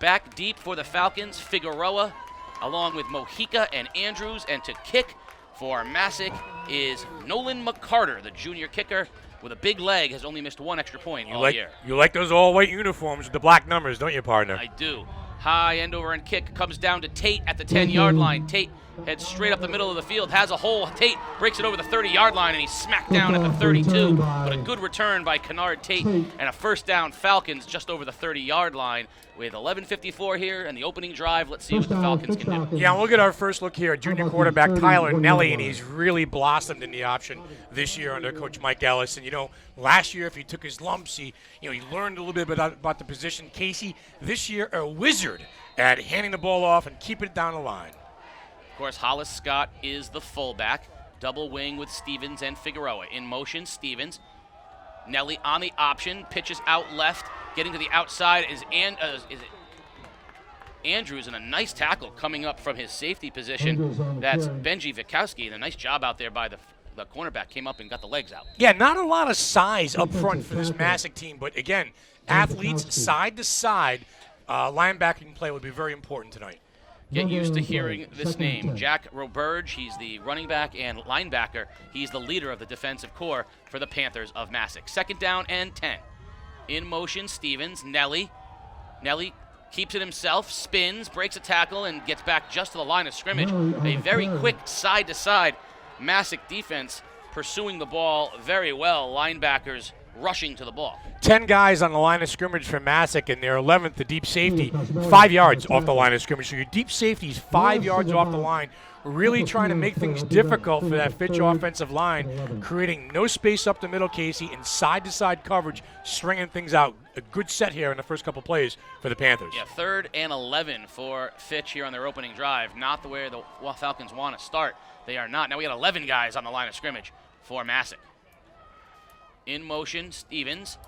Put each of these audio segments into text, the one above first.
Back deep for the Falcons, Figueroa, along with Mojica and Andrews. And to kick for Masek is Nolan McCarter, the junior kicker, with a big leg, has only missed one extra point all year. You like those all-white uniforms with the black numbers, don't you, partner? I do. High end over and kick comes down to Tate at the 10-yard line. Tate heads straight up the middle of the field, has a hole. Tate breaks it over the 30-yard line, and he's smacked down at the 32. But a good return by Kennard Tate, and a first down Falcons just over the 30-yard line with 11:54 here and the opening drive. Let's see what the Falcons can do. Yeah, we'll get our first look here at junior quarterback Tyler Nellie, and he's really blossomed in the option this year under Coach Mike Ellis. And, last year, if he took his lumps, he learned a little bit about the position. Casey, this year, a wizard at handing the ball off and keeping it down the line. Of course, Hollis Scott is the fullback. Double wing with Stevens and Figueroa. In motion, Stevens. Nellie on the option, pitches out left. Getting to the outside is it Andrews, and a nice tackle coming up from his safety position. That's Benji Vikowski, and a nice job out there by the cornerback. Came up and got the legs out. Yeah, not a lot of size up front for this Masek team, but again, athletes side to side, linebacking play would be very important tonight. Get used to hearing this name. Jack Roberge, he's the running back and linebacker. He's the leader of the defensive corps for the Panthers of Masek. Second down and 10. In motion, Stevens, Nellie. Nellie keeps it himself, spins, breaks a tackle, and gets back just to the line of scrimmage. A very quick side-to-side Masek defense pursuing the ball very well. Linebackers rushing to the ball. 10 guys on the line of scrimmage for Masek, and their 11th, the deep safety, 5 yards off the line of scrimmage. So your deep safety's 5 yards off the line, really trying to make things difficult for that Fitch offensive line, creating no space up the middle, Casey, and side-to-side coverage, stringing things out. A good set here in the first couple plays for the Panthers. Yeah, 3rd and 11 for Fitch here on their opening drive. Not the way the Falcons want to start. They are not. Now we got 11 guys on the line of scrimmage for Masek. In motion, Stevens.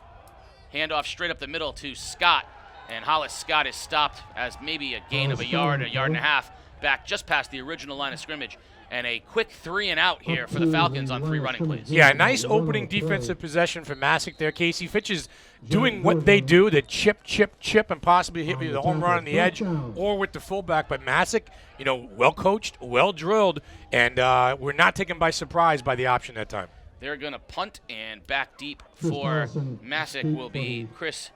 Handoff straight up the middle to Scott. And Hollis Scott is stopped as maybe a gain of a yard and a half, back just past the original line of scrimmage. And a quick 3 and out here for the Falcons on 3 running plays. Yeah, nice opening defensive possession for Masek there. Casey, Fitch is doing what they do, the chip, and possibly hit me with a home run on the edge or with the fullback. But Masek, well coached, well drilled, and we're not taken by surprise by the option that time. They're going to punt, and back deep for Masek will be Chris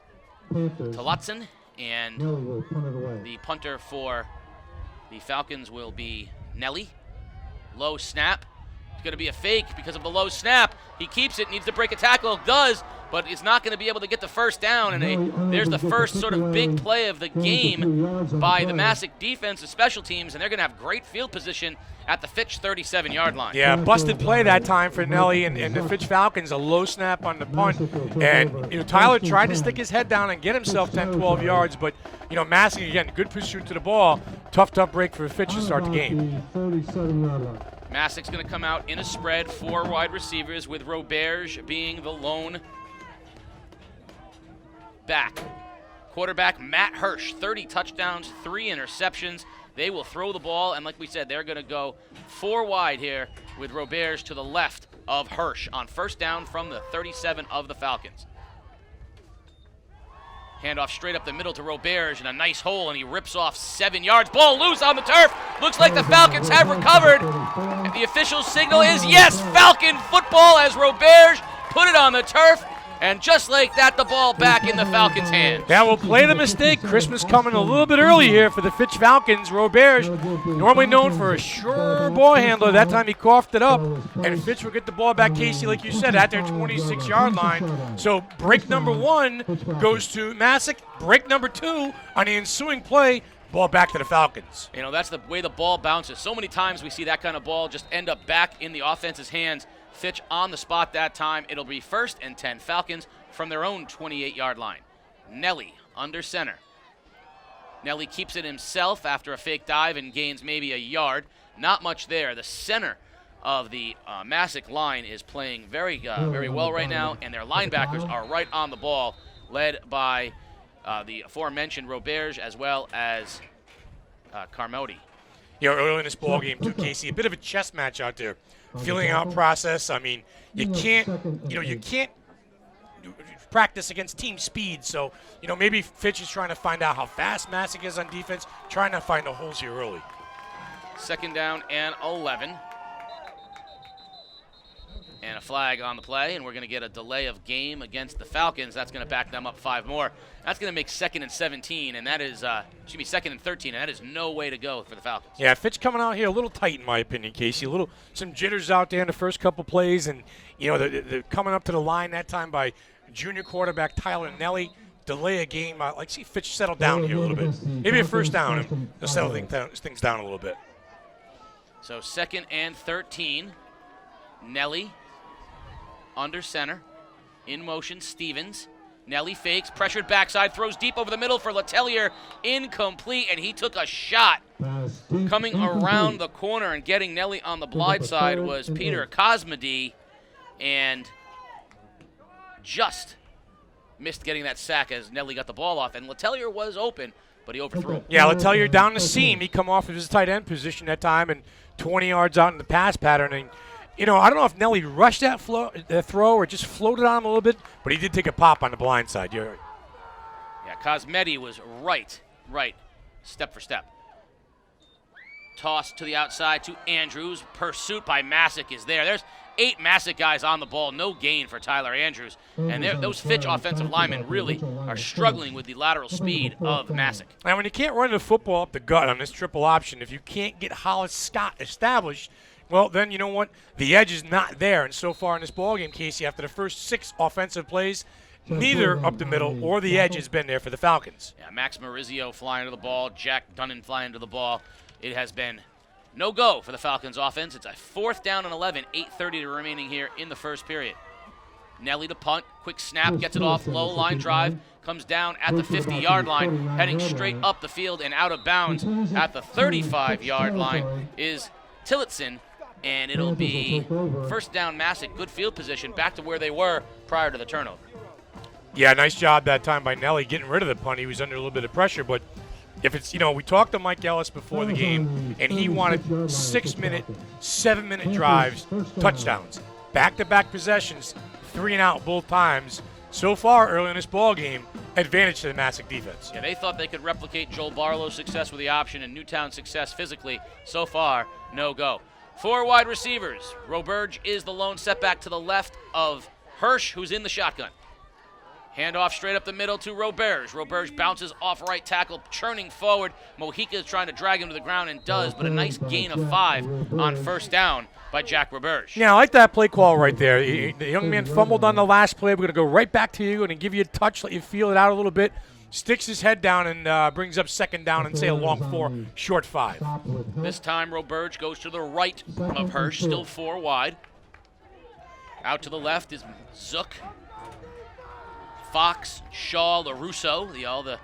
Tolotzen, and the punter for the Falcons will be Nellie. Low snap. It's going to be a fake because of the low snap. He keeps it, needs to break a tackle, does, but is not going to be able to get the first down. And there's the first sort of big play of the game by the Masek defense, the special teams, and they're going to have great field position at the Fitch 37-yard line. Yeah, busted play that time for Nellie and the Fitch Falcons, a low snap on the punt. And, Tyler tried to stick his head down and get himself 10, 12 yards, but, Masek, again, good pursuit to the ball. Tough break for Fitch to start the game. Masek's going to come out in a spread, 4 wide receivers, with Roberge being the lone back. Quarterback Matt Hirsch, 30 touchdowns, 3 interceptions. They will throw the ball, and like we said, they're going to go 4 wide here with Roberge to the left of Hirsch on first down from the 37 of the Falcons. Handoff straight up the middle to Roberge, and a nice hole, and he rips off 7 yards. Ball loose on the turf. Looks like the Falcons have recovered. And the official signal is yes, Falcon football as Roberge put it on the turf. And just like that, the ball back in the Falcons' hands. Now we'll play the mistake. Christmas coming a little bit early here for the Fitch Falcons. Roberge, normally known for a sure ball handler. That time he coughed it up. And Fitch will get the ball back, Casey, like you said, at their 26-yard line. So break number 1 goes to Masek. Break number 2 on the ensuing play, ball back to the Falcons. That's the way the ball bounces. So many times we see that kind of ball just end up back in the offense's hands. Fitch on the spot that time. It'll be 1st and 10 Falcons from their own 28-yard line. Nellie under center. Nellie keeps it himself after a fake dive and gains maybe a yard. Not much there. The center of the Masek line is playing very well right now, and their linebackers are right on the ball, led by the aforementioned Roberge as well as Carmody. Early in this ball game too, Casey, a bit of a chess match out there. Feeling out process. I mean, you can't practice against team speed. So, maybe Fitch is trying to find out how fast Masek is on defense, trying to find the holes here early. 2nd down and 11. And a flag on the play, and we're going to get a delay of game against the Falcons. That's going to back them up 5 more. That's going to make 2nd and 17, and that is, 2nd and 13, and that is no way to go for the Falcons. Yeah, Fitch coming out here a little tight, in my opinion, Casey. Some jitters out there in the first couple plays, and, they're coming up to the line that time by junior quarterback Tyler Nellie. Delay a game. I'd like to see Fitch settle down here a little bit. Maybe a first down, and they'll settle things down a little bit. So 2nd and 13. Nellie under center. In motion, Stevens. Nellie fakes, pressured backside, throws deep over the middle for Letelier. Incomplete, and he took a shot. Coming around the corner and getting Nellie on the blind side was Peter Cosmedy, and just missed getting that sack as Nellie got the ball off. And Letelier was open, but he overthrew. Yeah, Letelier down the seam. He come off of his tight end position that time and 20 yards out in the pass pattern. And I don't know if Nellie rushed that throw or just floated on him a little bit, but he did take a pop on the blind side. Yeah, Cosmedy was right, step for step. Toss to the outside to Andrews. Pursuit by Masek is there. There's 8 Masek guys on the ball. No gain for Tyler Andrews. And those Fitch offensive linemen really are struggling with the lateral speed of Masek. And when you can't run the football up the gut on this triple option, if you can't get Hollis Scott established, well, then you know what? The edge is not there. And so far in this ballgame, Casey, after the first 6 offensive plays, neither up the middle or the edge has been there for the Falcons. Yeah, Max Marizio flying to the ball, Jack Dunnan flying to the ball. It has been no go for the Falcons offense. It's a 4th down and 11, 8:30 remaining here in the first period. Nellie to punt, quick snap, gets it off, low line drive, comes down at the 50-yard line, heading straight up the field and out of bounds at the 35-yard line is Tillotson. And it'll be first down Masek, good field position, back to where they were prior to the turnover. Yeah, nice job that time by Nellie getting rid of the punt. He was under a little bit of pressure, but if it's, we talked to Mike Ellis before the game, and he wanted 6-minute, 7-minute drives, touchdowns. Back-to-back possessions, 3 and out both times. So far, early in this ball game, advantage to the Masek defense. Yeah, they thought they could replicate Joel Barlow's success with the option and Newtown's success physically. So far, no go. 4 wide receivers. Roberge is the lone setback to the left of Hirsch, who's in the shotgun. Handoff straight up the middle to Roberge. Roberge bounces off right tackle, churning forward. Mojica is trying to drag him to the ground and does, but a nice gain of 5 on first down by Jack Roberge. Yeah, I like that play call right there. The young man fumbled on the last play. We're going to go right back to you and give you a touch, let you feel it out a little bit. Sticks his head down and brings up 2nd down and say a long 4, short 5. This time Roberge goes to the right of Hirsch, still 4 wide. Out to the left is Zook, Fox, Shaw, LaRusso, all the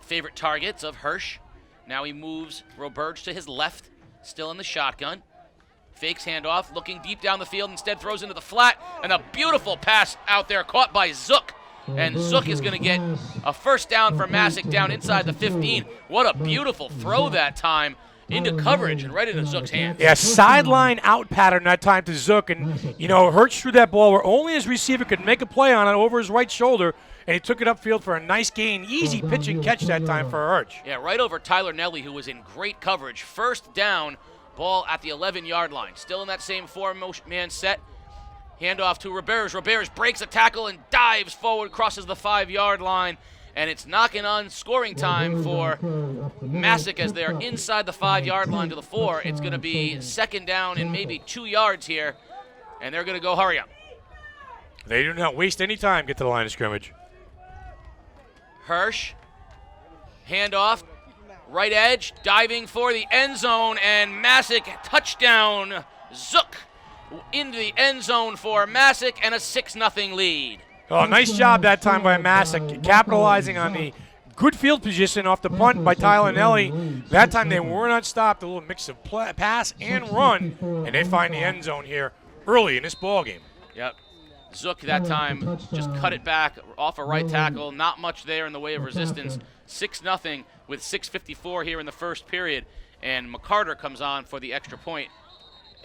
favorite targets of Hirsch. Now he moves Roberge to his left, still in the shotgun. Fakes handoff, looking deep down the field, instead throws into the flat, and a beautiful pass out there caught by Zook. And Zook is going to get a first down for Masek down inside the 15. What a beautiful throw that time into coverage and right into Zook's hands. Yeah, sideline out pattern that time to Zook. And, Hirsch threw that ball where only his receiver could make a play on it over his right shoulder. And he took it upfield for a nice gain. Easy pitch and catch that time for Hirsch. Yeah, right over Tyler Nellie, who was in great coverage. First down, ball at the 11-yard line. Still in that same 4-man set. Handoff to Roberge. Roberge breaks a tackle and dives forward, crosses the 5-yard line, and it's knocking on scoring time for Masek as they're inside the 5-yard line to the 4. It's going to be 2nd down and maybe 2 yards here, and they're going to go hurry up. They do not waste any time, get to the line of scrimmage. Hirsch, handoff, right edge, diving for the end zone, and Masek touchdown. Zook into the end zone for Masek and a 6-0 lead. Oh, nice job that time by Masek, capitalizing on the good field position off the punt by Tyler Nellie. That time they were not stopped, a little mix of pass and run, and they find the end zone here early in this ballgame. Yep. Zook that time just cut it back off a right tackle. Not much there in the way of resistance. 6-0 with 6:54 here in the first period, and McCarter comes on for the extra point.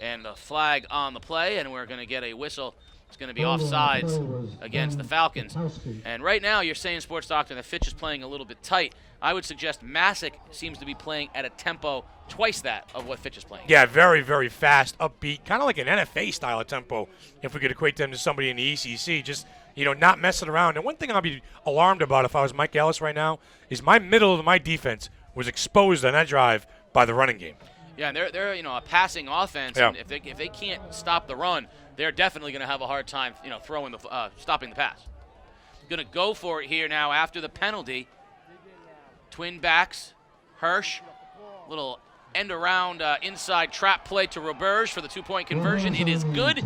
And the flag on the play, and we're going to get a whistle It's going to be offsides against the Falcons. And right now you're saying, Sports Doctor, that Fitch is playing a little bit tight. I would suggest Masek seems to be playing at a tempo twice that of what Fitch is playing. Yeah, very, very fast, upbeat, kind of like an NFA style of tempo, if we could equate them to somebody in the ECC, just, not messing around. And one thing I'll be alarmed about if I was Mike Ellis right now is my middle of my defense was exposed on that drive by the running game. Yeah, and they're a passing offense, yeah. And if they can't stop the run, they're definitely going to have a hard time, stopping the pass. Going to go for it here now after the penalty. Twin backs, Hirsch, little end around inside trap play to Roberge for the 2-point conversion. It is good,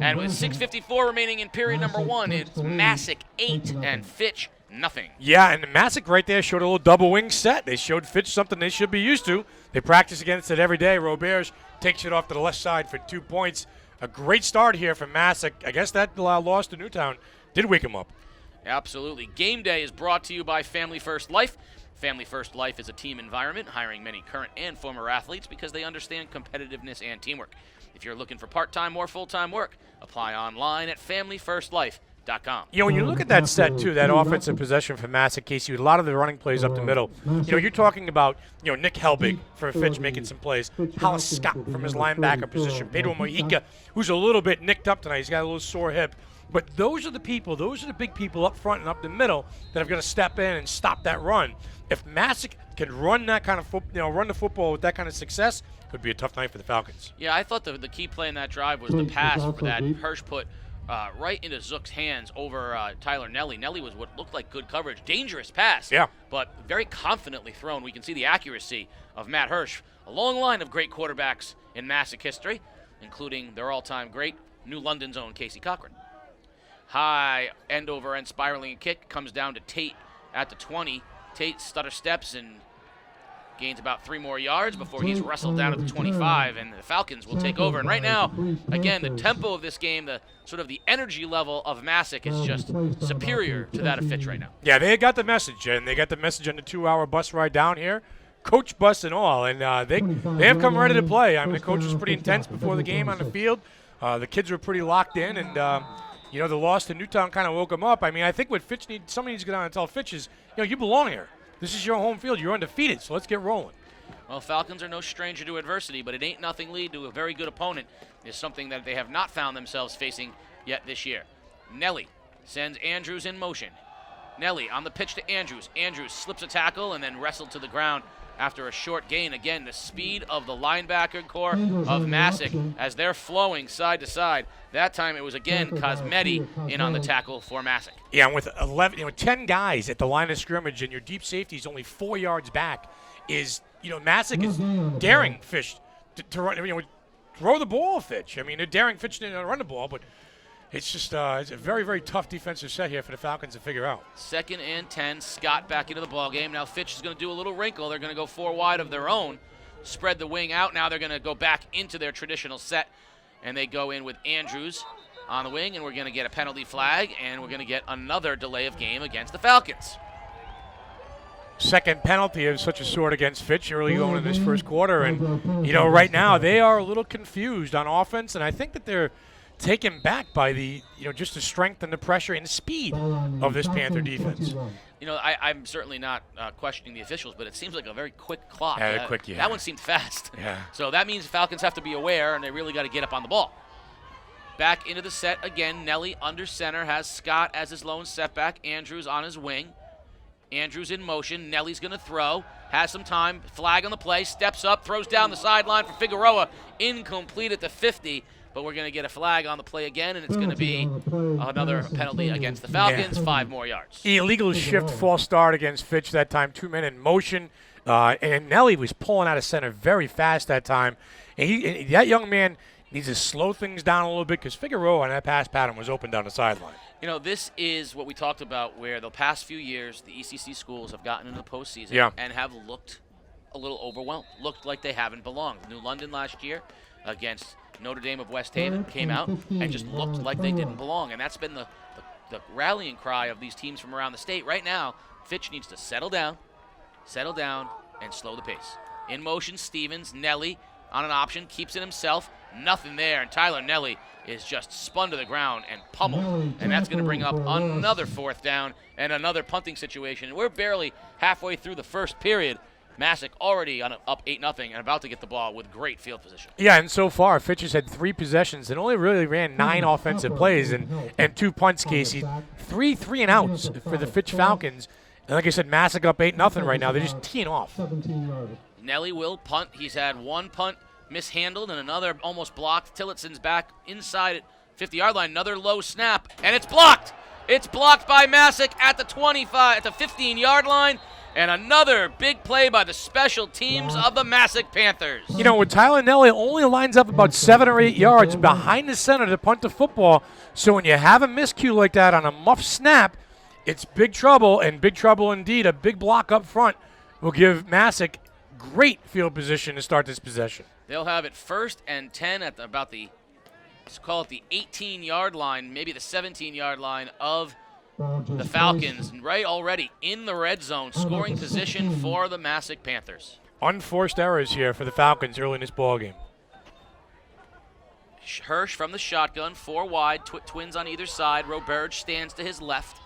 and with 6:54 remaining in period number 1, it's Masek 8 and Fitch nothing. Yeah, and Masek right there showed a little double wing set. They showed Fitch something they should be used to. They practice against it every day. Roberge takes it off to the left side for 2 points. A great start here from Masek. I guess that loss to Newtown did wake him up. Absolutely. Game Day is brought to you by Family First Life. Family First Life is a team environment, hiring many current and former athletes because they understand competitiveness and teamwork. If you're looking for part-time or full-time work, apply online at familyfirstlife.com. When you look at that set, too, that offensive possession from Masek, Casey, a lot of the running plays up the middle. You're talking about, Nick Helbig for Fitch making some plays. Hollis Scott from his linebacker position. Pedro Mojica, who's a little bit nicked up tonight. He's got a little sore hip. But those are the big people up front and up the middle that have got to step in and stop that run. If Masek can run that kind of run the football with that kind of success, it could be a tough night for the Falcons. Yeah, I thought the key play in that drive was the pass that Hirsch put right into Zook's hands over Tyler Nellie. Nellie was what looked like good coverage. Dangerous pass, yeah, but very confidently thrown. We can see the accuracy of Matt Hirsch. A long line of great quarterbacks in Masek history, including their all-time great New London's own Casey Cochran. High end-over-end spiraling kick comes down to Tate at the 20. Tate stutter steps and gains about 3 more yards before he's wrestled down at the 25, and the Falcons will take over. And right now, again, the tempo of this game, the energy level of Masek is just superior to that of Fitch right now. Yeah, they got the message, and they got the message on the 2-hour bus ride down here, coach bus and all, and they have come ready to play. I mean, the coach was pretty intense before the game on the field. The kids were pretty locked in, and the loss to Newtown kind of woke them up. I mean, I think what Fitch somebody needs to go down and tell Fitch is, you belong here. This is your home field. You're undefeated, so let's get rolling. Well, Falcons are no stranger to adversity, but an 8-0 lead to a very good opponent is something that they have not found themselves facing yet this year. Nellie sends Andrews in motion. Nellie on the pitch to Andrews. Andrews slips a tackle and then wrestled to the ground after a short gain. Again, the speed of the linebacker core of Masek as they're flowing side to side. That time it was again Cosmetti in on the tackle for Masek. Yeah, and with 10 guys at the line of scrimmage and your deep safety is only 4 yards back, Masek is daring Fitch to run, throw the ball, Fitch. I mean, they're daring Fitch to run the ball, but it's just it's a very, very tough defensive set here for the Falcons to figure out. 2nd and 10, Scott back into the ball game. Now Fitch is going to do a little wrinkle. They're going to go 4 wide of their own, spread the wing out. Now they're going to go back into their traditional set, and they go in with Andrews on the wing, and we're going to get a penalty flag, and we're going to get another delay of game against the Falcons. Second penalty of such a sort against Fitch early going in this first quarter, and right now they are a little confused on offense, and I think that they're taken back by the just the strength and the pressure and the speed of this Panther defense. I'm certainly not questioning the officials, but it seems like a very quick clock. Yeah, quick, yeah. That one seemed fast. Yeah. So that means the Falcons have to be aware, and they really got to get up on the ball. Back into the set again. Nellie under center has Scott as his lone setback. Andrews on his wing. Andrews in motion. Nellie's going to throw. Has some time. Flag on the play. Steps up. Throws down the sideline for Figueroa. Incomplete at the 50. But we're going to get a flag on the play again, and it's going to be another penalty against the Falcons, 5 more yards. Illegal shift, false start against Fitch that time, 2 men in motion. And Nellie was pulling out of center very fast that time. And that young man needs to slow things down a little bit because Figueroa on that pass pattern was open down the sideline. This is what we talked about where the past few years the ECC schools have gotten into the postseason and have looked a little overwhelmed, looked like they haven't belonged. New London last year against Notre Dame of West Haven came out and just looked like they didn't belong, and that's been the rallying cry of these teams from around the state. Right now, Fitch needs to settle down, and slow the pace. In motion, Stevens, Nellie, on an option, keeps it himself. Nothing there, and Tyler Nellie is just spun to the ground and pummeled, and that's going to bring up another 4th down and another punting situation. We're barely halfway through the first period. Masek already up 8-0 and about to get the ball with great field position. Yeah, and so far, Fitch has had 3 possessions and only really ran 9 offensive plays and 2 punts, Casey. 3 3-and-outs for the Fitch Falcons. And like I said, Masek up 8-0 right now. They're just teeing off. Nellie will punt. He's had 1 punt mishandled and another almost blocked. Tillotson's back inside at 50-yard line. Another low snap, and it's blocked. It's blocked by Masek at the 25, at the 15-yard line. And another big play by the special teams of the Masek Panthers. You know, with Tyler Nellie only lines up about 7 or 8 yards behind the center to punt the football. So when you have a miscue like that on a muff snap, it's big trouble, and big trouble indeed. A big block up front will give Masek great field position to start this possession. They'll have it 1st and 10 at about the, let's call it the 18-yard line, maybe the 17-yard line of the Falcons, right already in the red zone, scoring position for the Masek Panthers. Unforced errors here for the Falcons early in this ballgame. Hirsch from the shotgun, 4 wide, twins on either side. Roberge stands to his left.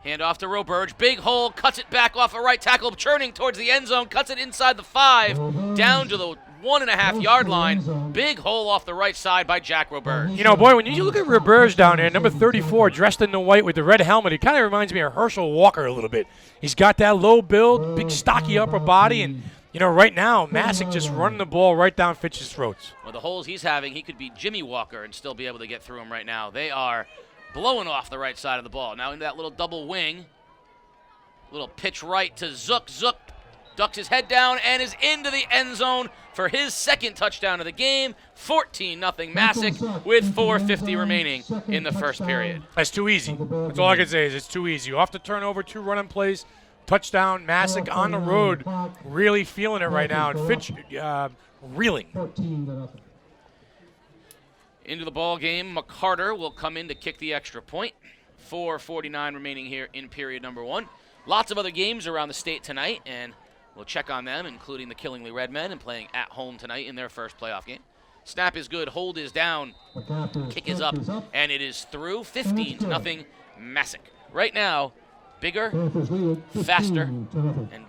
Hand off to Roberge, big hole, cuts it back off a right tackle, churning towards the end zone, cuts it inside the 5, down to the 1.5-yard line. Big hole off the right side by Jack Roberge. You know, boy, when you look at Roberge down there, number 34, dressed in the white with the red helmet, he kind of reminds me of Herschel Walker a little bit. He's got that low build, big stocky upper body, and, you know, right now, Masek just running the ball right down Fitch's throats. Well, the holes he's having, he could be Jimmy Walker and still be able to get through them right now. They are blowing off the right side of the ball. Now into that little double wing. Little pitch right to Zook. Zook ducks his head down and is into the end zone for his 2nd touchdown of the game. 14-0 Masek with 4:50 remaining in the first period. That's too easy. That's all I can say is it's too easy. Off the turnover, 2 running plays, touchdown. Masek on the road, really feeling it right now. And Fitch reeling. Into the ball game, McCarter will come in to kick the extra point. 4:49 remaining here in period number 1. Lots of other games around the state tonight, and we'll check on them, including the Killingly Redmen and playing at home tonight in their first playoff game. Snap is good, hold is down, kick is up, and it is through. 15-0 Masek. Right now, bigger, faster, and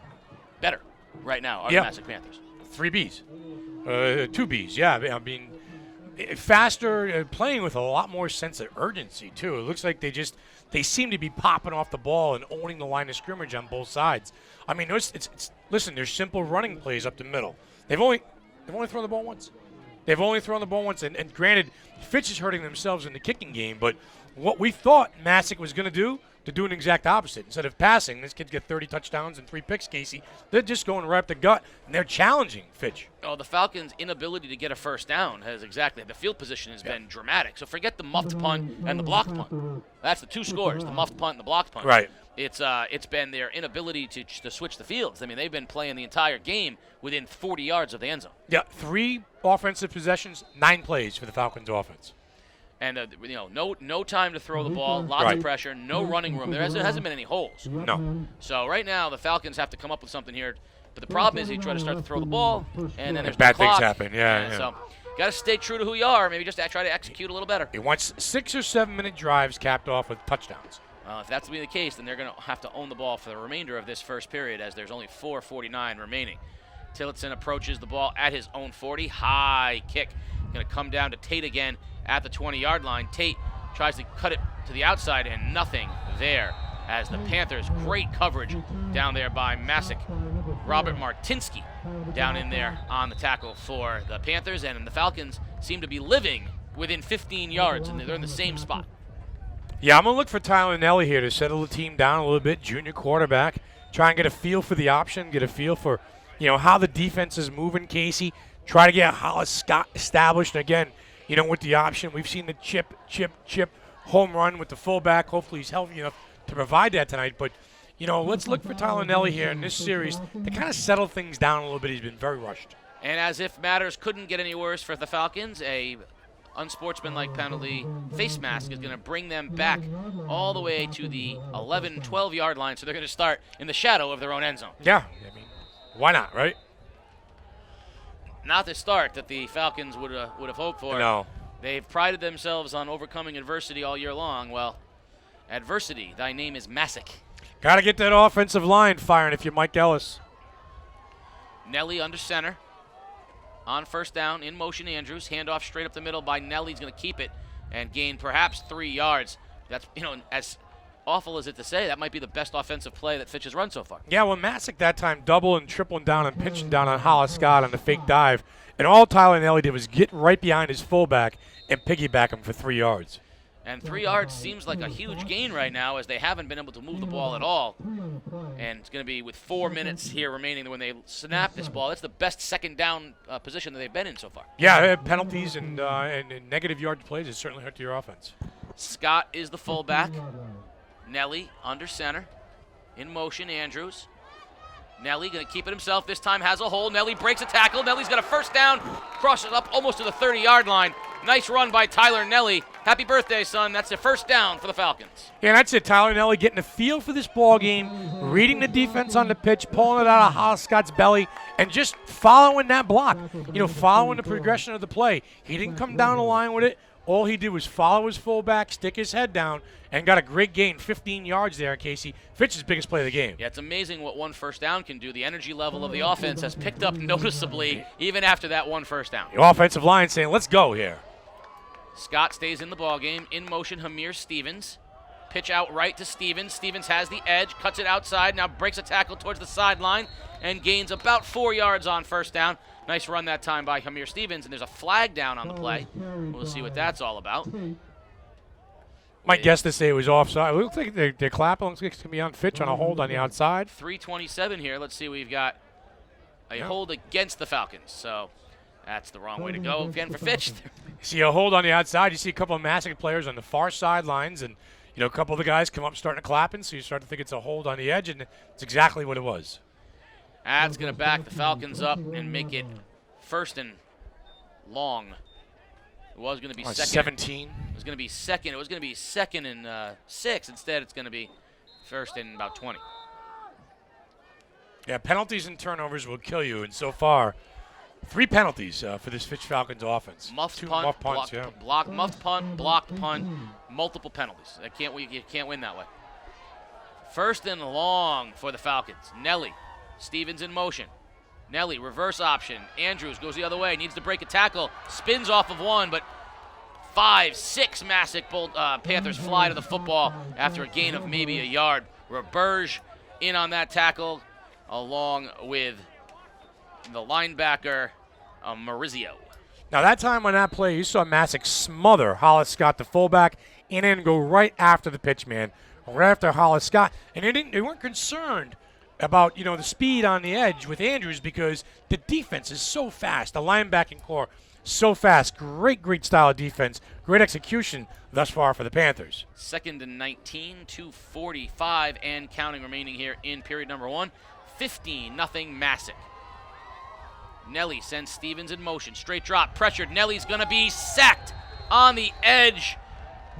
better right now are the Masek Panthers. 3 Bs. 2 Bs, yeah. I mean, faster, playing with a lot more sense of urgency, too. It looks like they seem to be popping off the ball and owning the line of scrimmage on both sides. I mean, listen, there's simple running plays up the middle. They've only thrown the ball once. And granted, Fitch is hurting themselves in the kicking game, but what we thought Masek was going to do an exact opposite. Instead of passing, this kid get 30 touchdowns and 3 picks, Casey. They're just going right up the gut, and they're challenging Fitch. Oh, the Falcons' inability to get a first down the field position has been dramatic. So forget the muffed punt and the blocked punt. That's the 2 scores, the muffed punt and the blocked punt. Right. It's been their inability to switch the fields. I mean, they've been playing the entire game within 40 yards of the end zone. Yeah, 3 offensive possessions, 9 plays for the Falcons offense. And no time to throw the ball, lots of pressure, no running room. There hasn't been any holes. No. So right now the Falcons have to come up with something here. But the problem is you try to start to throw the ball, and then there's bad no things clock. happen. Yeah. So got to stay true to who you are. Maybe just try to execute a little better. He wants 6 or 7 minute drives capped off with touchdowns. If that's to be the case, then they're going to have to own the ball for the remainder of this first period, as there's only 4:49 remaining. Tillotson approaches the ball at his own 40. High kick. Going to come down to Tate again at the 20-yard line. Tate tries to cut it to the outside, and nothing there as the Panthers, great coverage down there by Masek. Robert Martinsky down in there on the tackle for the Panthers, and the Falcons seem to be living within 15 yards, and they're in the same spot. Yeah, I'm going to look for Tyler Nellie here to settle the team down a little bit, junior quarterback, try and get a feel for the option, get a feel for, how the defense is moving, Casey. Try to get Hollis Scott established. And again, with the option, we've seen the chip home run with the fullback. Hopefully he's healthy enough to provide that tonight. But, let's look for Tyler Nellie here in this series to kind of settle things down a little bit. He's been very rushed. And as if matters couldn't get any worse for the Falcons, a unsportsmanlike penalty face mask is going to bring them back all the way to the 11, 12-yard line. So they're going to start in the shadow of their own end zone. Yeah, I mean, why not, right? Not the start that the Falcons would have hoped for. No. They've prided themselves on overcoming adversity all year long. Well, adversity, thy name is Masek. Got to get that offensive line firing if you're Mike Ellis. Nellie under center. On first down, in motion Andrews. Handoff straight up the middle by Nellie. He's going to keep it and gain perhaps 3 yards. That's, as awful as it to say, that might be the best offensive play that Fitch has run so far. Yeah, well, Masek that time doubling and tripling down and pinching down on Hollis Scott on the fake dive. And all Tyler Nellie did was get right behind his fullback and piggyback him for 3 yards. And 3 yards seems like a huge gain right now as they haven't been able to move the ball at all. And it's going to be with 4 minutes here remaining when they snap this ball. That's the best second down position that they've been in so far. Yeah, penalties and negative yard plays has certainly hurt your offense. Scott is the fullback. Nellie under center. In motion, Andrews. Nellie going to keep it himself. This time has a hole. Nellie breaks a tackle. Nellie's got a first down. Crosses up almost to the 30-yard line. Nice run by Tyler Nellie. Happy birthday, son. That's the first down for the Falcons. Yeah, that's it. Tyler Nellie getting a feel for this ball game, reading the defense on the pitch, pulling it out of Hollis Scott's belly, and just following that block. Following the progression of the play. He didn't come down the line with it. All he did was follow his fullback, stick his head down, and got a great gain, 15 yards there, Casey. Fitch's biggest play of the game. Yeah, it's amazing what one first down can do. The energy level of the offense has picked up noticeably even after that one first down. The offensive line saying, let's go here. Scott stays in the ballgame. In motion, Hamir Stevens. Pitch out right to Stevens. Stevens has the edge, cuts it outside, now breaks a tackle towards the sideline and gains about 4 yards on first down. Nice run that time by Hamir Stevens, and there's a flag down on the play. We'll see what that's all about. My guess to say it was offside. It looks like they're clapping. Looks like it's going to be on Fitch on a hold on the outside. 3:27 here. Let's see. We've got a hold against the Falcons. So that's the wrong way to go again for Fitch. See a hold on the outside. You see a couple of Masek players on the far sidelines, and a couple of the guys come up starting to clapping, so you start to think it's a hold on the edge, and it's exactly what it was. That's going to back the Falcons up and make it first and long. It was going to be second. 17. It was going to be second. It was going to be second and 6. Instead, it's going to be first and about 20. Yeah, penalties and turnovers will kill you, and so far, 3 penalties for this Fitch Falcons offense. Muffed 2 punt, muffed punts, muffed punt, blocked punt, multiple penalties. You can't win that way. First and long for the Falcons. Nellie, Stevens in motion. Nellie, reverse option. Andrews goes the other way, needs to break a tackle, spins off of one, but 5-6 Masek Panthers fly to the football after a gain of maybe a yard. Roberge in on that tackle, along with the linebacker, Maurizio. Now, that time on that play, you saw Masek smother Hollis Scott, the fullback, and then go right after the pitch man, right after Hollis Scott. And they weren't concerned about, the speed on the edge with Andrews because the defense is so fast. The linebacking core, so fast. Great style of defense. Great execution thus far for the Panthers. 2nd and 19, 2:45 and counting remaining here in period number 1. 15-0 Masek. Nellie sends Stevens in motion. Straight drop, pressured. Nellie's going to be sacked on the edge.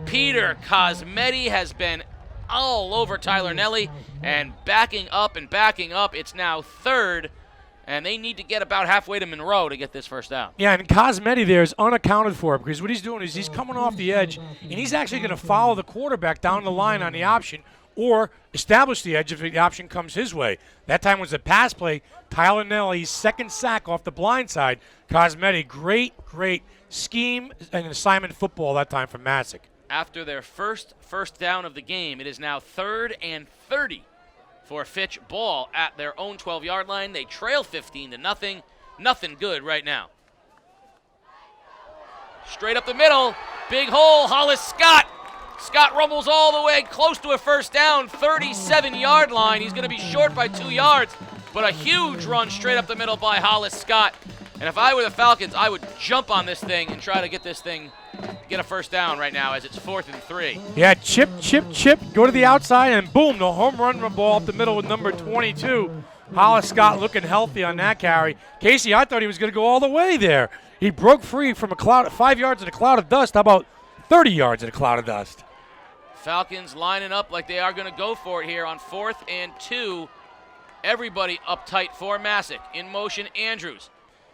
Peter Cosmetti has been all over Tyler Nellie and backing up. It's now 3rd, and they need to get about halfway to Monroe to get this first down. Yeah, and Cosmetti there is unaccounted for because what he's doing is he's coming off the edge, and he's actually going to follow the quarterback down the line on the option or establish the edge if the option comes his way. That time was a pass play. Tyler Nellie's 2nd sack off the blind side. Cosmetti, great scheme and assignment football that time from Masek. After their first down of the game, it is now 3rd and 30 for Fitch. Ball at their own 12-yard line. They trail 15-0. Nothing good right now. Straight up the middle. Big hole. Hollis Scott. Scott rumbles all the way close to a first down. 37-yard line. He's going to be short by 2 yards, but a huge run straight up the middle by Hollis Scott. And if I were the Falcons, I would jump on this thing and try to get a first down right now as it's 4th and 3. Yeah, chip, go to the outside, and boom, the home run ball up the middle with number 22. Hollis Scott looking healthy on that carry. Casey, I thought he was going to go all the way there. He broke free from 5 yards in a cloud of dust. How about 30 yards in a cloud of dust? Falcons lining up like they are going to go for it here on 4th and 2. Everybody uptight for Masek. In motion, Andrews.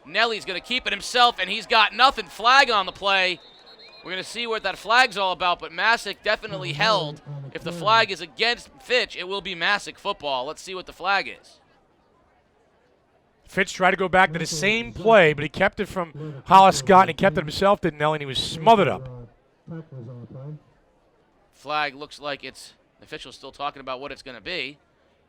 Nellie's going to keep it himself, and he's got nothing. Flag on the play. We're going to see what that flag's all about, but Masek definitely held. If the flag is against Fitch, it will be Masek football. Let's see what the flag is. Fitch tried to go back to the same play, but he kept it from Hollis Scott, and he kept it himself, didn't Nellie, and he was smothered up. Flag looks like it's, the official's still talking about what it's going to be.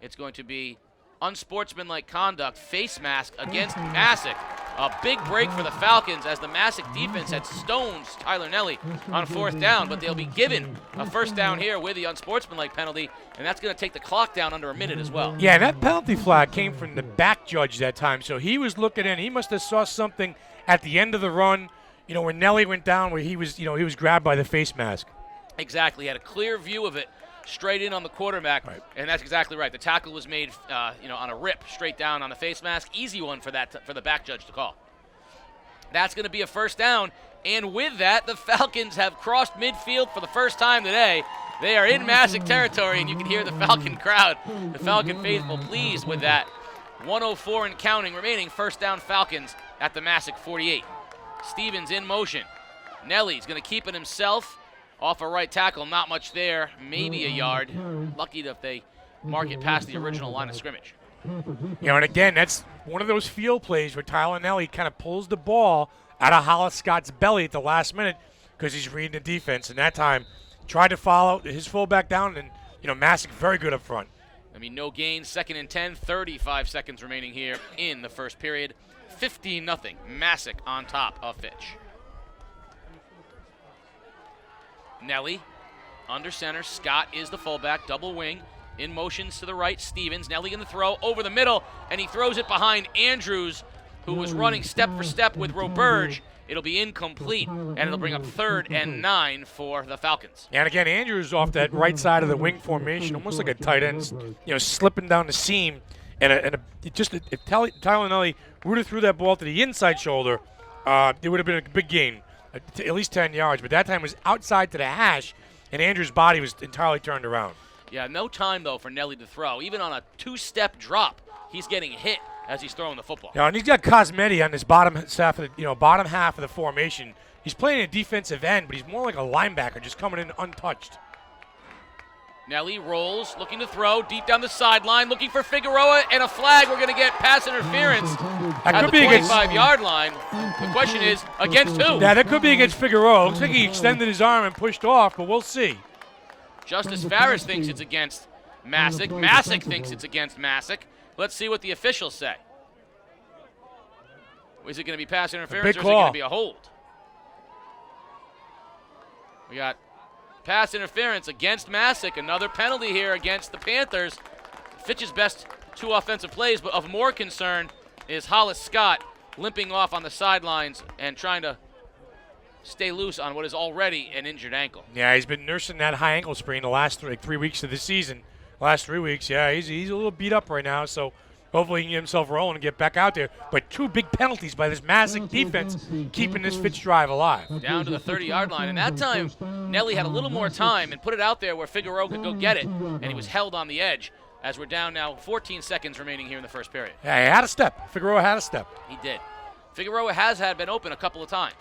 It's going to be unsportsmanlike conduct, face mask against Masek. A big break for the Falcons as the Masek defense had stones Tyler Nellie on 4th down, but they'll be given a first down here with the unsportsmanlike penalty, and that's going to take the clock down under a minute as well. Yeah, and that penalty flag came from the back judge that time, so he was looking in. He must have saw something at the end of the run, you know, when Nellie went down, where he was, you know, he was grabbed by the face mask. Exactly. He had a clear view of it straight in on the quarterback, right. And that's exactly right. The tackle was made, on a rip straight down on the face mask. Easy one for that for the back judge to call. That's going to be a first down, and with that, the Falcons have crossed midfield for the first time today. They are in Masek territory, and you can hear the Falcon crowd, the Falcon faithful, pleased with that. 1:04 and counting remaining. First down Falcons at the Masek 48. Stevens in motion. Nellie's going to keep it himself. Off a right tackle, not much there, maybe a yard. Lucky if they mark it past the original line of scrimmage. You know, and again, that's one of those field plays where Tyler Nellie kind of pulls the ball out of Hollis Scott's belly at the last minute because he's reading the defense. And that time, tried to follow his fullback down, and, you know, Masek very good up front. I mean, no gain, 2nd and 10, 35 seconds remaining here in the first period. 15-0, Masek on top of Fitch. Nellie under center. Scott is the fullback, double wing. In motions to the right, Stevens. Nellie going to throw over the middle, and he throws it behind Andrews, who was running step for step with Roberge. It'll be incomplete, and it'll bring up 3rd and 9 for the Falcons. And again, Andrews off that right side of the wing formation, almost like a tight end, you know, slipping down the seam. If Tyler Nellie would have threw that ball to the inside shoulder, it would have been a big gain. At least 10 yards, but that time was outside to the hash, and Andrews' body was entirely turned around. Yeah, no time, though, for Nellie to throw. Even on a 2-step drop, he's getting hit as he's throwing the football. Yeah, and he's got Cosmetti on this bottom half of the formation. He's playing a defensive end, but he's more like a linebacker, just coming in untouched. Nellie rolls, looking to throw, deep down the sideline, looking for Figueroa, and a flag. We're going to get pass interference at the 25-yard line. The question is, against who? Yeah, that could be against Figueroa. Looks like he extended his arm and pushed off, but we'll see. Justice Farris thinks it's against Masek. Masek thinks it's against Masek. Let's see what the officials say. Is it going to be pass interference, or is it going to be a hold? We got pass interference against Masek. Another penalty here against the Panthers. Fitch's best 2 offensive plays, but of more concern is Hollis Scott limping off on the sidelines and trying to stay loose on what is already an injured ankle. Yeah, he's been nursing that high ankle sprain the last 3 weeks of the season. Last 3 weeks, yeah, he's a little beat up right now, so hopefully he can get himself rolling and get back out there. But 2 big penalties by this Masek defense keeping this Fitch drive alive. Down to the 30-yard line, and that time Nellie had a little more time and put it out there where Figueroa could go get it, and he was held on the edge as we're down now 14 seconds remaining here in the first period. Yeah, he had a step. Figueroa had a step. He did. Figueroa has been open a couple of times.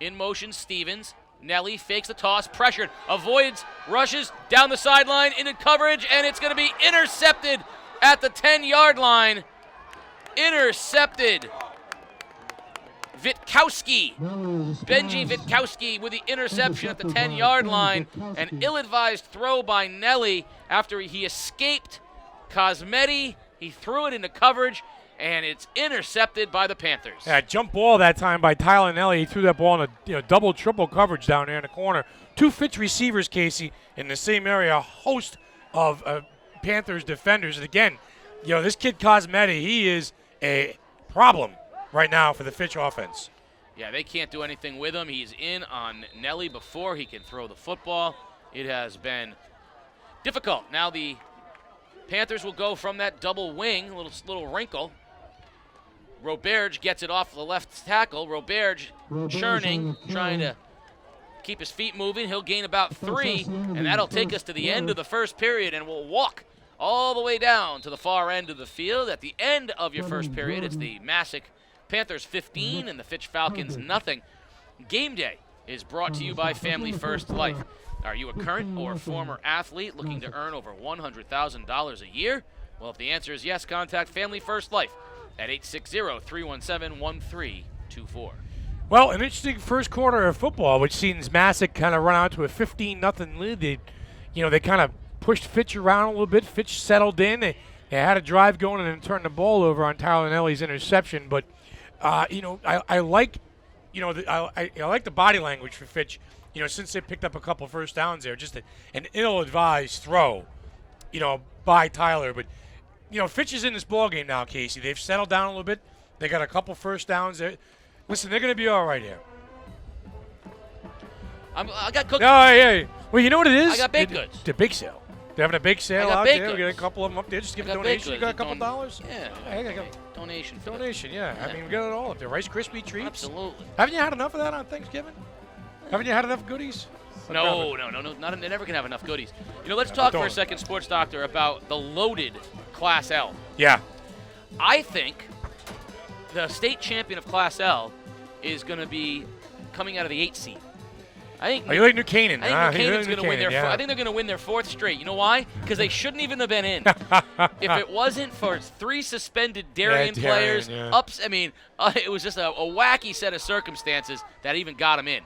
In motion, Stevens. Nellie fakes the toss, pressured, avoids, rushes down the sideline into coverage, and it's going to be intercepted at the 10-yard line. Intercepted. Witkowski. Benji Witkowski with the interception at the 10-yard line. An ill-advised throw by Nellie after he escaped Cosmetti. He threw it into coverage, and it's intercepted by the Panthers. Yeah, jump ball that time by Tyler Nellie. He threw that ball in a double, triple coverage down there in the corner. 2 Fitch receivers, Casey, in the same area. A host of Panthers defenders. And again, this kid Cosmetti, he is a problem right now for the Fitch offense. Yeah, they can't do anything with him. He's in on Nellie before he can throw the football. It has been difficult. Now the Panthers will go from that double wing, little wrinkle. Roberge gets it off the left tackle. Roberge churning, trying to keep his feet moving. He'll gain about 3, and that'll take us to the end of the first period, and we'll walk all the way down to the far end of the field. At the end of your first period, it's the Masek Panthers 15 and the Fitch Falcons nothing. Game day is brought to you by Family First Life. Are you a current or former athlete looking to earn over $100,000 a year? Well, if the answer is yes, contact Family First Life at 860-317-1324. Well, an interesting first quarter of football, which sees Masek kind of run out to a 15-0 lead. They kind of pushed Fitch around a little bit. Fitch settled in. They had a drive going and then turned the ball over on Tyler Nellie's interception. But I like the body language for Fitch. Since they picked up a couple first downs there, just an ill-advised throw, by Tyler. But Fitch is in this ball game now, Casey. They've settled down a little bit. They got a couple first downs there. Listen, they're going to be all right here. I got cookies. Oh, yeah. Well, you know what it is? I got baked goods. The big sale. They're having a bake sale out there. We got a couple of them up there. Just give a donation. You got a couple dollars? Yeah. I got donation. Yeah. I mean, we got it all up there. Rice Krispie treats. Absolutely. Haven't you had enough of that on Thanksgiving? Haven't you had enough goodies? No. They never can have enough goodies. Let's talk for a second, Sports Doctor, about the loaded Class L. Yeah. I think the state champion of Class L is going to be coming out of the 8th seed. You like New Canaan? I think New Canaan's going to win their. I think they're going to win their 4th straight. You know why? Because they shouldn't even have been in. If it wasn't for 3 suspended Darien players, it was just a wacky set of circumstances that even got them in.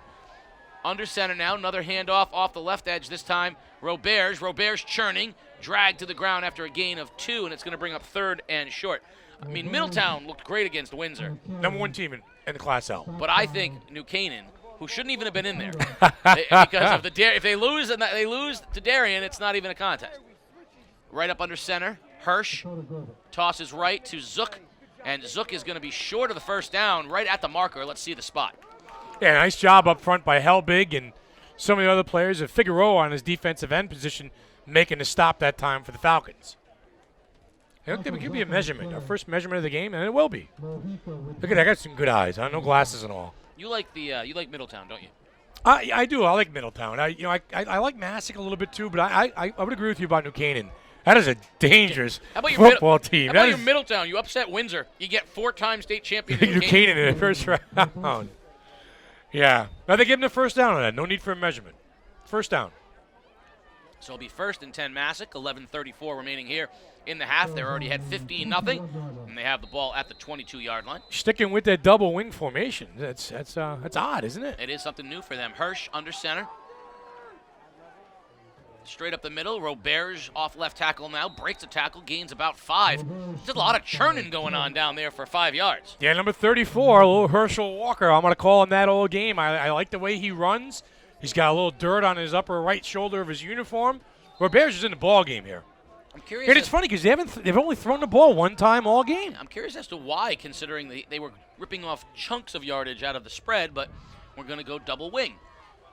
Under center now, another handoff off the left edge. This time, Robert's churning, dragged to the ground after a gain of 2, and it's going to bring up 3rd and short. Middletown looked great against Windsor. Number 1 team in the Class L. But I think New Canaan, who shouldn't even have been in there, because of if they lose and they lose to Darien, it's not even a contest. Right up under center, Hirsch tosses right to Zook, and Zook is going to be short of the first down, right at the marker. Let's see the spot. Yeah, nice job up front by Helbig and some of the other players. Figueroa on his defensive end position making the stop that time for the Falcons. It could be a measurement, our first measurement of the game, and it will be. Look at that, I got some good eyes. No glasses and all. You like Middletown, don't you? I do. I like Middletown. I like Masek a little bit too, but I would agree with you about New Canaan. That is a dangerous football team. How about your Middletown? You upset Windsor. You get 4-time state champion New Canaan in the first round. Yeah. Now they give him the first down on that. No need for a measurement. First down. So it'll be 1st and 10 Masek. 11:34 remaining here in the half. They already had 15-0, and they have the ball at the 22-yard line. Sticking with that double wing formation. That's odd, isn't it? It is something new for them. Hirsch under center. Straight up the middle. Roberge off left tackle now. Breaks a tackle. Gains about 5. There's a lot of churning going on down there for 5 yards. Yeah, number 34, a little Herschel Walker. I'm going to call him that all game. I like the way he runs. He's got a little dirt on his upper right shoulder of his uniform. Roberge is in the ball game here. I'm curious. And it's funny because they've only thrown the ball 1 time all game. I'm curious as to why, considering they were ripping off chunks of yardage out of the spread, but we're going to go double wing.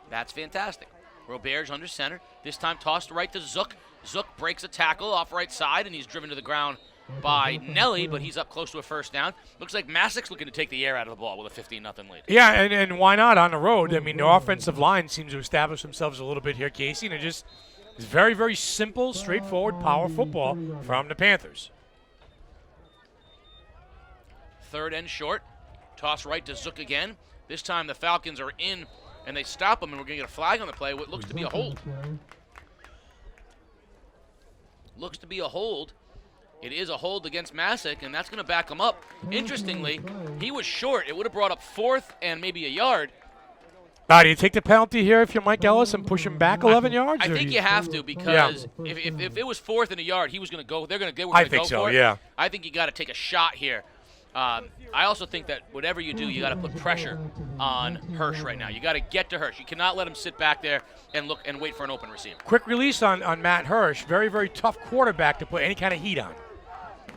That's fantastic. Roberge under center. This time tossed right to Zook. Zook breaks a tackle off right side, and he's driven to the ground by Nellie, but he's up close to a first down. Looks like Masek's looking to take the air out of the ball with a 15-0 lead. Yeah, and why not on the road? I mean, the offensive line seems to establish themselves a little bit here, Casey, and it's very, very simple, straightforward power football from the Panthers. 3rd and short. Toss right to Zook again. This time the Falcons are in, and they stop him, and we're going to get a flag on the play. What looks to be a hold. Looks to be a hold. It is a hold against Masek, and that's going to back him up. Interestingly, he was short. It would have brought up 4th and maybe a yard. Do you take the penalty here if you're Mike Ellis and push him back 11 yards? I think you have to, because if it was 4th and a yard, he was going to go. They're going to go for it. I think so, yeah. I think you got to take a shot here. I also think that whatever you do, you got to put pressure on Hirsch right now. You got to get to Hirsch. You cannot let him sit back there and look and wait for an open receiver. Quick release on Matt Hirsch. Very, very tough quarterback to put any kind of heat on.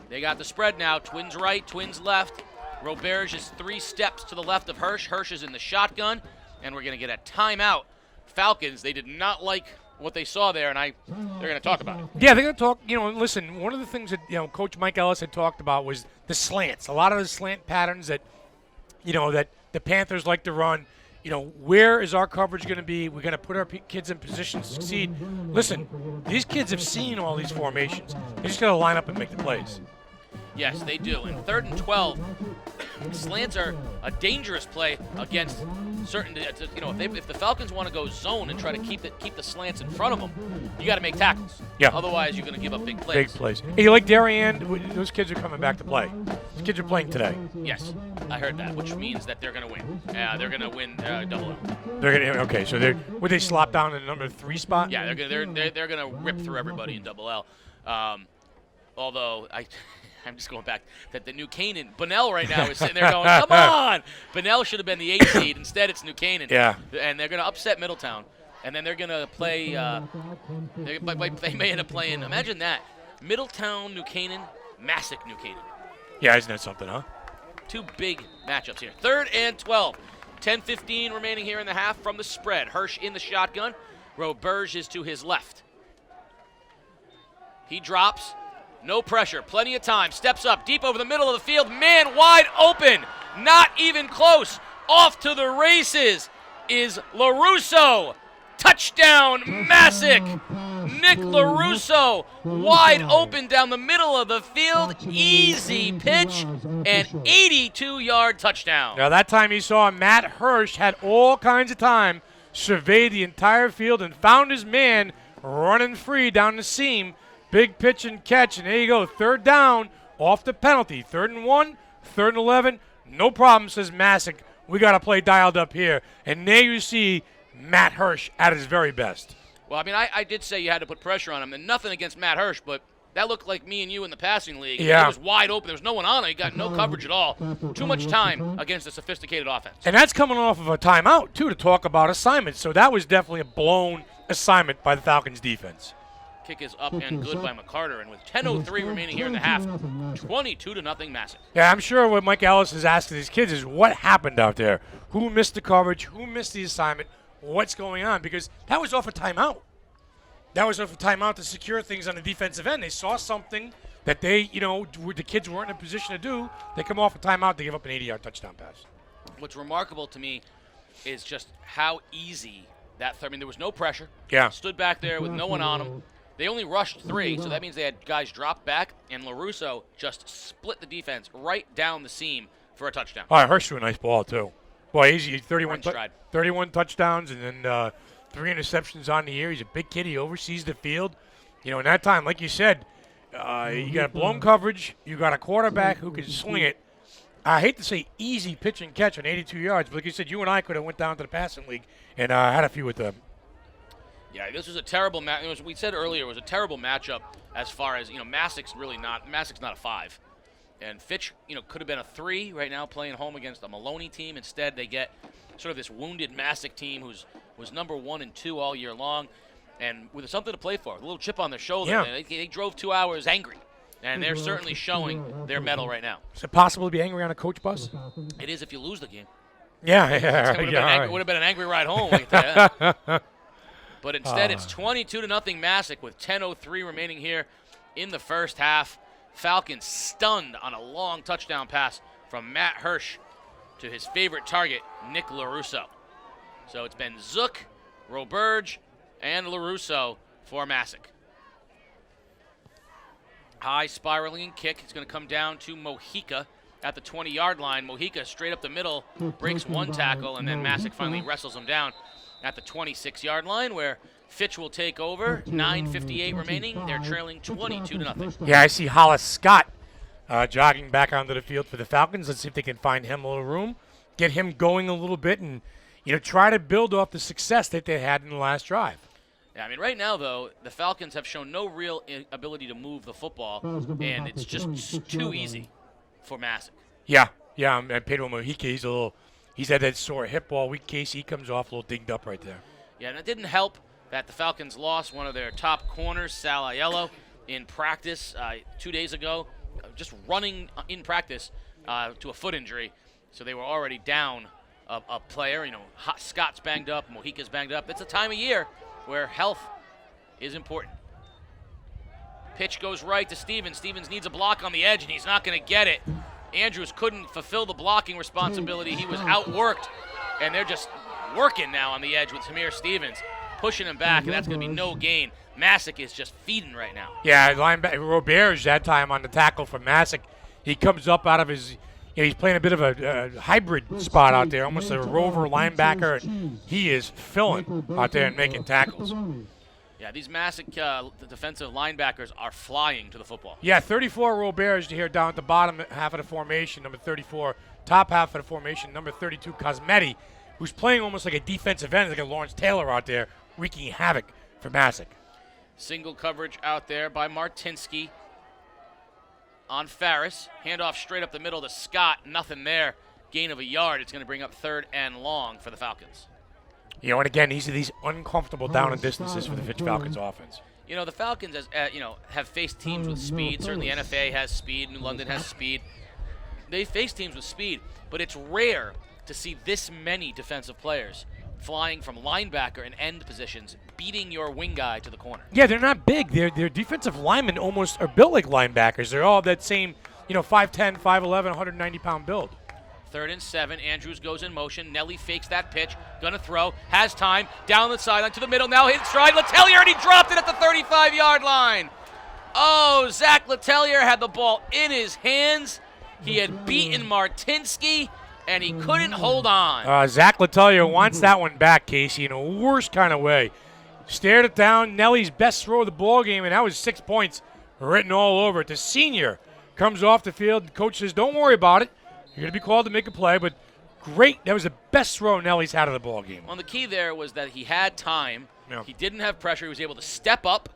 They got the spread now. Twins right, twins left. Roberge is 3 steps to the left of Hirsch. Hirsch is in the shotgun, and we're going to get a timeout. Falcons, they did not like what they saw there, and they're going to talk about it. Yeah, they're going to talk. Listen, one of the things that Coach Mike Ellis had talked about was the slants. A lot of the slant patterns that the Panthers like to run. Where is our coverage going to be? We're going to put our kids in position to succeed. Listen, these kids have seen all these formations. They just got to line up and make the plays. Yes, they do. And 3rd and 12, slants are a dangerous play against certain. If the Falcons want to go zone and try to keep the slants in front of them, you got to make tackles. Yeah. Otherwise, you're going to give up big plays. Big plays. Hey, you like Darien? Those kids are coming back to play. Those kids are playing today. Yes, I heard that, which means that they're going to win. They're going to win double L. They're going to okay. So would they slop down in the number 3 spot? Yeah, they're going to rip through everybody in double L. Although I'm just going back that the New Canaan, Bunnell right now is sitting there going, come on! Bunnell should have been the 8th seed. Instead, it's New Canaan. Yeah. And they're going to upset Middletown. And then they're going to play, they may end up playing, imagine that, Middletown, New Canaan, Masek, New Canaan. Yeah, isn't that something, huh? 2 big matchups here. 3rd and 12. 10:15 remaining here in the half from the spread. Hirsch in the shotgun. Roberge is to his left. He drops. No pressure. Plenty of time. Steps up deep over the middle of the field. Man wide open. Not even close. Off to the races is LaRusso. Touchdown, Masek. Nick LaRusso wide open down the middle of the field. Easy pitch and 82-yard touchdown. Now that time you saw Matt Hirsch had all kinds of time, surveyed the entire field and found his man running free down the seam. Big pitch and catch, and there you go. 3rd down off the penalty. 3rd and 1, 3rd and 11. No problem, says Masek. We got to play dialed up here. And there you see Matt Hirsch at his very best. Well, I mean, I did say you had to put pressure on him, and nothing against Matt Hirsch, but that looked like me and you in the passing league. Yeah. It was wide open. There was no one on it. He got no coverage at all. Too much time against a sophisticated offense. And that's coming off of a timeout, too, to talk about assignments. So that was definitely a blown assignment by the Falcons defense. Kick is up and good by McCarter, and with 10:03 remaining here in the half, 22-0 Masek. Yeah, I'm sure what Mike Ellis is asking these kids is what happened out there. Who missed the coverage? Who missed the assignment? What's going on? Because that was off a timeout. That was off a timeout to secure things on the defensive end. They saw something that the kids weren't in a position to do. They come off a timeout, they give up an 80-yard touchdown pass. What's remarkable to me is just how easy that. I mean, there was no pressure. Yeah. Stood back there with no one on them. They only rushed 3, so that means they had guys drop back, and LaRusso just split the defense right down the seam for a touchdown. All right, Hirsch threw a nice ball, too. Boy, easy. 31 touchdowns and then 3 interceptions on the year. He's a big kid. He oversees the field. You know, in that time, like you said, you got blown coverage. You got a quarterback who can swing it. I hate to say easy pitch and catch on 82 yards, but like you said, you and I could have went down to the passing league and had a few with them. Yeah, this was a terrible match. We said earlier it was a terrible matchup as far as, Masek's not a 5. And Fitch, could have been a 3 right now playing home against a Maloney team. Instead, they get sort of this wounded Masek team was number 1 and 2 all year long and with something to play for, a little chip on their shoulder. Yeah. They drove 2 hours angry, and they're certainly showing their mettle right now. Is it possible to be angry on a coach bus? It is if you lose the game. Yeah. It would have been an angry ride home. I can tell you that. But instead, it's 22-0 Masek with 10:03 remaining here in the first half. Falcons stunned on a long touchdown pass from Matt Hirsch to his favorite target, Nick LaRusso. So it's been Zook, Roberge, and LaRusso for Masek. High spiraling kick. It's going to come down to Mojica at the 20-yard line. Mojica straight up the middle, breaks one tackle, and then Masek finally wrestles him down at the 26-yard line where Fitch will take over. 9:58 remaining. They're trailing 22-0. Yeah, I see Hollis Scott jogging back onto the field for the Falcons. Let's see if they can find him a little room, get him going a little bit, and try to build off the success that they had in the last drive. Yeah, I mean, right now, though, the Falcons have shown no real ability to move the football, and it's just too easy for Masek. Yeah, and Pedro Mojica, he's had that sore hip all week. Casey comes off a little dinged up right there. Yeah, and it didn't help that the Falcons lost one of their top corners, Sal Aiello, in practice 2 days ago, just running in practice to a foot injury. So they were already down a player. Scott's banged up, Mojica's banged up. It's a time of year where health is important. Pitch goes right to Stevens. Stevens needs a block on the edge, and he's not going to get it. Andrews couldn't fulfill the blocking responsibility. He was outworked, and they're just working now on the edge with Tamir Stevens. pushing him back, and that's going to be no gain. Masek is just feeding right now. Yeah, linebacker Roberge that time on the tackle for Masek. He comes up out of his, he's playing a bit of a hybrid spot out there, almost a rover linebacker. And he is filling out there and making tackles. Yeah, these Masek the defensive linebackers are flying to the football. Yeah, 34 Roberge here down at the bottom half of the formation, number 34. Top half of the formation, number 32, Cosmetti, who's playing almost like a defensive end, like a Lawrence Taylor out there, wreaking havoc for Masek. Single coverage out there by Martinsky on Farris. Handoff straight up the middle to Scott. Nothing there. Gain of a yard. It's going to bring up 3rd and long for the Falcons. And again, these uncomfortable down and distances for the Fitch Falcons offense. The Falcons, have faced teams with speed. Certainly NFA has speed. New London has speed. They face teams with speed, but it's rare to see this many defensive players flying from linebacker and end positions, beating your wing guy to the corner. Yeah, they're not big. Their defensive linemen almost are built like linebackers. They're all that same, 5'10", 5'11", 190-pound build. 3rd and 7. Andrews goes in motion. Nellie fakes that pitch. Gonna throw. Has time. Down the sideline to the middle. Now hit stride. Letellier, and he dropped it at the 35-yard line. Oh, Zach Letellier had the ball in his hands. He had beaten Martinsky, and he couldn't hold on. Zach Letellier wants that one back, Casey, in a worst kind of way. Stared it down. Nellie's best throw of the ball game, and that was 6 points written all over it. The senior comes off the field. The coach says, don't worry about it. You're going to be called to make a play, but great. That was the best throw Nellie's had of the ball game. Well, the key there was that he had time. Yeah. He didn't have pressure. He was able to step up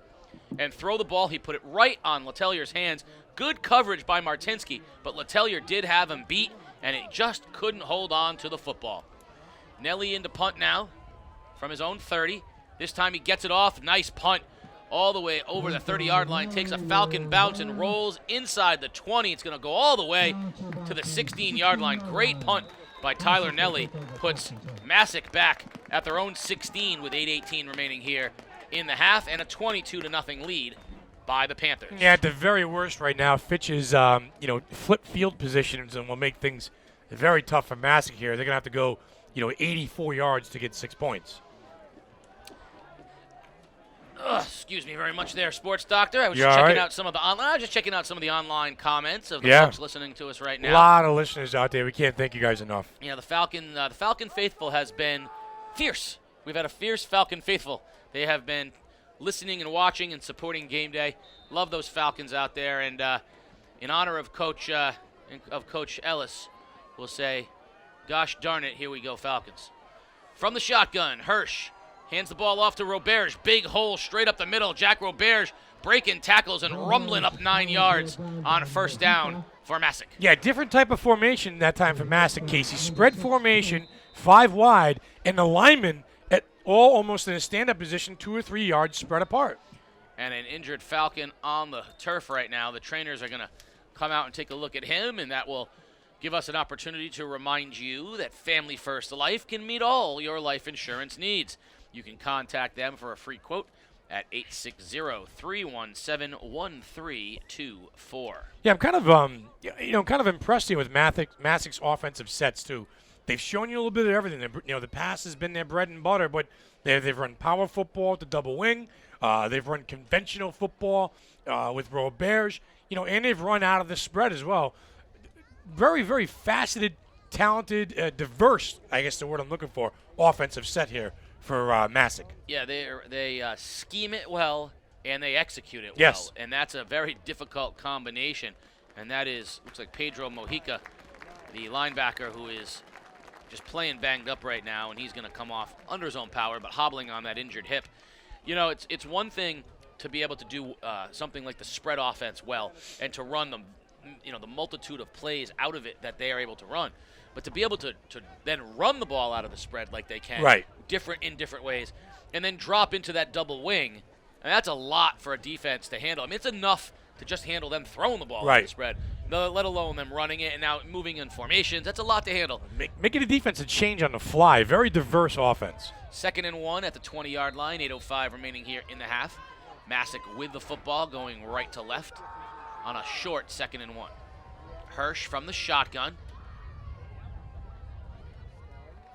and throw the ball. He put it right on Letellier's hands. Good coverage by Martinsky, but Letellier did have him beat, and it just couldn't hold on to the football. Nellie into punt now from his own 30. This time he gets it off. Nice punt all the way over the 30-yard line. Takes a Falcon bounce and rolls inside the 20. It's going to go all the way to the 16-yard line. Great punt by Tyler Nellie. Puts Masek back at their own 16 with 8:18 remaining here in the half, and a 22-0 lead by the Panthers. Yeah, at the very worst right now, Fitch is, flip field positions and will make things very tough for Masek here. They're going to have to go, 84 yards to get 6 points. Excuse me very much there, Sports Doctor. I was You just all checking right? out some of the online comments of the Yeah. folks listening to us right A now. lot of listeners out there. We can't thank you guys enough. Yeah, the Falcon faithful has been fierce. We've had a fierce Falcon faithful. They have been listening and watching and supporting game day. Love those Falcons out there. And in honor of Coach Ellis, we'll say, gosh darn it, here we go, Falcons. From the shotgun, Hirsch hands the ball off to Roberge. Big hole straight up the middle. Jack Roberge breaking tackles and rumbling up 9 yards on 1st down for Masek. Yeah, different type of formation that time for Masek, Casey. Spread formation, 5 wide, and the linemen at all almost in a stand-up position, 2 or 3 yards spread apart. And an injured Falcon on the turf right now. The trainers are going to come out and take a look at him, and that will give us an opportunity to remind you that Family First Life can meet all your life insurance needs. You can contact them for a free quote at 860-317-1324. Yeah, I'm kind of impressed here with Masek's offensive sets too. They've shown you a little bit of everything. The pass has been their bread and butter, but they've run power football to double wing. They've run conventional football with Roberge, and they've run out of the spread as well. Very, very faceted, talented, diverse, I guess the word I'm looking for, offensive set here for Masek. Yeah, they scheme it well and they execute it Yes. well, and that's a very difficult combination. And that looks like Pedro Mojica, the linebacker, who is just playing banged up right now, and he's going to come off under his own power, but hobbling on that injured hip. It's one thing to be able to do something like the spread offense well and to run the multitude of plays out of it that they are able to run. But to be able to then run the ball out of the spread like they can, right, in different ways, and then drop into that double wing, and that's a lot for a defense to handle. I mean, it's enough to just handle them throwing the ball out of the spread, let alone them running it and now moving in formations. That's a lot to handle. Making a defense a change on the fly. Very diverse offense. 2nd and 1 at the 20-yard line, 8:05 remaining here in the half. Masek with the football going right to left on a short 2nd and 1. Hirsch from the shotgun.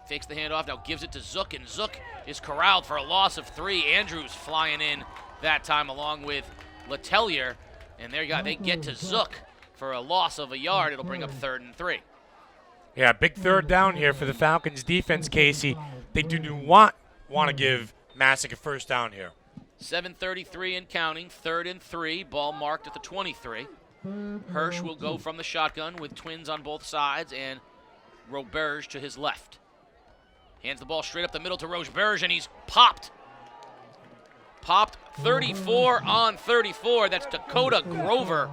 Fakes the handoff, now gives it to Zook, and Zook is corralled for a loss of 3. Andrews flying in that time along with Letelier. And there you go. They get to Zook for a loss of a yard. It'll bring up 3rd and 3. Yeah, big third down here for the Falcons defense, Casey. They do not want to give Masek a first down here. 7:33 and counting, 3rd and 3, ball marked at the 23. Hirsch will go from the shotgun with twins on both sides and Roberge to his left. Hands the ball straight up the middle to Roberge, and he's popped. Popped 34 on 34. That's Dakota Grover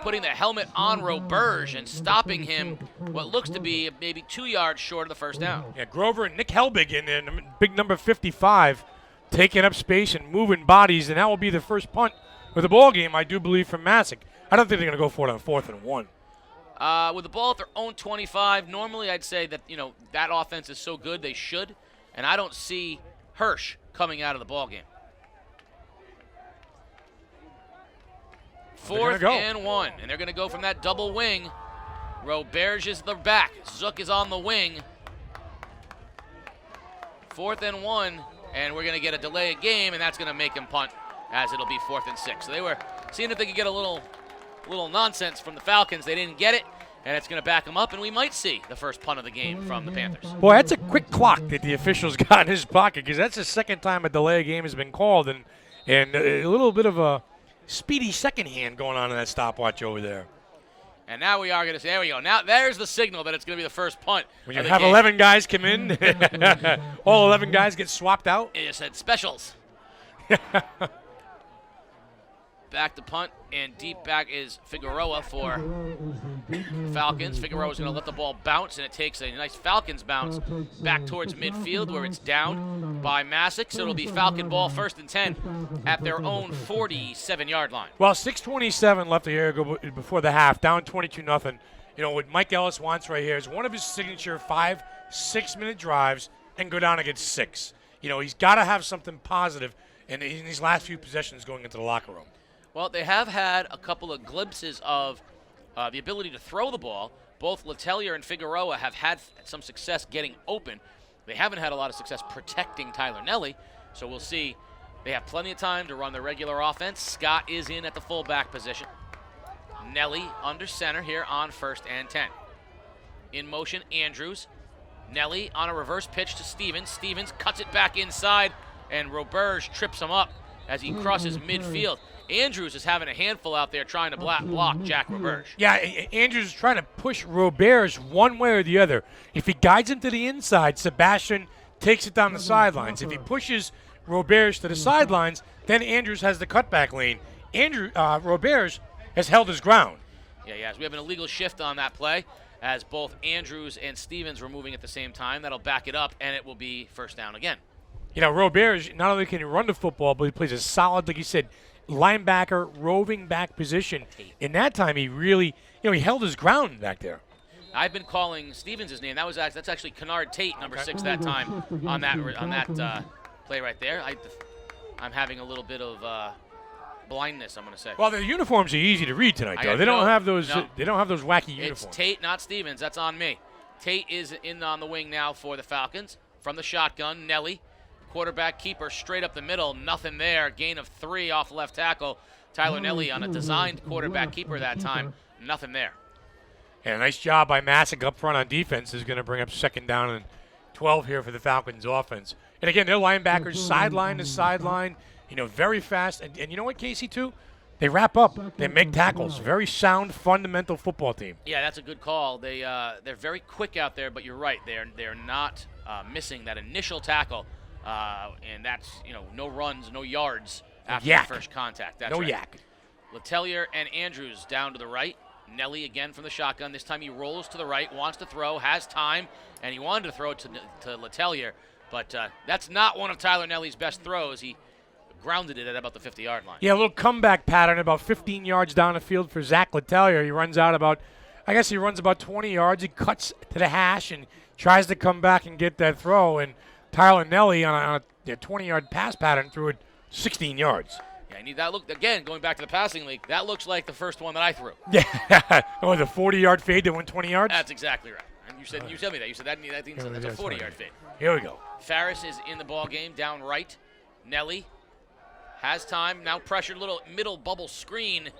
putting the helmet on Roberge and stopping him what looks to be maybe 2 yards short of the first down. Yeah, Grover and Nick Helbig in there, big number 55, taking up space and moving bodies, and that will be the first punt of the ball game, I do believe, from Masek. I don't think they're going to go for it on 4th and 1. With the ball at their own 25, normally I'd say that, that offense is so good they should, and I don't see Hirsch coming out of the ball game. 4th and 1, and they're going to go from that double wing. Roberge is the back. Zook is on the wing. 4th and 1, and we're going to get a delay of game, and that's going to make him punt, as it'll be 4th and 6. So they were seeing if they could get a little nonsense from the Falcons. They didn't get it, and it's going to back them up, and we might see the first punt of the game from the Panthers. Boy, that's a quick clock that the officials got in his pocket, because that's the second time a delay of game has been called, and a little bit of a speedy second hand going on in that stopwatch over there. And now we are going to say, there we go. Now there's the signal that it's going to be the first punt. When you have 11 guys come in, all 11 guys get swapped out. It said specials. Back to punt, and deep back is Figueroa for Falcons. Figueroa's going to let the ball bounce, and it takes a nice Falcons bounce back towards midfield where it's down by Masek. So it'll be Falcon ball 1st and 10 at their own 47-yard line. Well, 6:27 left here before the half, down 22-0. What Mike Ellis wants right here is one of his signature 5-6-minute drives and go down against 6. He's got to have something positive in these last few possessions going into the locker room. Well, they have had a couple of glimpses of the ability to throw the ball. Both Letelier and Figueroa have had some success getting open. They haven't had a lot of success protecting Tyler Nellie, so we'll see. They have plenty of time to run their regular offense. Scott is in at the fullback position. Nellie under center here on 1st and 10. In motion, Andrews. Nellie on a reverse pitch to Stevens. Stevens cuts it back inside, and Roberge trips him up as he crosses midfield. Andrews is having a handful out there trying to block Jack Roberge. Yeah, Andrews is trying to push Roberge one way or the other. If he guides him to the inside, Sebastian takes it down the sidelines. If he pushes Roberge to the sidelines, then Andrews has the cutback lane. Roberge has held his ground. Yeah, so we have an illegal shift on that play as both Andrews and Stevens were moving at the same time. That'll back it up, and it will be 1st down again. Roberge, not only can he run the football, but he plays a solid, like you said, linebacker, roving back position. In that time, he really, he held his ground back there. I've been calling Stevens' name. That's actually Kennard Tate, number 6 that time on that play right there. I'm having a little bit of blindness, I'm going to say. Well, the uniforms are easy to read tonight, though. They don't have those. No. They don't have those wacky uniforms. It's Tate, not Stevens. That's on me. Tate is in on the wing now for the Falcons. From the shotgun, Nellie. Quarterback keeper straight up the middle, nothing there. Gain of 3 off left tackle. Tyler Nellie on a designed quarterback keeper that time, nothing there. And a nice job by Masek up front on defense is going to bring up 2nd down and 12 here for the Falcons offense. And again, their linebackers sideline to sideline, very fast. And you know what, Casey, too? They wrap up. They make tackles. Very sound, fundamental football team. Yeah, that's a good call. They're very quick out there, but you're right. They're not missing that initial tackle. And that's, no runs, no yards after the first contact. That's right. Yak. Letelier and Andrews down to the right. Nellie again from the shotgun. This time he rolls to the right, wants to throw, has time, and he wanted to throw it to Letelier. But that's not one of Tyler Nellie's best throws. He grounded it at about the 50-yard line. Yeah, a little comeback pattern about 15 yards down the field for Zach Letelier. He runs about 20 yards. He cuts to the hash and tries to come back and get that throw. And Tyler Nellie on a 20-yard pass pattern threw it 16 yards. Yeah, I need that look. Again, going back to the passing league, that looks like the first one that I threw. Yeah. The 40-yard fade that went 20 yards? That's exactly right. You tell me that. You said that that's a 40-yard fade. Here we go. Ferris is in the ball game, down right. Nellie has time, now pressured, little middle bubble screen.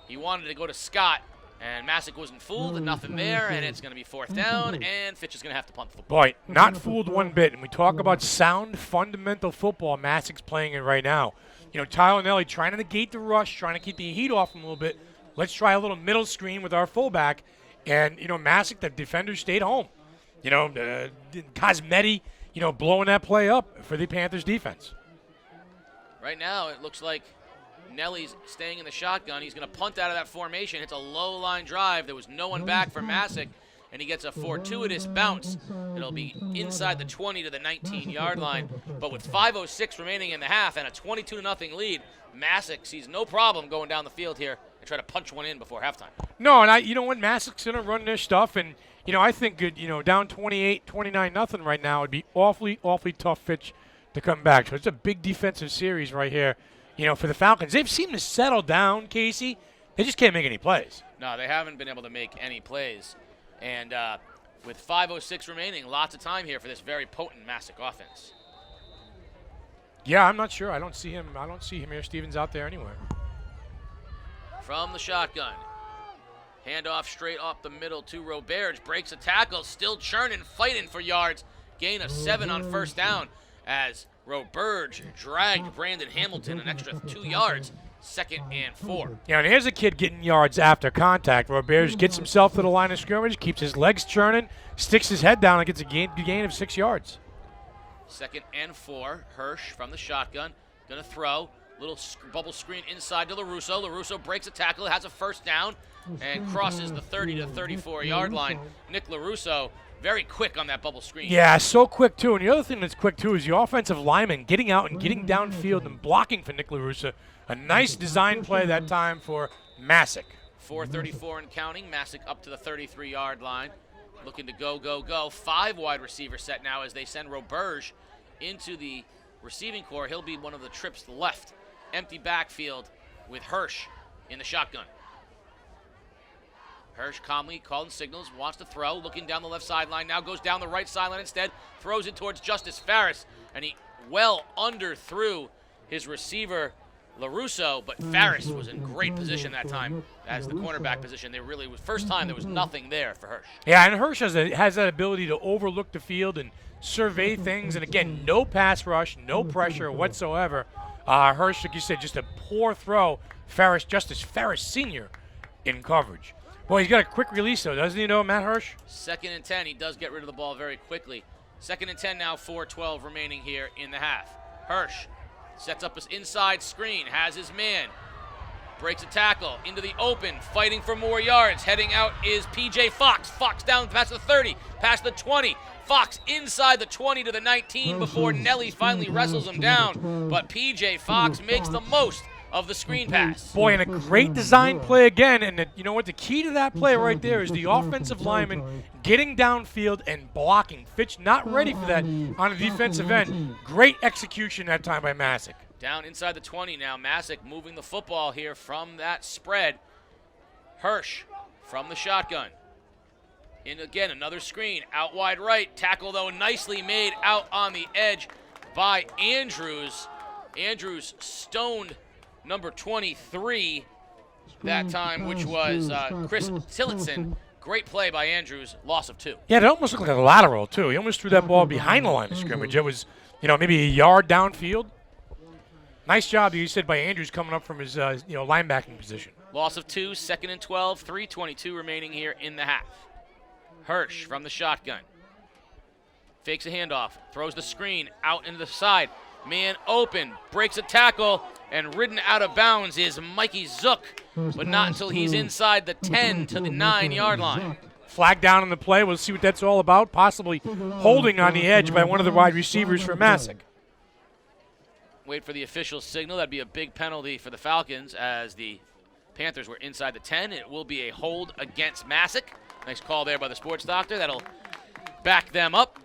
He wanted to go to Scott, and Masek wasn't fooled, and nothing there, and it's going to be 4th down, and Fitch is going to have to punt the football. Boy, not fooled one bit. And we talk about sound, fundamental football. Masek's playing it right now. Tyler Nellie trying to negate the rush, trying to keep the heat off him a little bit. Let's try a little middle screen with our fullback. And, Masek, the defender, stayed home. Cosmetti, blowing that play up for the Panthers defense. Right now, it looks like Nellie's staying in the shotgun. He's going to punt out of that formation. It's a low line drive. There was no one back for Masek, and he gets a fortuitous bounce. It'll be inside the 20 to the 19-yard line. But with 5:06 remaining in the half and a 22-0 lead, Masek sees no problem going down the field here and try to punch one in before halftime. No, and you know what? Masek's going to run their stuff, and I think down 28, 29-0 right now, it'd be awfully tough Fitch to come back. So it's a big defensive series right here, for the Falcons. They've seemed to settle down, Casey. They just can't make any plays. No, they haven't been able to make any plays. And with 5:06 remaining, lots of time here for this very potent Masek offense. Yeah, I'm not sure. I don't see him here. Stevens out there anywhere. From the shotgun. Handoff straight off the middle to Roberge. Breaks a tackle, still churning, fighting for yards. Gain of 7 on 1st down as Roberge dragged Brandon Hamilton an extra 2 yards. 2nd and 4. Yeah, and here's a kid getting yards after contact. Roberge gets himself to the line of scrimmage, keeps his legs churning, sticks his head down, and gets a gain of 6 yards. 2nd and 4. Hirsch from the shotgun. Going to throw. Little bubble screen inside to LaRusso. LaRusso breaks a tackle, has a 1st down, and crosses the 30 to 34-yard line. Nick LaRusso very quick on that bubble screen. Yeah, so quick, too. And the other thing that's quick, too, is the offensive lineman getting out and getting downfield and blocking for Nick LaRusso. A nice design play that time for Masek. 4:34 and counting. Masek up to the 33-yard line. Looking to go. 5 wide receiver set now as they send Roberge into the receiving core. He'll be one of the trips left. Empty backfield with Hirsch in the shotgun. Hirsch calmly calling signals, wants to throw, looking down the left sideline, now goes down the right sideline instead, throws it towards Justice Ferris, and he well underthrew his receiver LaRusso, but Ferris was in great position that time as the cornerback position. There really was first time there was nothing there for Hirsch. Yeah, and Hirsch has that ability to overlook the field and survey things, and again, no pass rush, no pressure whatsoever. Hirsch, like you said, just a poor throw. Justice Ferris Sr. in coverage. Boy, he's got a quick release, though, doesn't he, Matt Hirsch? 2nd and 10. He does get rid of the ball very quickly. 2nd and 10 now, 4:12 remaining here in the half. Hirsch sets up his inside screen, has his man, breaks a tackle into the open, fighting for more yards. Heading out is P.J. Fox. Fox down past the 30, past the 20. Fox inside the 20 to the 19 before Nellie finally wrestles him down. But P.J. Fox makes the most of the screen pass. Boy, and a great design play again. And you know what? The key to that play right there is the offensive lineman getting downfield and blocking. Fitch not ready for that on the defensive end. Great execution that time by Masek. Down inside the 20 now. Masek moving the football here from that spread. Hirsch from the shotgun. In again, another screen. Out wide right. Tackle, though, nicely made out on the edge by Andrews. Andrews stoned number 23 that time, which was Chris Tillotson. Great play by Andrews. Loss of 2. Yeah, it almost looked like a lateral, too. He almost threw that ball behind the line of scrimmage. It was, maybe a yard downfield. Nice job, you said, by Andrews coming up from his, linebacking position. Loss of 2, 2nd and 12, 3:22 remaining here in the half. Hirsch from the shotgun. Fakes a handoff, throws the screen out into the side. Man open, breaks a tackle, and ridden out of bounds is Mikey Zook, but not until he's inside the 10 to the 9-yard line. Flag down on the play. We'll see what that's all about. Possibly holding on the edge by one of the wide receivers for Masek. Wait for the official signal. That'd be a big penalty for the Falcons as the Panthers were inside the 10. It will be a hold against Masek. Nice call there by the sports doctor. That'll back them up.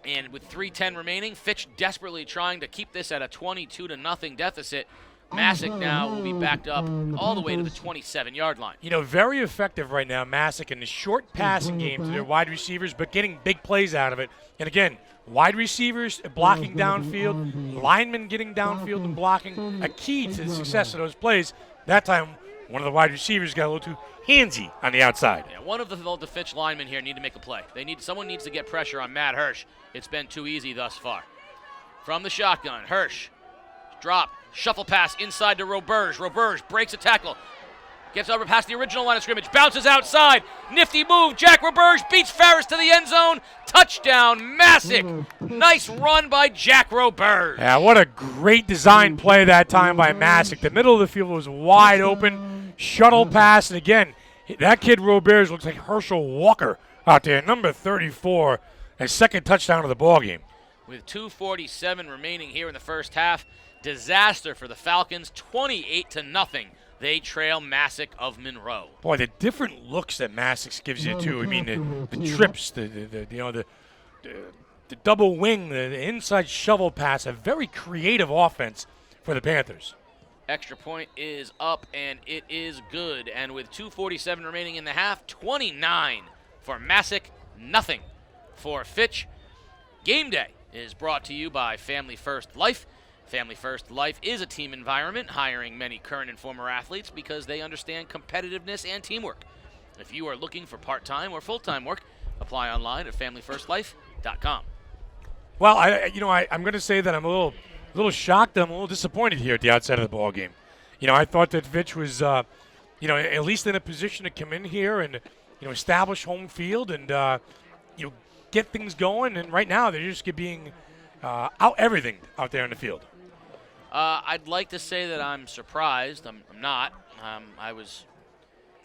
And with 3:10 remaining, Fitch desperately trying to keep this at a 22-0 deficit. Masek now will be backed up all the way to the 27-yard line. You know, very effective right now, Masek, in the short passing game to their wide receivers, but getting big plays out of it. And again, wide receivers blocking downfield, linemen getting downfield and blocking, a key to the success of those plays. That time, one of the wide receivers got a little too handsy on the outside. Yeah, one of the Fitch linemen here need to make a play. Someone needs to get pressure on Matt Hirsch. It's been too easy thus far. From the shotgun, Hirsch, drop, shuffle pass inside to Roberge. Roberge breaks a tackle, gets over past the original line of scrimmage, bounces outside, nifty move. Jack Roberge beats Ferris to the end zone. Touchdown, Masek. Nice run by Jack Roberge. Yeah, what a great design play that time by Masek. The middle of the field was wide open, shuttle pass, and again, that kid Roberge looks like Herschel Walker out there, number 34, his second touchdown of the ball game. With 2:47 remaining here in the first half, disaster for the Falcons, 28-0. They trail Masek of Monroe. Boy, the different looks that Masek gives you too. I mean, the trips, the double wing, the inside shovel pass, a very creative offense for the Panthers. Extra point is up, and it is good. And with 2:47 remaining in the half, 29 for Masek, nothing for Fitch. Game day is brought to you by Family First Life. Family First Life is a team environment, hiring many current and former athletes because they understand competitiveness and teamwork. If you are looking for part-time or full-time work, apply online at familyfirstlife.com. Well, I'm going to say that I'm a little shocked. I'm a little disappointed here at the outset of the ball game. You know, I thought that Fitch was, at least in a position to come in here and, establish home field and, get things going. And right now, they're just being out everything out there in the field. I'd like to say that I'm surprised. I'm not. I was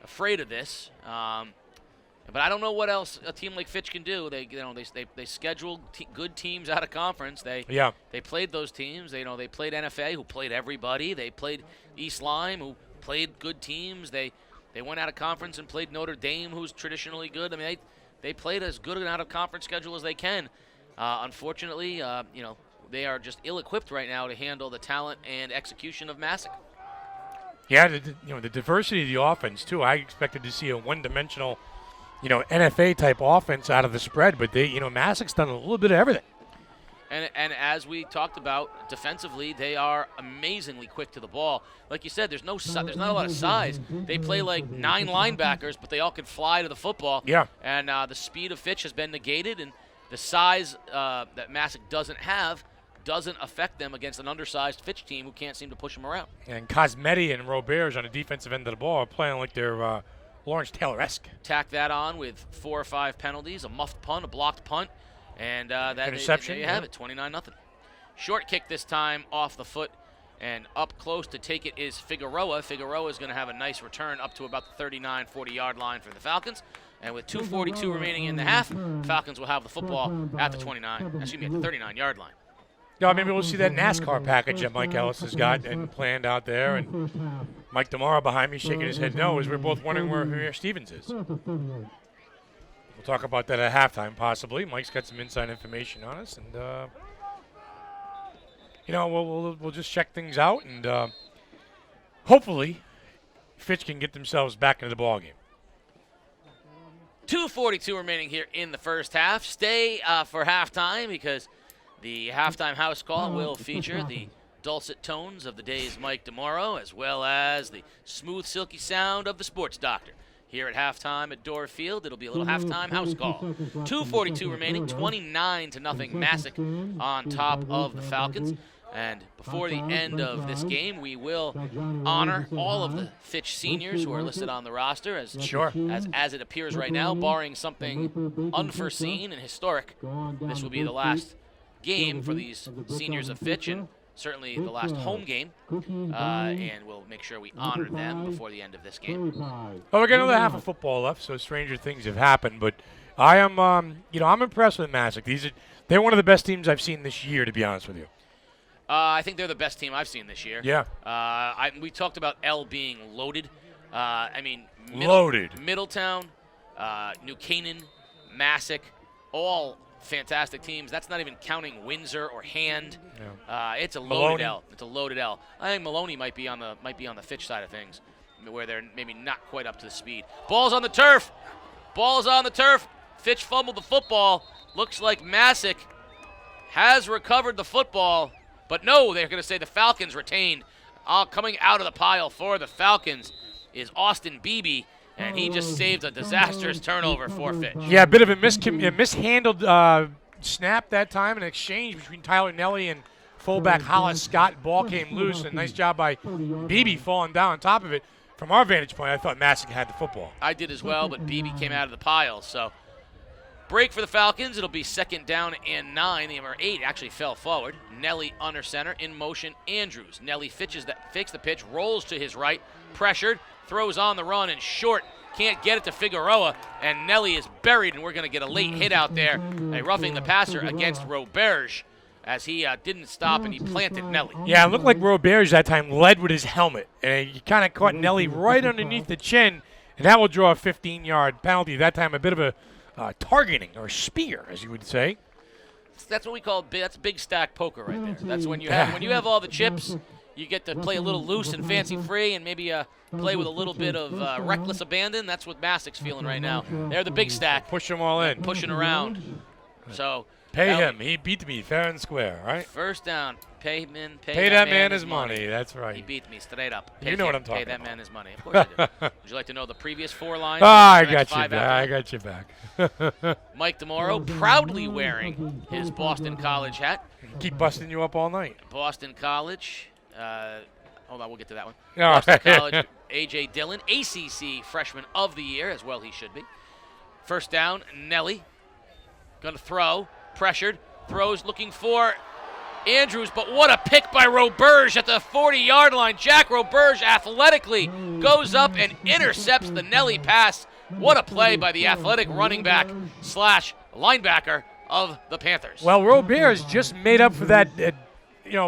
afraid of this. But I don't know what else a team like Fitch can do. They schedule good teams out of conference. They played those teams. They played NFA, who played everybody. They played East Lyme, who played good teams. They went out of conference and played Notre Dame, who's traditionally good. I mean, they played as good an out of conference schedule as they can. Unfortunately, they are just ill-equipped right now to handle the talent and execution of Masek. Yeah, the diversity of the offense too. I expected to see a one-dimensional, NFA type offense out of the spread, but Masek's done a little bit of everything. And as we talked about, defensively, they are amazingly quick to the ball. Like you said, there's not a lot of size. They play like 9 linebackers, but they all can fly to the football. Yeah. And the speed of Fitch has been negated, and the size that Masek doesn't have doesn't affect them against an undersized Fitch team who can't seem to push them around. And Cosmetti and Roberge on the defensive end of the ball are playing like they're Lawrence Taylor-esque. Tack that on with 4 or 5 penalties, a muffed punt, a blocked punt, and that interception. There you have it, 29-0. Short kick this time off the foot, and up close to take it is Figueroa. Figueroa is going to have a nice return up to about the 39, 40-yard line for the Falcons. And with 2:42 remaining in the half, Falcons will have the football at the 39-yard line. No, maybe we'll see that NASCAR package that Mike Ellis has got and planned out there. And Mike DeMauro behind me shaking his head no, as we're both wondering where Amir Stevens is. We'll talk about that at halftime, possibly. Mike's got some inside information on us. And, we'll just check things out. And hopefully Fitch can get themselves back into the ballgame. 2:42 remaining here in the first half. Stay for halftime because the halftime house call will feature the dulcet tones of the day's Mike DeMauro, as well as the smooth, silky sound of the sports doctor. Here at halftime at Door Field, it'll be a little halftime house call. 2:42 remaining, 29-0 Masek on top of the Falcons. And before the end of this game, we will honor all of the Fitch seniors who are listed on the roster. As it appears right now, barring something unforeseen and historic, this will be the last game for these seniors of Fitch, and certainly the last home game. And we'll make sure we honor them before the end of this game. Well, we got another half of football left, so stranger things have happened. But I am, I'm impressed with Masek. They're one of the best teams I've seen this year, to be honest with you. I think they're the best team I've seen this year. Yeah. We talked about L being loaded. Loaded. Middletown, New Canaan, Masek, all fantastic teams. That's not even counting Windsor or Hand. Yeah. It's a Maloney. loaded L. It's a loaded L. I think Maloney might be on the Fitch side of things, where they're maybe not quite up to the speed. Ball's on the turf. Ball's on the turf. Fitch fumbled the football. Looks like Masek has recovered the football, but no, they're going to say the Falcons retained. Coming out of the pile for the Falcons is Austin Beebe, and he just saved a disastrous turnover for Fitch. Yeah, a bit of a mishandled snap that time, an exchange between Tyler Nellie and fullback Hollis Scott. Ball came loose, and nice job by Beebe falling down on top of it. From our vantage point, I thought Masek had the football. I did as well, but Beebe came out of the pile, so break for the Falcons. It'll be 2nd down and 9. The number 8 actually fell forward. Nellie under center, in motion, Andrews. Nellie fakes the pitch, rolls to his right, pressured, throws on the run and short. Can't get it to Figueroa, and Nellie is buried, and we're going to get a late hit out there. A roughing the passer against Roberge as he didn't stop, and he planted Nellie. Yeah, it looked like Roberge that time led with his helmet, and he kind of caught Nellie right underneath the chin, and that will draw a 15-yard penalty. That time a bit of a targeting or spear, as you would say. That's what we call that's big stack poker right there. That's when you have all the chips, you get to play a little loose and fancy free, and maybe play with a little bit of reckless abandon. That's what Masek's feeling right now. They're the big stack, Push them all in, pushing around. So pay him. He beat me fair and square, right? First down. Pay that man his money. That's right. He beat me straight up. You know what I'm talking about. Pay that man his money. Of course I do. Would you like to know the previous 4 lines? I got you back. I got you back. Mike DeMoro proudly wearing his Boston College hat. Keep busting you up all night. Boston College. Hold on, we'll get to that one. All Boston right. College, A.J. Dillon, ACC Freshman of the Year, as well he should be. First down, Nellie. Going to throw. Pressured. Throws looking for Andrews, but what a pick by Roberge at the 40-yard line. Jack Roberge athletically goes up and intercepts the Nellie pass. What a play by the athletic running back / linebacker of the Panthers. Well, Roberge just made up for that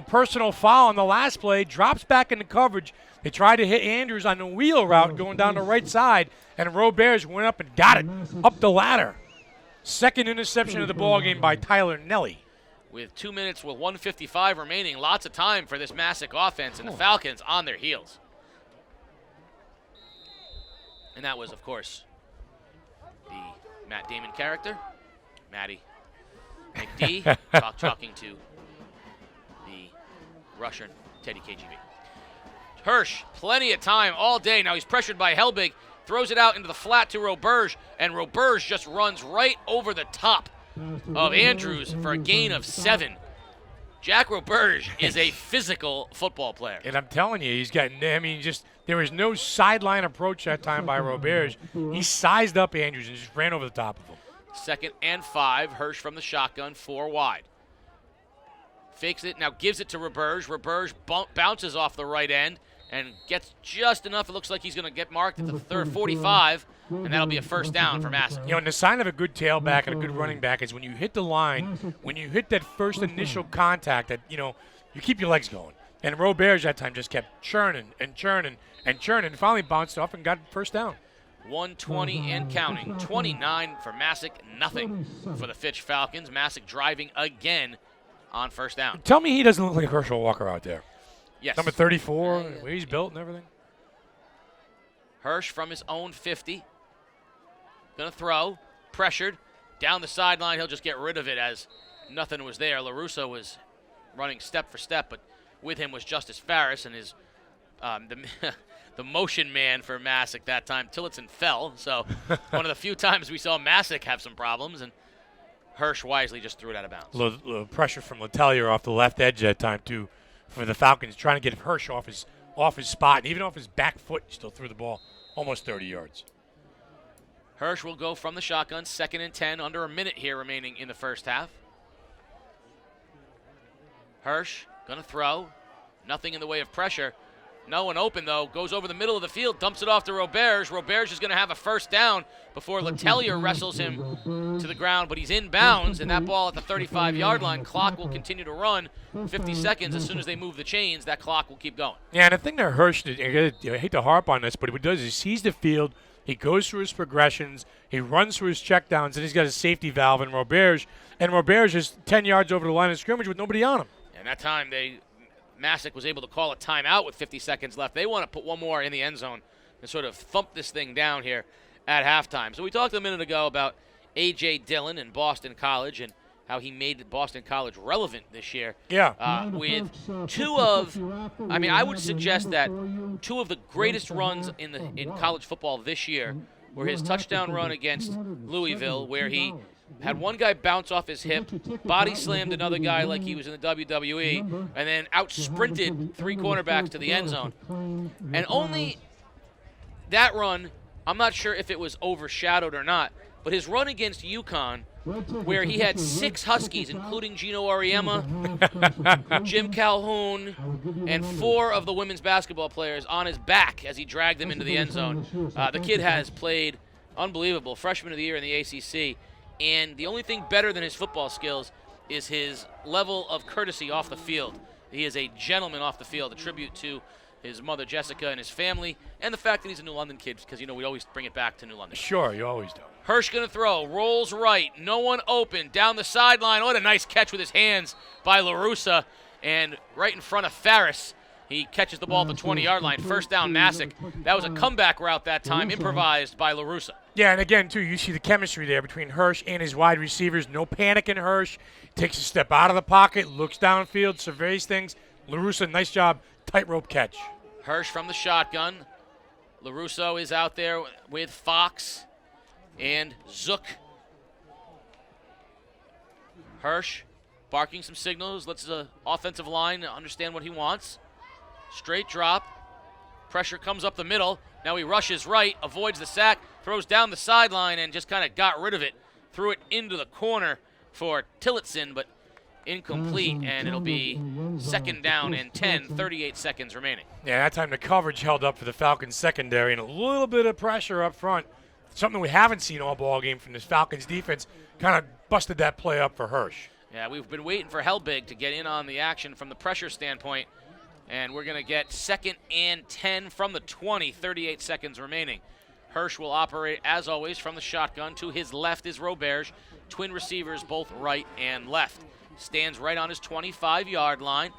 personal foul on the last play, drops back into coverage. They tried to hit Andrews on the wheel route going down the right side, and Roberge went up and got it up the ladder. Second interception of the ball game by Tyler Nellie. With 2 minutes with 1:55 remaining, lots of time for this Masek offense, and the Falcons on their heels. And that was, of course, the Matt Damon character, Matty McD, talking to the Russian Teddy KGB. Hirsch, plenty of time all day. Now he's pressured by Helbig, throws it out into the flat to Roberge, and Roberge just runs right over the top of Andrews for a gain of 7. Jack Roberge is a physical football player. And I'm telling you, there was no sideline approach that time by Roberge. He sized up Andrews and just ran over the top of him. 2nd and 5, Hirsch from the shotgun, 4 wide. Fakes it, now gives it to Roberge. Roberge bounces off the right end and gets just enough. It looks like he's going to get marked at the 45, and that'll be a first down for Masek. And the sign of a good tailback and a good running back is when you hit the line, when you hit that first initial contact, that you keep your legs going. And Roberge that time just kept churning and churning and churning, and finally bounced off and got first down. 120 and counting. 29 for Masek, nothing for the Fitch Falcons. Masek driving again on first down. Tell me he doesn't look like Herschel Walker out there. Yes. Number 34, the way he's built and everything. Hirsch from his own 50. Going to throw. Pressured. Down the sideline. He'll just get rid of it as nothing was there. LaRusso was running step for step, but with him was Justice Farris and his the motion man for Masek that time. Tillotson fell, so one of the few times we saw Masek have some problems, and Hirsch wisely just threw it out of bounds. Little pressure from Letelier off the left edge that time, too, for the Falcons, trying to get Hirsch off his spot, and even off his back foot, still threw the ball almost 30 yards. Hirsch will go from the shotgun, 2nd and 10, under a minute here remaining in the first half. Hirsch going to throw. Nothing in the way of pressure. No one open, though. Goes over the middle of the field, dumps it off to Roberge. Roberge is going to have a first down before Letelier wrestles him to the ground, but he's in bounds, and that ball at the 35-yard line. Clock will continue to run 50 seconds. As soon as they move the chains, that clock will keep going. Yeah, and the thing that Hirsch did, I hate to harp on this, but what he does is he sees the field, He goes through his progressions. He runs through his checkdowns, and he's got his safety valve in Roberge. And Roberge is 10 yards over the line of scrimmage with nobody on him. And that time, Masek was able to call a timeout with 50 seconds left. They want to put one more in the end zone and sort of thump this thing down here at halftime. So we talked a minute ago about A.J. Dillon and Boston College and how he made Boston College relevant this year. Yeah. With I would suggest that two of the greatest runs in college football this year were his touchdown run against Louisville, where he had one guy bounce off his hip, body slammed another guy like he was in the WWE, and then out-sprinted 3 cornerbacks to the end zone. And only that run, I'm not sure if it was overshadowed or not, but his run against UConn, where he had 6 Huskies, including Gino Auriemma, Jim Calhoun, and 4 of the women's basketball players on his back as he dragged them into the end zone. The kid has played unbelievable, freshman of the year in the ACC, and the only thing better than his football skills is his level of courtesy off the field. He is a gentleman off the field, a tribute to his mother Jessica and his family, and the fact that he's a New London kid, because we always bring it back to New London. Sure, you always do. Hirsch going to throw, rolls right, no one open, down the sideline. What a nice catch with his hands by LaRussa, and right in front of Farris. He catches the ball at the 20-yard line. First down, Masek. That was a comeback route that time, improvised by LaRussa. Yeah, and again, too, you see the chemistry there between Hirsch and his wide receivers. No panic in Hirsch. Takes a step out of the pocket, looks downfield, surveys things. LaRussa, nice job, tightrope catch. Hirsch from the shotgun. LaRusso is out there with Fox and Zook. Hirsch barking some signals, lets the offensive line understand what he wants. Straight drop. Pressure comes up the middle. Now he rushes right, avoids the sack, throws down the sideline, and just kind of got rid of it. Threw it into the corner for Tillotson, but incomplete, and it'll be second down and 10, 38 seconds remaining. Yeah, that time the coverage held up for the Falcons secondary, and a little bit of pressure up front. Something we haven't seen all ball game from this Falcons defense. Kind of busted that play up for Hirsch. Yeah, we've been waiting for Helbig to get in on the action from the pressure standpoint, and we're going to get second and 10 from the 20, 38 seconds remaining. Hirsch will operate, as always, from the shotgun. To his left is Roberge. Twin receivers, both right and left. Stands right on his 25-yard line.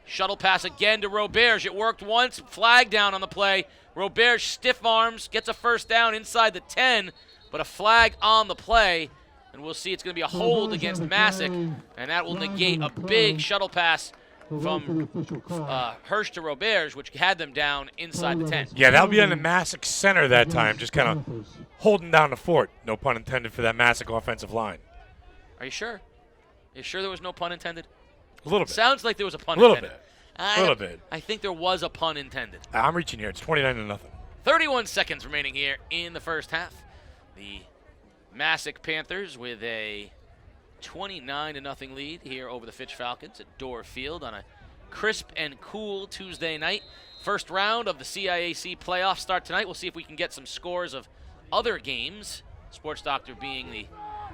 Shuttle pass again to Roberge. It worked once. Flag down on the play. Roberge stiff arms, gets a first down inside the 10, but a flag on the play. And we'll see it's going to be a hold against Masek, and that will negate a big shuttle pass from Hirsch to Roberge, which had them down inside the 10. Yeah, that'll be on the Masek center that time, just kind of holding down the fort. No pun intended for that Masek offensive line. Are you sure? Are you sure there was no pun intended? A little bit. Sounds like there was a pun intended. A little bit. I think there was a pun intended. I'm reaching here. It's 29-0. 31 seconds remaining here in the first half. The Masek Panthers with a 29-0 lead here over the Fitch Falcons at Door Field on a crisp and cool Tuesday night. First round of the CIAC playoffs start tonight. We'll see if we can get some scores of other games. Sports Doctor being the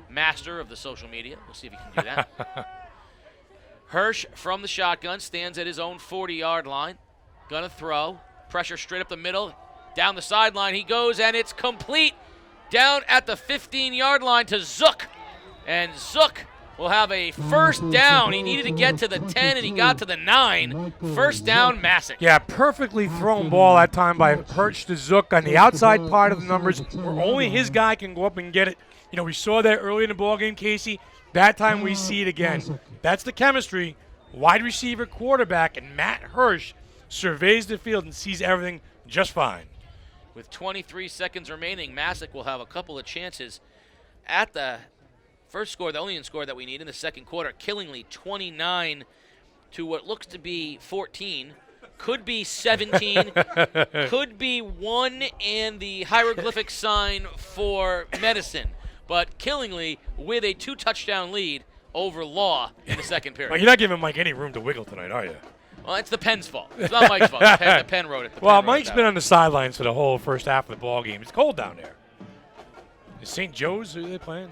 master of the social media. We'll see if he can do that. Hirsch from the shotgun stands at his own 40-yard line. Gonna throw. Pressure straight up the middle. Down the sideline he goes, and it's complete. Down at the 15-yard line to Zook. And Zook will have a first down. He needed to get to the 10, and he got to the 9. First down, Masek. Yeah, perfectly thrown ball that time by Hirsch to Zook on the outside part of the numbers where only his guy can go up and get it. You know, we saw that early in the ballgame, Casey. That time we see it again. That's the chemistry. Wide receiver, quarterback, and Matt Hirsch surveys the field and sees everything just fine. With 23 seconds remaining, Masek will have a couple of chances at the first score, the only score that we need in the second quarter. Killingly 29 to what looks to be 14. Could be 17. Could be 1 and the hieroglyphic sign for medicine. But Killingly with a 2-touchdown lead over Law in the second period. Well, you're not giving Mike any room to wiggle tonight, are you? Well, it's the Penn's fault. It's not Mike's fault. The Penn wrote it. Mike's been on the sidelines for the whole first half of the ball game. It's cold down there. Is St. Joe's, who are they playing?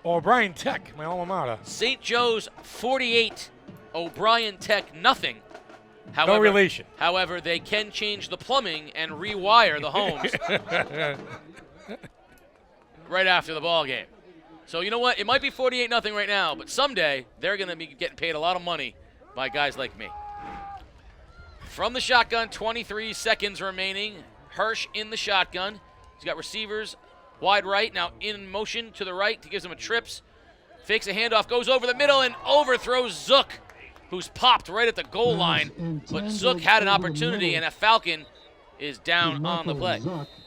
O'Brien Tech, my alma mater. St. Joe's 48, O'Brien Tech nothing. No relation. However, they can change the plumbing and rewire the homes right after the ball game. So you know what? It might be 48-0 right now, but someday they're going to be getting paid a lot of money by guys like me. From the shotgun, 23 seconds remaining. Hirsch in the shotgun. He's got receivers wide right, now in motion to the right. He gives him a trips. Fakes a handoff, goes over the middle, and overthrows Zook, who's popped right at the goal line. But Zook had an opportunity, and a Falcon is down on the play.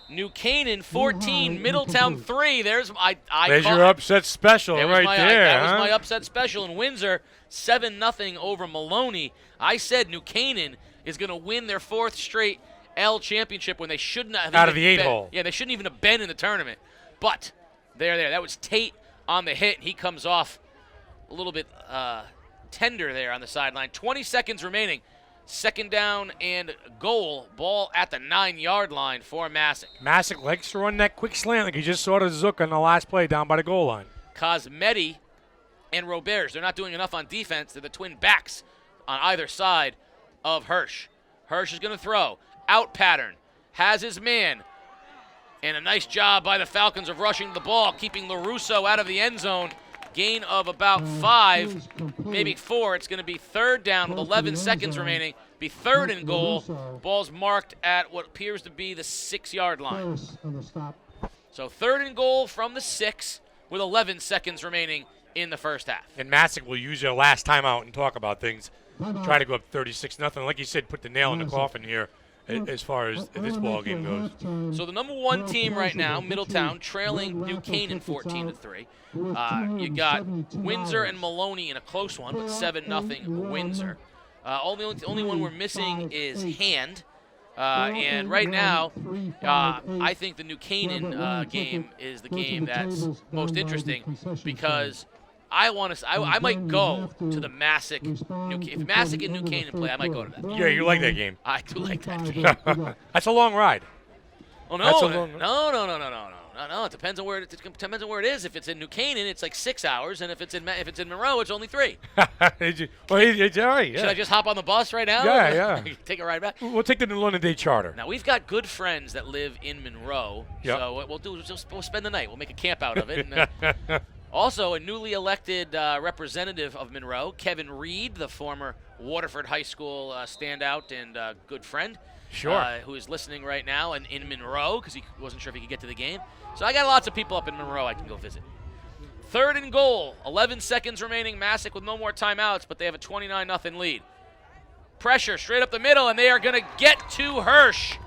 New Canaan 14, Middletown 3. There's your upset special right there. That was my upset special. In Windsor, 7-0 over Maloney. I said New Canaan is going to win their 4th straight L championship when they shouldn't have out of the 8-hole. Yeah, they shouldn't even have been in the tournament. But they're there. That was Tate on the hit. He comes off a little bit tender there on the sideline. 20 seconds remaining. 2nd down and goal. Ball at the 9-yard line for Masek. Masek likes to run that quick slant like he just saw to Zook on the last play down by the goal line. Cosmetti and Roberts, they're not doing enough on defense. They're the twin backs on either side of Hirsch. Hirsch is going to throw. Out pattern. Has his man. And a nice job by the Falcons of rushing the ball, keeping LaRusso out of the end zone. Gain of about 5, maybe 4. It's going to be 3rd down with 11 seconds remaining. Be 3rd and goal. Ball's marked at what appears to be the 6-yard line. So 3rd and goal from the 6 with 11 seconds remaining in the first half. And Masek will use their last timeout and talk about things. Try to go up 36-0. Like you said, put the nail in the coffin here as far as this ball game goes. So the number 1 team right now, Middletown, trailing New Canaan 14-3. You got Windsor and Maloney in a close one, but 7-0 Windsor. Only one we're missing is Hand. And right now, I think the New Canaan game is the game that's most interesting because I might go to the Masek. If Masek and New Canaan play, I might go to that. Yeah, you like that game. I do like that game. That's a long ride. Oh no! It depends on where it is. If it's in New Canaan, it's like 6 hours, and if it's in Monroe, it's only 3. Well, it's all right. Yeah. Should I just hop on the bus right now? Yeah. Take a ride back. We'll take the New London Day charter. Now we've got good friends that live in Monroe, so what we'll do is we'll spend the night. We'll make a camp out of it. And, also, a newly elected representative of Monroe, Kevin Reed, the former Waterford High School standout and good friend. Sure. Who is listening right now and in Monroe because he wasn't sure if he could get to the game. So I got lots of people up in Monroe I can go visit. 3rd and goal, 11 seconds remaining. Masek with no more timeouts, but they have a 29-0 lead. Pressure straight up the middle, and they are going to get to Hirsch.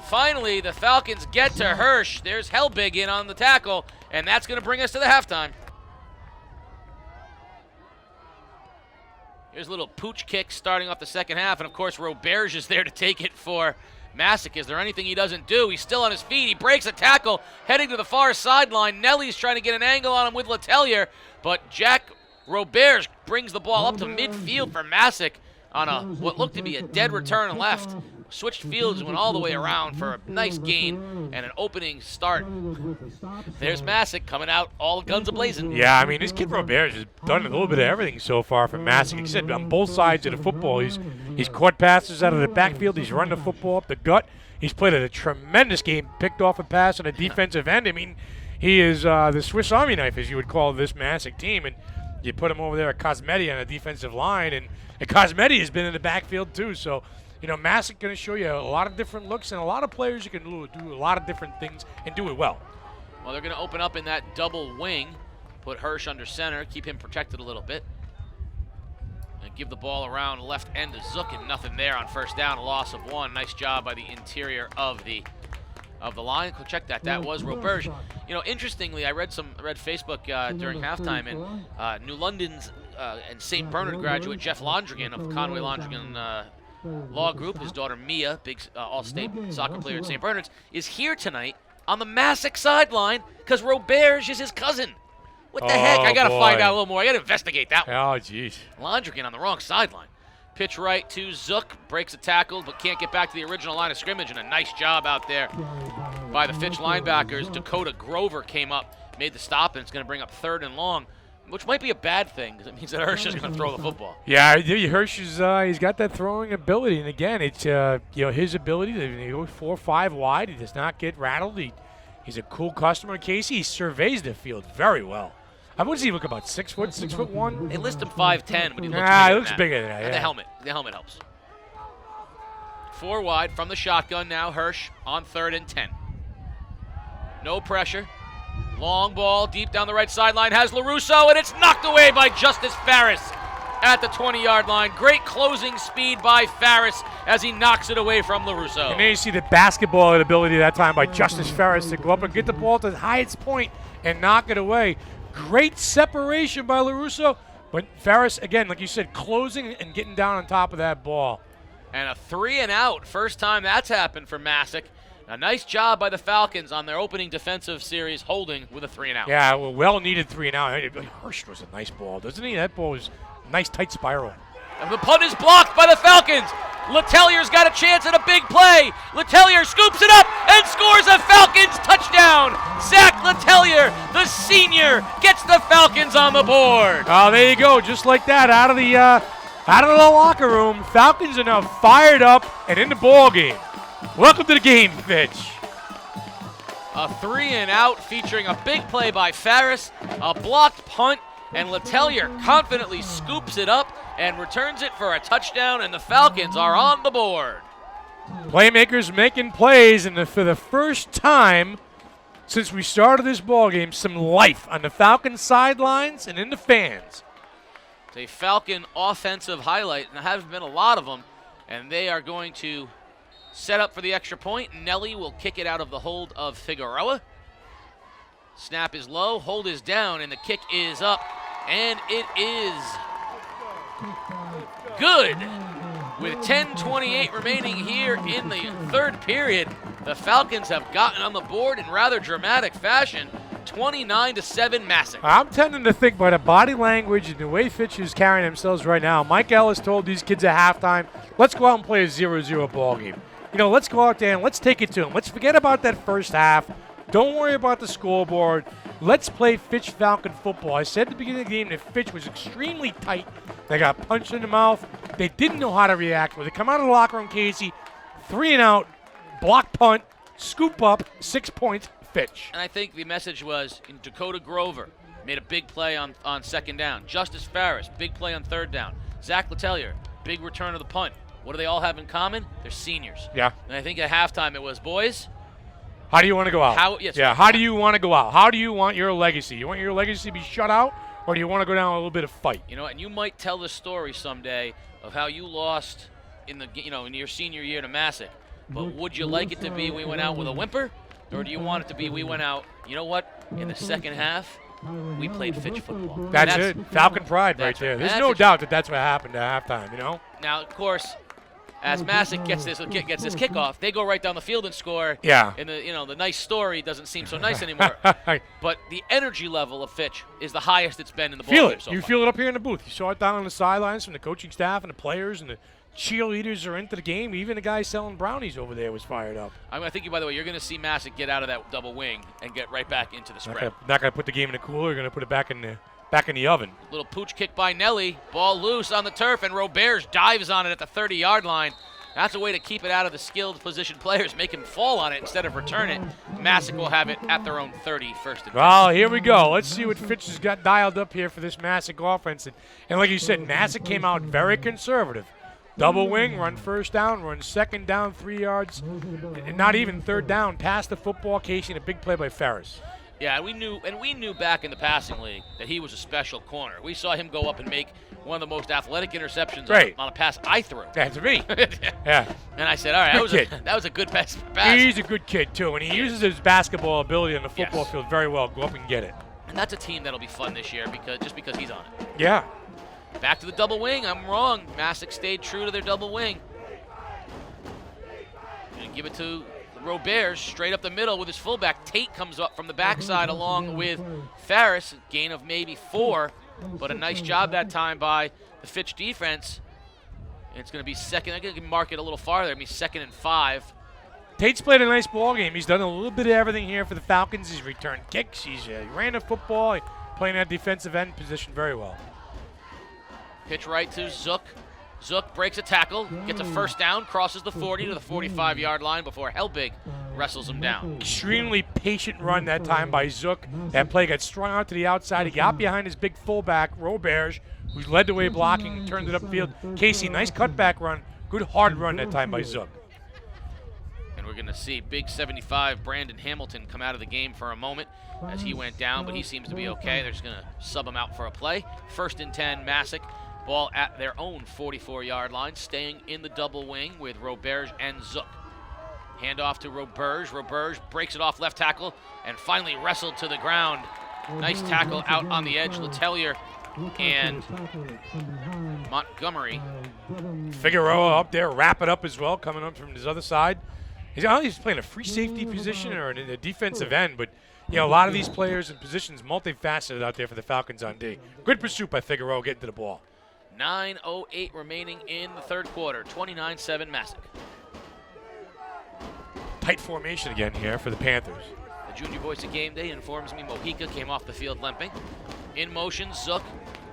Finally, the Falcons get to Hirsch. There's Helbig in on the tackle, and that's going to bring us to the halftime. Here's a little pooch kick starting off the second half, and of course Roberge is there to take it for Masek. Is there anything he doesn't do? He's still on his feet. He breaks a tackle, heading to the far sideline. Nellie's trying to get an angle on him with Letelier, but Jack Roberge brings the ball up to midfield for Masek on what looked to be a dead return left. Switched fields, went all the way around for a nice gain and an opening start. There's Masek coming out, all guns a-blazing. Yeah, I mean, this kid Roberge has done a little bit of everything so far for Masek. He said on both sides of the football, he's caught passes out of the backfield. He's run the football up the gut. He's played a tremendous game, picked off a pass on a defensive end. I mean, he is the Swiss Army knife, as you would call this Masek team. And you put him over there at Cosmetti on the defensive line, and Cosmetti has been in the backfield too. So, you know, Masek going to show you a lot of different looks and a lot of players who can do a lot of different things and do it well. Well, they're going to open up in that double wing, put Hirsch under center, keep him protected a little bit, and give the ball around left end to Zook, and nothing there on first down, a loss of 1. Nice job by the interior of the line. Check that. That was Roberge. You know, interestingly, I read Facebook during halftime, and New London's and St. Bernard graduate Jeff Londrigan of Conway Londrigan Law Group, his daughter Mia, big all-state soccer player at St. Bernard's, is here tonight on the Masek sideline because Roberge is his cousin. What the heck? I got to find out a little more. I got to investigate that one. Oh, jeez. Londrigan on the wrong sideline. Pitch right to Zook, breaks a tackle, but can't get back to the original line of scrimmage, and a nice job out there by the Fitch linebackers. Dakota Grover came up, made the stop, and it's going to bring up 3rd and long. which might be a bad thing because it means that Hirsch is going to throw the football. Yeah, Hirsch is he's got that throwing ability, and again, it's his ability to go 4 or 5 wide. He does not get rattled. He's a cool customer. Casey, he surveys the field very well. What does he look about? 6 foot, 6'1"? They list him 5'10", but he looks bigger he than looks that. bigger than that. And Yeah. the helmet helps. 4 wide from the shotgun now. Hirsch on 3rd and 10. No pressure. Long ball deep down the right sideline has LaRusso, and it's knocked away by Justice Farris at the 20-yard line. Great closing speed by Farris as he knocks it away from LaRusso. And then you see the basketball ability that time by Justice Farris to go up and get the ball to the highest point and knock it away. Great separation by LaRusso, but Farris, again, like you said, closing and getting down on top of that ball. And a 3 and out. First time that's happened for Masek. A nice job by the Falcons on their opening defensive series, holding with a 3 and out. Yeah, well needed 3 and out. Hirsch was a nice ball, doesn't he? That ball was a nice tight spiral. And the punt is blocked by the Falcons. Letellier's got a chance at a big play. Letellier scoops it up and scores a Falcons touchdown. Zach Letellier, the senior, gets the Falcons on the board. Oh, there you go, just like that, out of the locker room. Falcons are now fired up and in the ball game. Welcome to the game, Fitch. A 3 and out featuring a big play by Farris, a blocked punt, and Letellier confidently scoops it up and returns it for a touchdown, and the Falcons are on the board. Playmakers making plays, and for the first time since we started this ball game, some life on the Falcons sidelines and in the fans. It's a Falcon offensive highlight, and there haven't been a lot of them, and they are going to set up for the extra point. Nellie will kick it out of the hold of Figueroa. Snap is low, hold is down, and the kick is up, and it is good. With 10:28 remaining here in the third period, the Falcons have gotten on the board in rather dramatic fashion. 29-7 Masek. I'm tending to think by the body language and the way Fitch is carrying themselves right now, Mike Ellis told these kids at halftime, let's go out and play a 0-0 ball game. Let's go out there and let's take it to them. Let's forget about that first half. Don't worry about the scoreboard. Let's play Fitch Falcon football. I said at the beginning of the game that Fitch was extremely tight. They got punched in the mouth. They didn't know how to react. When they come out of the locker room, Casey, 3 and out, block punt, scoop up, 6 points, Fitch. And I think the message was in Dakota Grover made a big play on second down. Justice Farris, big play on third down. Zach Letellier, big return of the punt. What do they all have in common? They're seniors. Yeah. And I think at halftime it was, boys, how do you want to go out? How do you want to go out? How do you want your legacy? You want your legacy to be shut out, or do you want to go down a little bit of fight? And you might tell the story someday of how you lost in your senior year to Masek. But would you like it to be we went out with a whimper, or do you want it to be we went out, you know what, in the second half, we played Fitch football. That's it. Falcon pride right there. There's no doubt that that's what happened at halftime, Now, of course, as Masek gets this kickoff, they go right down the field and score. Yeah. And the nice story doesn't seem so nice anymore. But the energy level of Fitch is the highest it's been in the ball game so You far. feel it up here in the booth. You saw it down on the sidelines from the coaching staff and the players and the cheerleaders are into the game. Even the guy selling brownies over there was fired up. I think, by the way, you're going to see Masek get out of that double wing and get right back into the spread. Not going to put the game in the cooler. You're going to put it back in the oven. Little pooch kick by Nellie. Ball loose on the turf, and Roberts dives on it at the 30-yard line. That's a way to keep it out of the skilled position players, make him fall on it instead of return it. Masek will have it at their own 30, first and 10. Well, here we go. Let's see what Fitch has got dialed up here for this Masek offense. And like you said, Masek came out very conservative. Double wing, run first down, run second down, 3 yards, and not even third down. Pass the football, Casey, and a big play by Farris. Yeah, we knew back in the passing league that he was a special corner. We saw him go up and make one of the most athletic interceptions on a pass I threw. That's me. Yeah. And I said, all right, that was a good pass. He's a good kid, too, and he uses his basketball ability on the football field very well. Go up and get it. And that's a team that'll be fun this year because he's on it. Yeah. Back to the double wing. I'm wrong. Masek stayed true to their double wing. Gonna give it to Roberts straight up the middle with his fullback. Tate comes up from the backside along with Farris. Gain of maybe 4, but a nice job that time by the Fitch defense. And it's going to be second. I'm going to mark it a little farther. It'll be 2nd and 5. Tate's played a nice ball game. He's done a little bit of everything here for the Falcons. He's returned kicks. He ran the football. He playing that defensive end position very well. Pitch right to Zook. Zook breaks a tackle, gets a first down, crosses the 40 to the 45-yard line before Helbig wrestles him down. Extremely patient run that time by Zook. That play got strung out to the outside. He got behind his big fullback, Roberge, who led the way blocking and turned it upfield. Casey, nice cutback run. Good hard run that time by Zook. And we're going to see big 75 Brandon Hamilton come out of the game for a moment as he went down, but he seems to be okay. They're just going to sub him out for a play. 1st and 10, Masek. Ball at their own 44-yard line, staying in the double wing with Roberge and Zook. Handoff to Roberge. Roberge breaks it off left tackle and finally wrestled to the ground. Nice tackle out on the edge. Letelier and Montgomery. Figueroa up there, wrap it up as well, coming up from his other side. I don't know if he's playing a free safety position or in a defensive end, but a lot of these players and positions multifaceted out there for the Falcons on D. Good pursuit by Figueroa getting to the ball. 9:08 remaining in the third quarter. 29-7 Masek. Tight formation again here for the Panthers. The junior voice of game day informs me Mojica came off the field limping. In motion, Zook.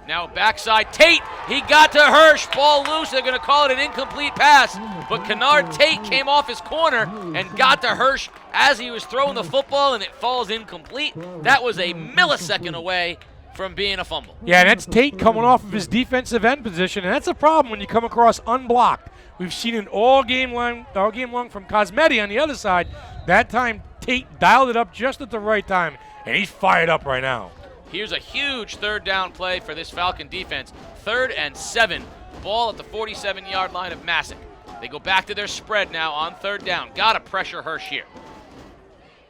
Now backside, Tate. He got to Hirsch. Ball loose. They're going to call it an incomplete pass. But Kennard Tate came off his corner and got to Hirsch as he was throwing the football, and it falls incomplete. That was a millisecond away from being a fumble. Yeah, and that's Tate coming off of his defensive end position, and that's a problem when you come across unblocked. We've seen it all game long from Cosmetti on the other side. That time, Tate dialed it up just at the right time, and he's fired up right now. Here's a huge third down play for this Falcon defense. 3rd and 7. Ball at the 47-yard line of Masek. They go back to their spread now on 3rd down. Gotta pressure Hirsch here.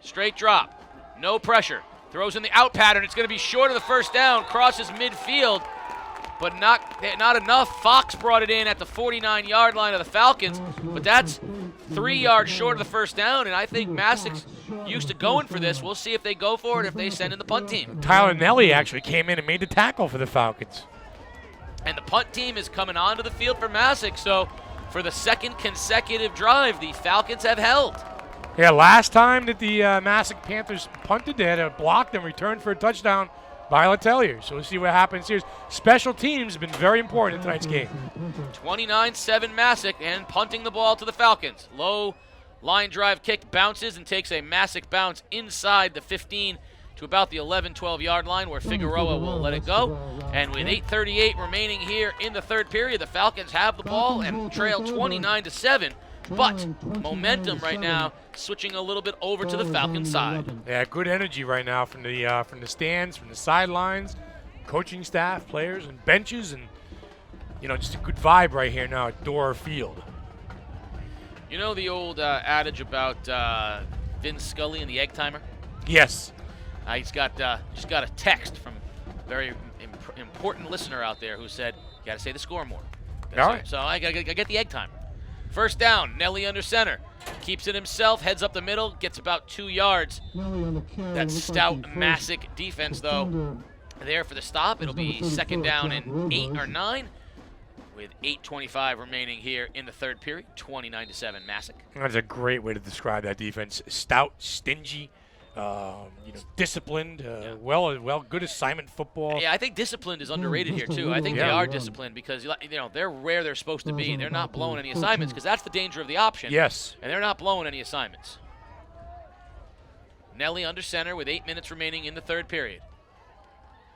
Straight drop. No pressure. Throws in the out pattern. It's going to be short of the first down. Crosses midfield, but not enough. Fox brought it in at the 49-yard line of the Falcons, but that's 3 yards short of the first down, and I think Masek's used to going for this. We'll see if they go for it, if they send in the punt team. Tyler Nellie actually came in and made the tackle for the Falcons. And the punt team is coming onto the field for Masek, so for the 2nd consecutive drive, the Falcons have held. Yeah, last time that the Masek Panthers punted, they had a block and returned for a touchdown by Letelier. So we'll see what happens here. Special teams have been very important in tonight's game. 29-7 Masek and punting the ball to the Falcons. Low line drive kick bounces and takes a Masek bounce inside the 15 to about the 11-12-yard line where Figueroa will let it go. And with 8:38 remaining here in the third period, the Falcons have the ball and trail 29-7. But momentum right now switching a little bit over to the Falcons side. Yeah, good energy right now from the stands, from the sidelines, coaching staff, players, and benches, and just a good vibe right here now at Dorr Field. You know the old adage about Vin Scully and the egg timer? Yes. He's got just got a text from a very important listener out there who said, "You got to say the score more." All right. So I get the egg timer. First down, Nellie under center. Keeps it himself, heads up the middle, gets about 2 yards. That stout Masek defense, though, there for the stop. It'll be 2nd down and 8 or 9 with 8:25 remaining here in the third period. 29-7 Masek. That's a great way to describe that defense. Stout, stingy, disciplined, good assignment football. Yeah, I think disciplined is underrated here too. I think they are disciplined because they're where they're supposed to be. They're not blowing any assignments because that's the danger of the option. Yes. And they're not blowing any assignments. Nellie under center with 8 minutes remaining in the third period.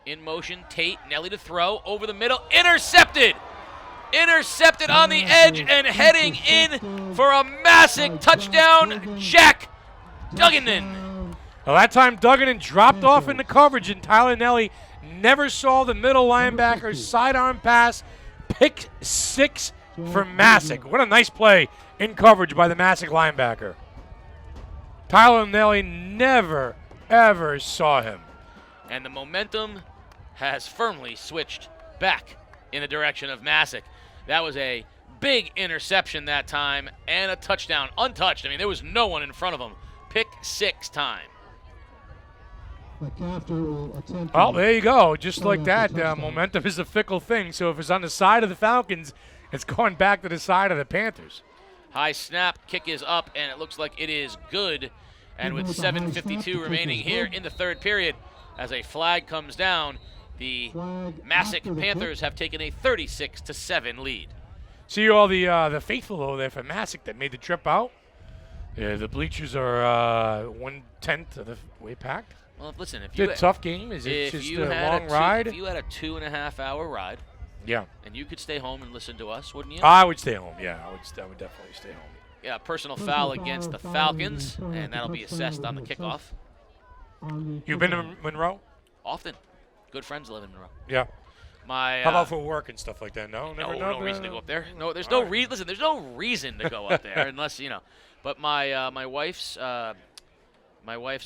In motion, Tate, Nellie to throw over the middle, intercepted. Intercepted on the edge and heading in for a Masek touchdown, Jack Duggan. Well, that time Duggan dropped off into coverage, and Tyler Nellie never saw the middle linebacker's sidearm pass. Pick 6 for Masek. What a nice play in coverage by the Masek linebacker. Tyler Nellie never, ever saw him. And the momentum has firmly switched back in the direction of Masek. That was a big interception that time and a touchdown, untouched. I mean, there was no one in front of him. Pick 6 time. Well, there you go. Just like that, momentum is a fickle thing. So if it's on the side of the Falcons, it's going back to the side of the Panthers. High snap, kick is up, and it looks like it is good. And with 7:52 remaining here in the third period, as a flag comes down. The Masek Panthers have taken a 36-7 lead. See all the faithful over there for Masek that made the trip out. Yeah, the bleachers are 1/10 of the way packed. Well, listen, if It's you a tough game. Is it just a long ride? If you had a 2.5-hour ride, yeah, and you could stay home and listen to us, wouldn't you? I would stay home. Yeah, I would definitely stay home. Yeah, personal foul against the Falcons, and that'll be assessed on the kickoff. You've been to Monroe? Often. Good friends live in Monroe. Yeah. How about for work and stuff like that? No, no reason to go up there. No, there's no reason. Listen, there's no reason to go up there unless you know. But my wife's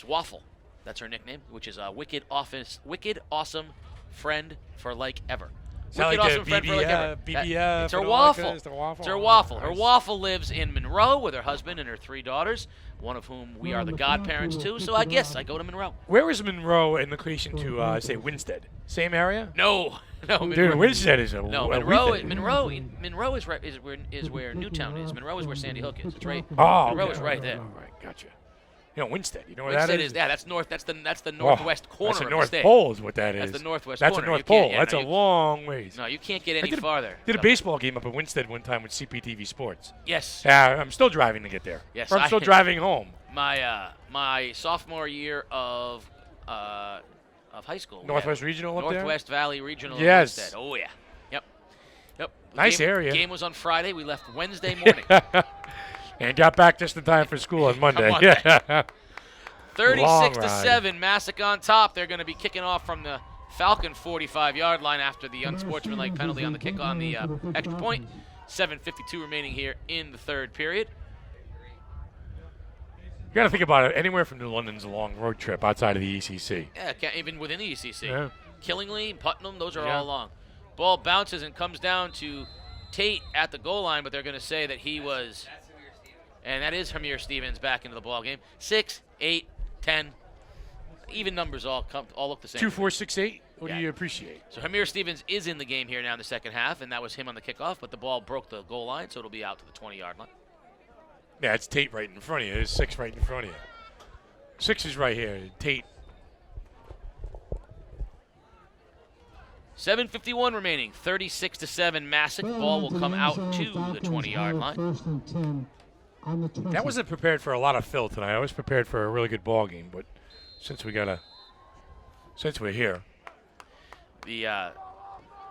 Waffle, that's her nickname, which is a wicked awesome friend for like ever. Wicked awesome friend for like ever. BBF. It's her Waffle. It's her Waffle. Her Waffle lives in Monroe with her husband and her 3 daughters, one of whom we are the godparents to. So I guess I go to Monroe. Where is Monroe in relation to say Winstead? Same area? No. Dude, Winstead is a Monroe is right is where Newtown is. Monroe is where Sandy Hook is. It's right. Oh, Monroe is right there. All right, gotcha. You know Winstead. You know where Winstead that is? Yeah, that's north. That's the northwest corner that's the of North the state. Pole is what that is. That's the northwest That's corner. the North Pole. That's a long ways. No, you can't get any farther. Did a baseball game up at Winstead one time with CPTV Sports. Yes. Yeah, I'm still driving to get there. Yes, I'm still driving home. My sophomore year of high school. Northwest Regional up there? Northwest Valley Regional. Yes. Winstead. Oh yeah. Yep. Nice area. Game was on Friday. We left Wednesday morning. And got back just in time for school on Monday. Yeah. 36-7, Masek on top. They're going to be kicking off from the Falcon 45-yard line after the unsportsmanlike penalty on the kick on the extra point. 7:52 remaining here in the third period. You got to think about it. Anywhere from New London's a long road trip outside of the ECC. Yeah, even within the ECC. Yeah. Killingly, Putnam, those are all long. Ball bounces and comes down to Tate at the goal line, but they're going to say that he was, and that is Hamir Stevens back into the ball game. 6, 8, 10, even numbers all look the same. 2, 4, 6, 8. What do you appreciate? So Hamir Stevens is in the game here now in the second half, and that was him on the kickoff, but the ball broke the goal line, so it'll be out to the 20-yard line. Yeah, it's Tate right in front of you. There's 6 right in front of you. 6 is right here. Tate. 7:51 remaining. 36-7. Masek. Ball will come out to the 20-yard line. That wasn't prepared for a lot of fill tonight. I was prepared for a really good ball game, but since we're here. The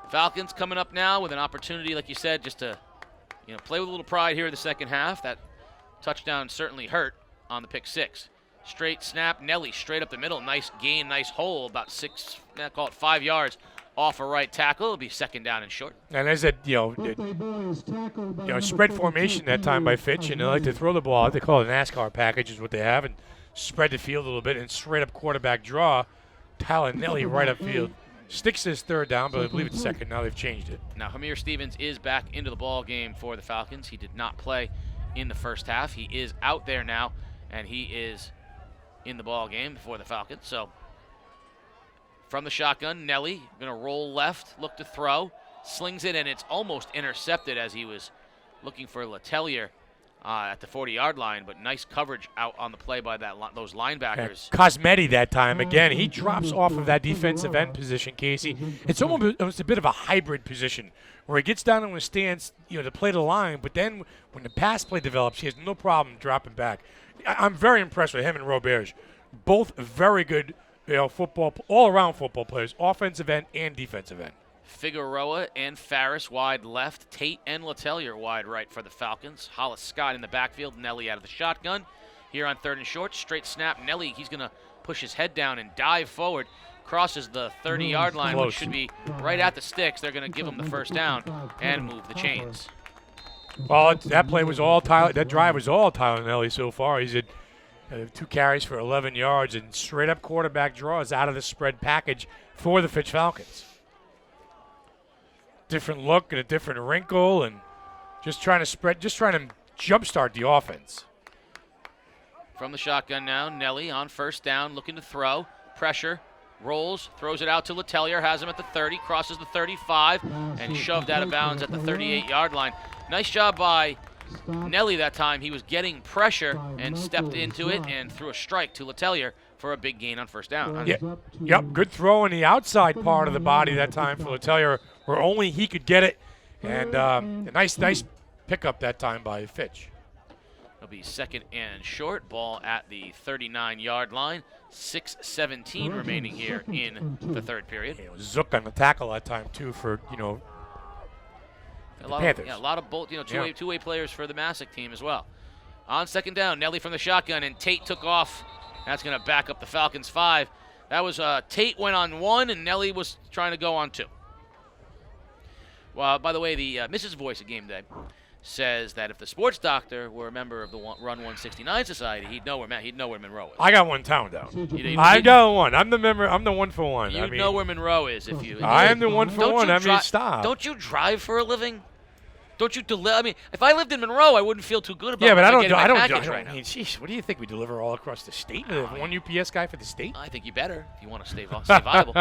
Falcons coming up now with an opportunity, like you said, just to play with a little pride here in the second half. That touchdown certainly hurt on the pick 6. Straight snap, Nellie straight up the middle. Nice gain, nice hole, about 5 yards off a right tackle. It'll be second down and short. And as that, spread formation that time by Fitch, and they like to throw the ball. They call it a NASCAR package is what they have, and spread the field a little bit and straight up quarterback draw. Tyler Nellie right upfield. Sticks his third down, but I believe it's second. Now they've changed it. Now Hamir Stevens is back into the ball game for the Falcons. He did not play in the first half. He is out there now, and he is in the ball game for the Falcons. So from the shotgun, Nellie going to roll left, look to throw, slings it, and it's almost intercepted as he was looking for Letelier at the 40-yard line, but nice coverage out on the play by those linebackers. Cosmetti that time, again, he drops off of that defensive end position, Casey. It's almost a bit of a hybrid position where he gets down in a stance, to play the line, but then when the pass play develops, he has no problem dropping back. I'm very impressed with him and Roberge. Both very good all-around football players, offensive end and defensive end. Figueroa and Farris wide left. Tate and Letelier wide right for the Falcons. Hollis Scott in the backfield. Nellie out of the shotgun. Here on third and short, straight snap. Nellie, he's going to push his head down and dive forward. Crosses the 30-yard line, which should be right at the sticks. They're going to give him the first down and move the chains. Well, that play was all Tyler. That drive was all Tyler Nellie so far. He's had 2 carries for 11 yards and straight up quarterback draws out of the spread package for the Fitch Falcons. Different look and a different wrinkle, and just trying to jumpstart the offense. From the shotgun now, Nellie on first down, looking to throw. Pressure, rolls, throws it out to Letelier, has him at the 30, crosses the 35, and shoved out of bounds at the 38-yard line. Nice job by Nellie that time, he was getting pressure and stepped into it and threw a strike to Letelier for a big gain on first down. Yep, good throw in the outside part of the body that time for Letelier, where only he could get it. And a nice pickup that time by Fitch. It'll be second and short. Ball at the 39-yard line. 6:17 remaining here in the third period. Zook on the tackle that time too for a lot of both two-way players for the Masek team as well. On second down, Nellie from the shotgun, and Tate took off. That's going to back up the Falcons 5. That was Tate went on 1, and Nellie was trying to go on 2. Well, by the way, the Mrs. Voice at game day says that if the sports doctor were a member of the Run 169 Society, he'd know where Monroe is. I got one town down. I got one. I'm the member. I'm the one for one. You know where Monroe is if you. I am the one for one. Stop. Don't you drive for a living? Don't you deliver? I mean, if I lived in Monroe, I wouldn't feel too good about. Yeah, but I don't. Right now. Jeez, what do you think? We deliver all across the state? One UPS guy for the state? I think you better if you want to stay viable.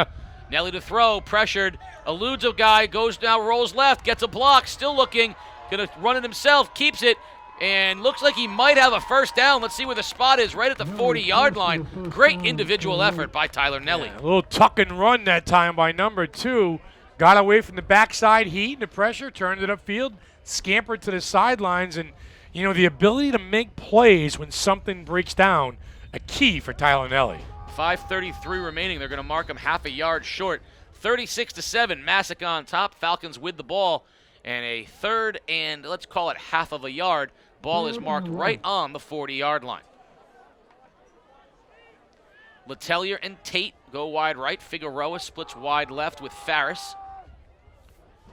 Nellie to throw, pressured, eludes a guy, goes now, rolls left, gets a block, still looking. Going to run it himself, keeps it, and looks like he might have a first down. Let's see where the spot is, right at the 40-yard line. Great individual effort by Tyler Nellie. Yeah, a little tuck and run that time by number 2. Got away from the backside heat and the pressure, turned it upfield, scampered to the sidelines, and, the ability to make plays when something breaks down, a key for Tyler Nellie. 5:33 remaining. They're going to mark him half a yard short. 36-7, Masek on top. Falcons with the ball. And a third and let's call it half of a yard. Ball is marked right on the 40-yard line. Letelier and Tate go wide right. Figueroa splits wide left with Farris.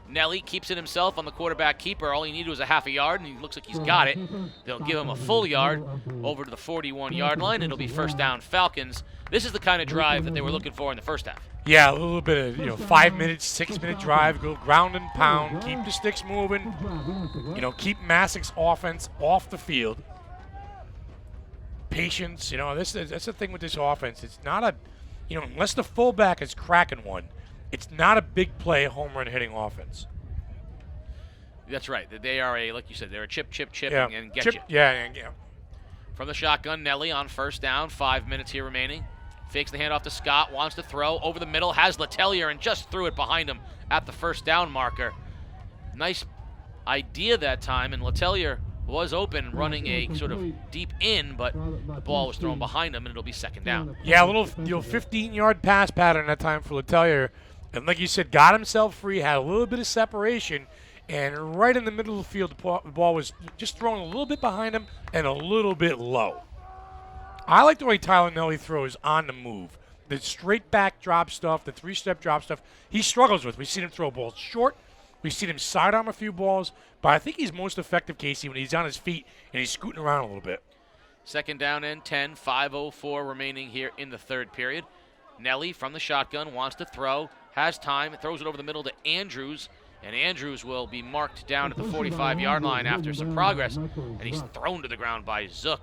Nellie keeps it himself on the quarterback keeper. All he needed was a half a yard, and he looks like he's got it. They'll give him a full yard over to the 41-yard line. It'll be first down Falcons. This is the kind of drive that they were looking for in the first half. Yeah, a little bit of 5 minutes, 6-minute drive, go ground and pound, keep the sticks moving, keep Masek's offense off the field. Patience, that's the thing with this offense. It's not unless the fullback is cracking one, it's not a big play home run hitting offense. That's right. They are like you said, they're a chip, and get you. Yeah. From the shotgun, Nellie on first down, 5 minutes here remaining. Fakes the handoff to Scott, wants to throw over the middle, has Letelier, and just threw it behind him at the first down marker. Nice idea that time, and Letelier was open, running a sort of deep in, but the ball was thrown behind him, and it'll be second down. Yeah, a little 15-yard pass pattern that time for Letelier, and like you said, got himself free, had a little bit of separation, and right in the middle of the field, the ball was just thrown a little bit behind him and a little bit low. I like the way Tyler Nellie throws on the move. The straight back drop stuff, the 3-step drop stuff, he struggles with. We've seen him throw balls short. We've seen him sidearm a few balls. But I think he's most effective, Casey, when he's on his feet and he's scooting around a little bit. Second down and 10, 5:04 remaining here in the third period. Nellie from the shotgun wants to throw, has time, throws it over the middle to Andrews. And Andrews will be marked down at the 45-yard line after some progress. And he's thrown to the ground by Zook.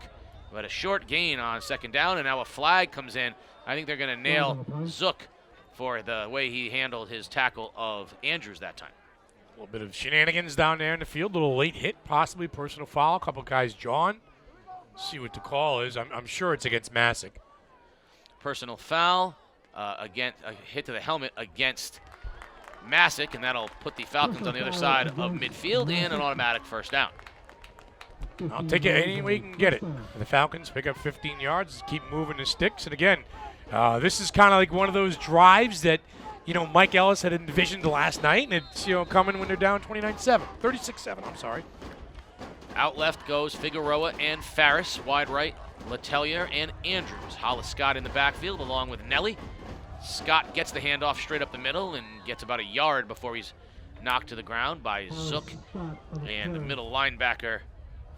But a short gain on second down, and now a flag comes in. I think they're going to nail Zook for the way he handled his tackle of Andrews that time. A little bit of shenanigans down there in the field. A little late hit, possibly personal foul. A couple guys jawing. See what the call is. I'm sure it's against Masek. Personal foul, against a hit to the helmet against Masek, and that'll put the Falcons on the other side of midfield and an automatic first down. I'll take it any way you can get it. The Falcons pick up 15 yards, keep moving the sticks. And again, this is kind of like one of those drives that, Mike Ellis had envisioned last night, and it's, coming when they're down 36-7, I'm sorry. Out left goes Figueroa and Farris, wide right, Letelier and Andrews. Hollis Scott in the backfield along with Nellie. Scott gets the handoff straight up the middle and gets about a yard before he's knocked to the ground by Zook and the middle linebacker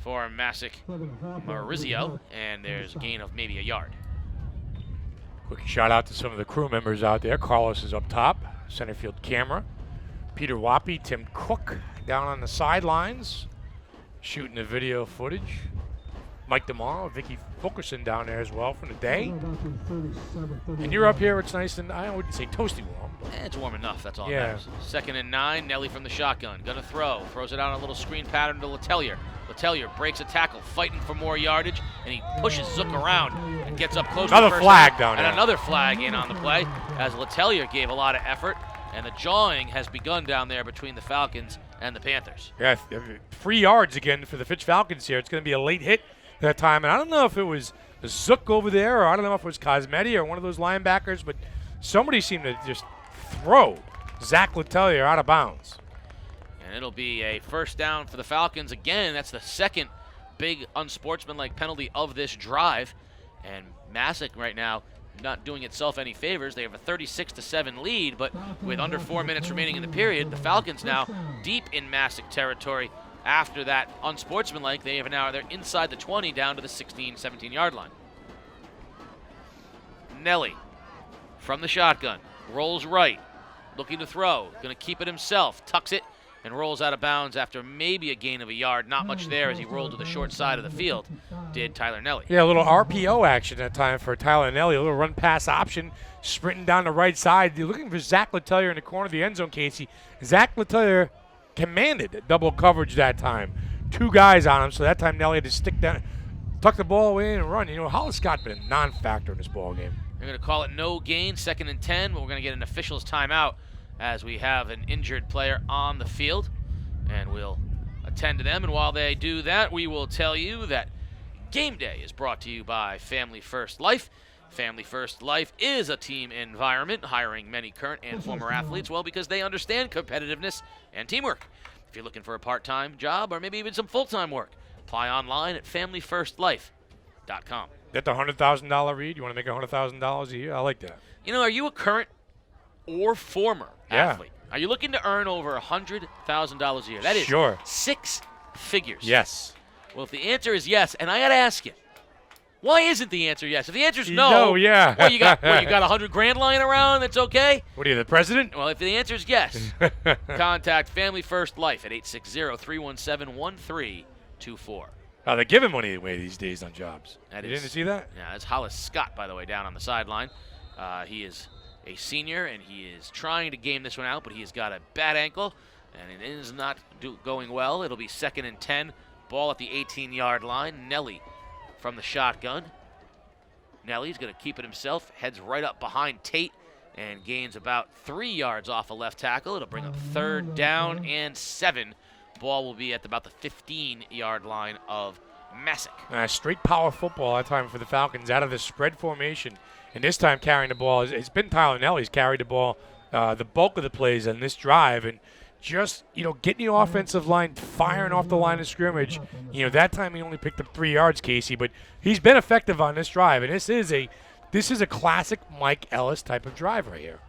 for Masek, Maurizio, and there's a gain of maybe a yard. Quick shout out to some of the crew members out there. Carlos is up top, center field camera. Peter Wappy, Tim Cook down on the sidelines, shooting the video footage. Mike DeMauro, Vicky Fulkerson down there as well from the day. And you're up here, it's nice and I wouldn't say toasty warm. It's warm enough, that's all that matters. Second and 9, Nellie from the shotgun. Gonna throw, throws it out on a little screen pattern to Letelier. Letellier breaks a tackle, fighting for more yardage, and he pushes Zook around and gets up close Another to the first flag down. down And there. another flag in on the play, as Letellier gave a lot of effort, and the jawing has begun down there between the Falcons and the Panthers. Yeah, 3 yards again for the Fitch Falcons here. It's going to be a late hit that time, and I don't know if it was Zook over there, or I don't know if it was Cosmetti or one of those linebackers, but somebody seemed to just throw Zach Letellier out of bounds. And it'll be a first down for the Falcons. Again, that's the second big unsportsmanlike penalty of this drive. And Masek right now not doing itself any favors. They have a 36-7 lead, but with under 4 minutes remaining in the period, the Falcons now deep in Masek territory. After that unsportsmanlike, they're inside the 20 down to the 16, 17-yard line. Nellie from the shotgun, rolls right, looking to throw, going to keep it himself, tucks it, and rolls out of bounds after maybe a gain of a yard. Not much there as he rolled to the short side of the field, did Tyler Nellie. Yeah, a little RPO action that time for Tyler Nellie, a little run-pass option, sprinting down the right side. You're looking for Zach Letellier in the corner of the end zone, Casey. Zach Letellier commanded double coverage that time. 2 guys on him, so that time Nellie had to stick down, tuck the ball away and run. You know, Hollis Scott been a non-factor in this ball game. They're going to call it no gain, 2nd and 10, but we're going to get an official's timeout as we have an injured player on the field, and we'll attend to them. And while they do that, we will tell you that Game Day is brought to you by Family First Life. Family First Life is a team environment, hiring many current and former athletes, well, because they understand competitiveness and teamwork. If you're looking for a part-time job or maybe even some full-time work, apply online at familyfirstlife.com. That the $100,000 read? You want to make $100,000 a year? I like that. You know, are you a current or former Yeah. athlete? Are you looking to earn over $100,000 a year? That is Sure. 6 figures. Yes. Well, if the answer is yes, and I got to ask you, why isn't the answer yes? If the answer is no, No, yeah. well, you got $100 grand lying around. That's okay. What are you, the president? Well, if the answer is yes, contact Family First Life at 860-317-1324. Oh, they're giving money away these days on jobs. That You is- didn't see that? Yeah, that's Hollis Scott, by the way, down on the sideline. He is a senior, and he is trying to game this one out, but he has got a bad ankle, and it is not going well. It'll be 2nd and 10, ball at the 18-yard line. Nellie from the shotgun. Nellie's going to keep it himself, heads right up behind Tate, and gains about 3 yards off a left tackle. It'll bring up 3rd down and 7. Ball will be at about the 15-yard line of Masek. Straight power football that time for the Falcons out of the spread formation. And this time carrying the ball, it's been Tyler Nellie's carried the ball the bulk of the plays on this drive. And just, getting the offensive line firing off the line of scrimmage. That time he only picked up 3 yards, Casey, but he's been effective on this drive. And this is a classic Mike Ellis type of drive right here.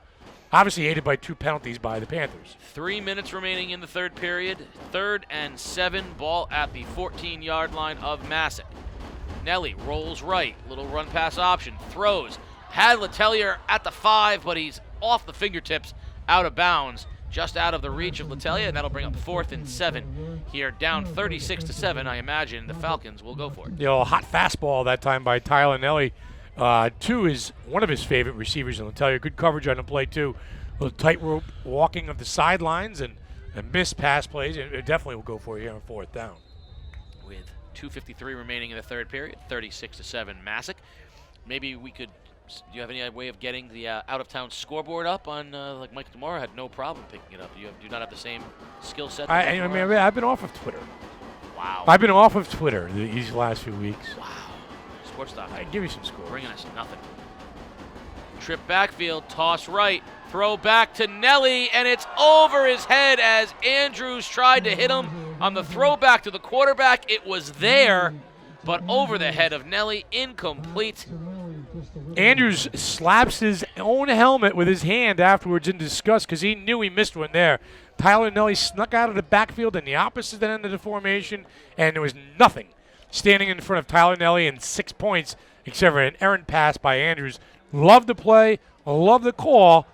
Obviously aided by 2 penalties by the Panthers. 3 minutes remaining in the third period. 3rd and 7, ball at the 14-yard line of Masek. Nellie rolls right, little run pass option, throws. Had Letellier at the 5, but he's off the fingertips, out of bounds, just out of the reach of Letellier, and that'll bring up 4th and 7 here, down 36-7. I imagine the Falcons will go for it. A hot fastball that time by Tyler Nellie. Two is one of his favorite receivers in Letellier. Good coverage on the play, too. A little tightrope walking of the sidelines and missed pass plays. It definitely will go for you here on 4th down. With 2:53 remaining in the third period, 36-7 Masek. Maybe we could. Do you have any way of getting the out-of-town scoreboard up on like Mike DeMora had no problem picking it up? Do you not have the same skill set? I've been off of Twitter. Wow. I've been off of Twitter these last few weeks. Wow. Sports Doc. I give you some score. Bringing us nothing. Trip backfield, toss right, throw back to Nellie, and it's over his head as Andrews tried to hit him on the throwback to the quarterback. It was there, but over the head of Nellie, incomplete. Andrews slaps his own helmet with his hand afterwards in disgust because he knew he missed one there. Tyler Nellie snuck out of the backfield in the opposite end of the formation, and there was nothing standing in front of Tyler Nellie and 6 points except for an errant pass by Andrews. Love the play, love the call.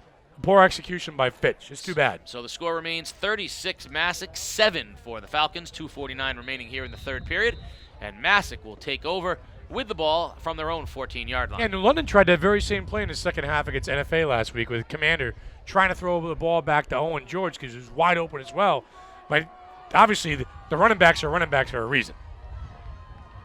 Poor execution by Fitch. It's too bad. So the score remains 36 Masek, 7 for the Falcons, 2:49 remaining here in the third period, and Masek will take over with the ball from their own 14-yard line. And London tried that very same play in the second half against NFA last week with Commander trying to throw the ball back to Owen George because he was wide open as well. But obviously the running backs are running backs for a reason.